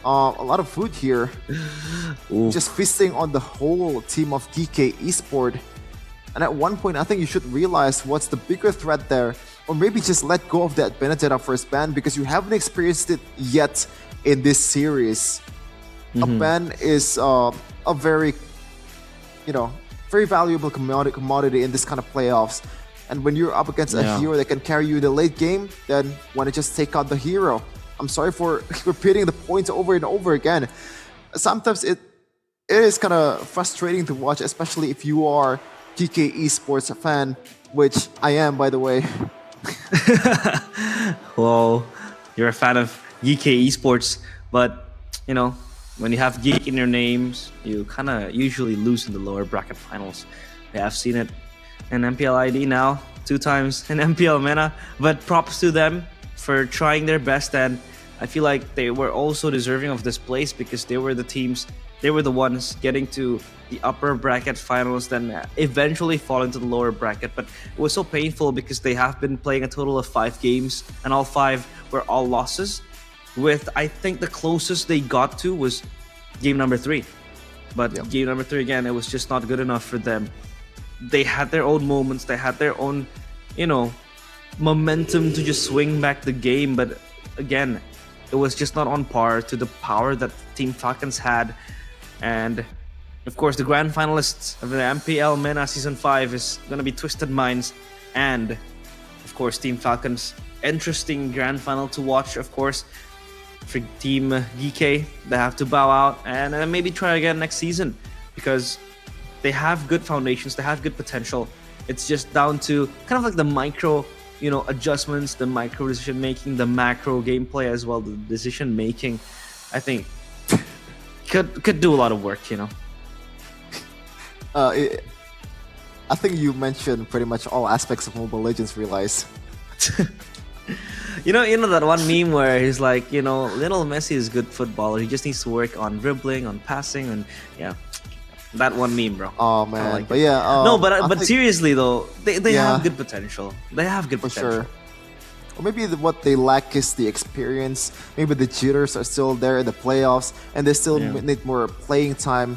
a lot of food here. Just feasting on the whole team of GK Esport. And at one point, I think you should realize what's the bigger threat there, or maybe just let go of that Benedetta first ban, because you haven't experienced it yet in this series. A ban is a very, very valuable commodity in this kind of playoffs. And when you're up against a hero that can carry you in the late game, then why not just take out the hero? I'm sorry for repeating the points over and over again. Sometimes it is kind of frustrating to watch, especially if you are GK Esports fan, which I am, by the way. Well, you're a fan of GK Esports, but when you have geek in your names, you kind of usually lose in the lower bracket finals. Yeah, I've seen it in MPL ID now, 2 times in MPL MENA, but props to them for trying their best, and I feel like they were also deserving of this place because they were the ones getting to the upper bracket finals, then eventually fall into the lower bracket. But it was so painful because they have been playing a total of 5 games, and all 5 were all losses, with I think the closest they got to was game number 3. But game number 3, again, it was just not good enough for them. They had their own moments, they had their own, momentum to just swing back the game, but again, it was just not on par to the power that Team Falcons had. And of course, the grand finalists of the MPL MENA Season 5 is going to be Twisted Minds and, of course, Team Falcons. Interesting grand final to watch, of course. For Team GK, they have to bow out and maybe try again next season because they have good foundations, they have good potential. It's just down to kind of like the micro, adjustments, the micro decision making, the macro gameplay as well, the decision making. I think could do a lot of work. I think you mentioned pretty much all aspects of Mobile Legends. Realize. You know that one meme where he's like, little Messi is a good footballer. He just needs to work on dribbling, on passing, and yeah, that one meme, bro. Oh man, like but it. yeah. No, but think, seriously though, they Yeah. have good potential. They have good for potential. sure. Or maybe what they lack is the experience. Maybe the jitters are still there in the playoffs, and they still need more playing time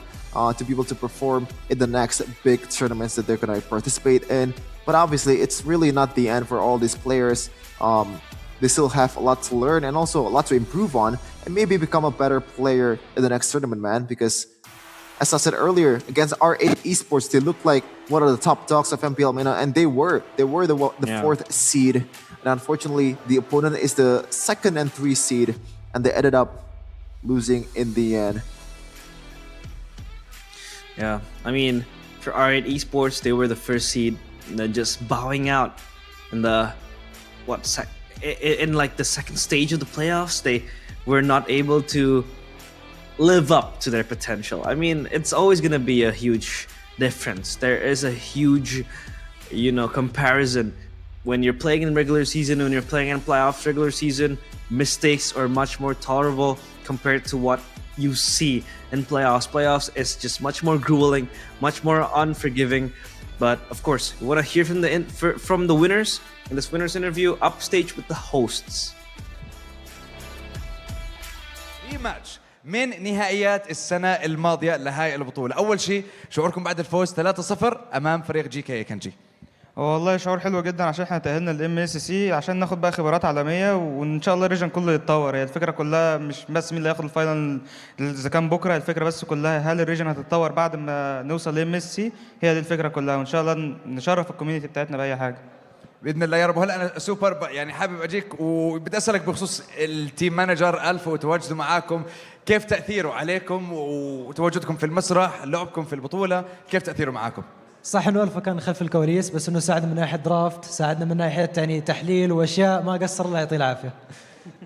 to be able to perform in the next big tournaments that they're going to participate in. But obviously, it's really not the end for all these players. They still have a lot to learn and also a lot to improve on, and maybe become a better player in the next tournament, man. Because, as I said earlier, against R8 Esports, they looked like one of the top dogs of MPL MENA, and they were the fourth seed. And unfortunately, the opponent is the second and 3 seed, and they ended up losing in the end. Yeah, I mean, for R8 Esports, they were the first seed, just bowing out in the in like the second stage of the playoffs. They were not able to live up to their potential. I mean, it's always gonna be a huge difference. There is a huge, comparison when you're playing in regular season, when you're playing in playoffs. Regular season mistakes are much more tolerable compared to what you see in playoffs. Playoffs is just much more grueling, much more unforgiving. But of course, we want to hear from the winners in this winners interview upstage with the hosts. ماتش من نهائيات السنة الماضية لهاي البطولة. أول شيء شعوركم بعد الفوز 3-0 أمام فريق جي كي كنجي. والله شعور حلو جدا عشان احنا تأهلنا للام اس سي عشان ناخد بقى خبرات عالميه وان شاء الله الريجن كله يتطور. هي الفكره كلها مش بس مين اللي هياخد الفاينل اذا كان بكره، الفكره بس كلها هل الريجن هتتطور بعد ما نوصل لام اس سي. هي دي الفكره كلها، وان شاء الله نشرف الكوميونتي بتاعتنا باي حاجه باذن الله يا رب. هلا انا سوبر يعني حابب اجيك وبدي اسالك بخصوص التيم مانجر الف وتواجده معاكم، كيف تاثيره عليكم وتواجدكم في المسرح، لعبكم في البطوله، كيف تاثيره معاكم؟ صح انه الفا كان خلف الكواليس، بس انه ساعدنا من ناحيه درافت، ساعدنا من ناحيه يعني تحليل واشياء ما قصر، الله يعطيه العافيه.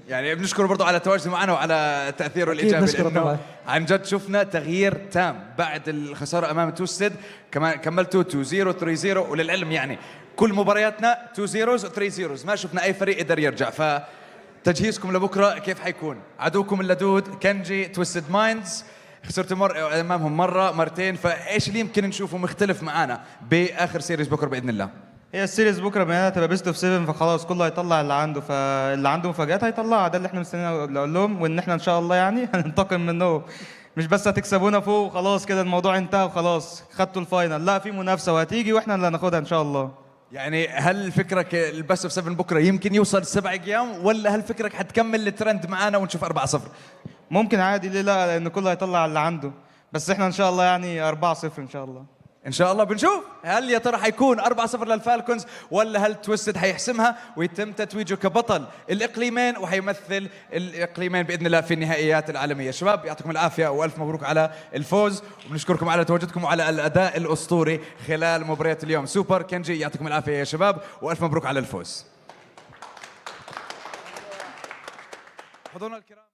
يعني بنشكره برضه على تواجده معنا وعلى تاثيره الايجابي، لانه عن جد شفنا تغيير تام بعد الخساره امام تويستد. كمان كملتوا 2-0 3-0، وللعلم يعني كل مبارياتنا 2-0 3-0، ما شفنا اي فريق قدر يرجع. فتجهيزكم لبكره كيف حيكون؟ عدوكم اللدود كنجي تويستد مايندز، خسرتوا امامهم مره مرتين، فايش اللي يمكن نشوفه مختلف معانا باخر سيريز بكره باذن الله؟ هي السيريز بكره بما تبقى بيست اوف 7، فخلاص كله هيطلع اللي عنده، فاللي عنده مفاجآت هيطلعها. ده اللي احنا مستنيين نقول لهم، وان احنا ان شاء الله يعني هننتقم منهم. مش بس هتكسبونا فوق وخلاص كده الموضوع انتهى وخلاص خدتوا الفاينل، لا في منافسه وهتيجي واحنا اللي هناخدها ان شاء الله. يعني هل فكرك البست اوف 7 بكره يمكن يوصل 7 ايام، ولا هل فكرك حتكمل الترند معانا ونشوف 4-0؟ ممكن عادي، ليه لا، لان كله هيطلع اللي عنده، بس احنا ان شاء الله يعني 4-0 ان شاء الله. ان شاء الله بنشوف هل يا ترى حيكون 4-0 للفالكونز، ولا هل تويستد حيحسمها ويتم تتويجه كبطل الاقليمين وحيمثل الاقليمين باذن الله في النهائيات العالميه. شباب يعطيكم العافيه والف مبروك على الفوز، وبنشكركم على تواجدكم وعلى الاداء الاسطوري خلال مباريات اليوم. سوبر كنجي يعطيكم العافيه يا شباب، والف مبروك على الفوز. حضورنا الكرام،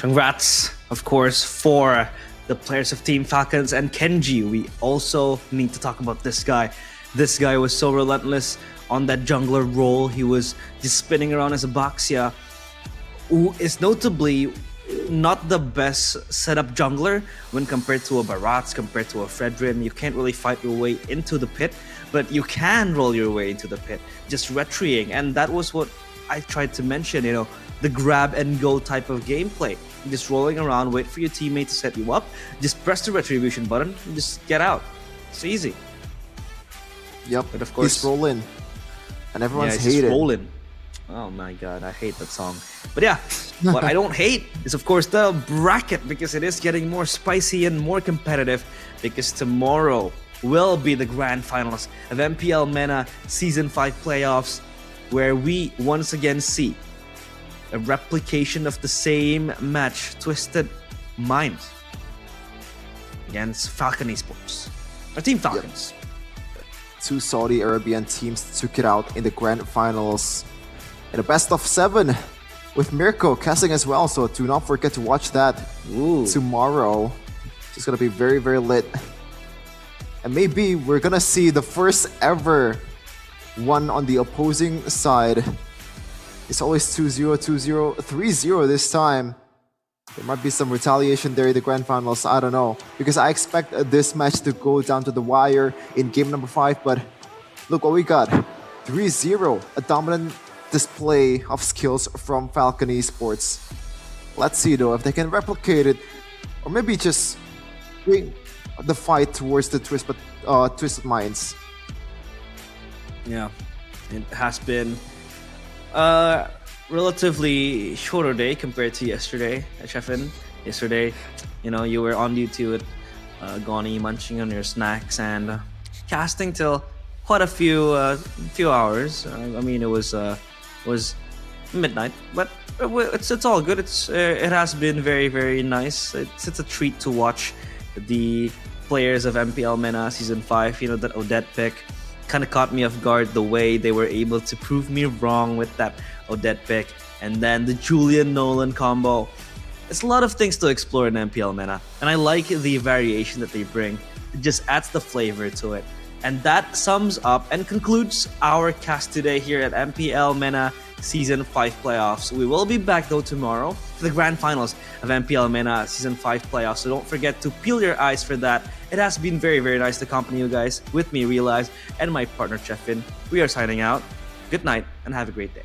Congrats, of course, for the players of Team Falcons and Kenji. We also need to talk about this guy. This guy was so relentless on that jungler role. He was just spinning around as a Baxia, who is notably not the best setup jungler when compared to a Barats, compared to a Fredrin. You can't really fight your way into the pit, but you can roll your way into the pit, just retreating. And that was what I tried to mention, the grab and go type of gameplay. Just rolling around, wait for your teammate to set you up, just press the retribution button and just get out. It's easy. Yep, but of course, he's rolling and everyone's hating. hated. Rolling. Oh my god, I hate that song. But yeah, what I don't hate is of course the bracket, because it is getting more spicy and more competitive, because tomorrow will be the grand finals of MPL MENA Season 5 playoffs, where we once again see a replication of the same match, Twisted Minds against Falcon Esports. Our Team Falcons. Two Saudi Arabian teams took it out in the grand finals in a best of 7 with Mirko casting as well. So do not forget to watch that tomorrow. It's gonna be very, very lit. And maybe we're gonna see the first ever one on the opposing side. It's always 2-0, 2-0, 3-0 this time. There might be some retaliation there in the grand finals, I don't know. Because I expect this match to go down to the wire in game number 5, but look what we got. 3-0, a dominant display of skills from Falcon Esports. Let's see though if they can replicate it, or maybe just bring the fight towards the Twisted Minds. Yeah, it has been relatively shorter day compared to yesterday at Sheffin. Yesterday, you know, you were on duty with Goni munching on your snacks and casting till quite a few hours. I mean, it was midnight, but it's all good. It has been very, very nice. It's a treat to watch the players of MPL MENA Season 5. You know, that Odette pick kind of caught me off guard, the way they were able to prove me wrong with that Odette pick. And then the Julian Nolan combo. It's a lot of things to explore in MPL MENA. And I like the variation that they bring. It just adds the flavor to it. And that sums up and concludes our cast today here at MPL MENA Season 5 playoffs. We will be back though tomorrow for the grand finals of MPL MENA Season 5 playoffs. So don't forget to peel your eyes for that. It has been very, very nice to accompany you guys with me, Realize, and my partner, Chefin. We are signing out. Good night and have a great day.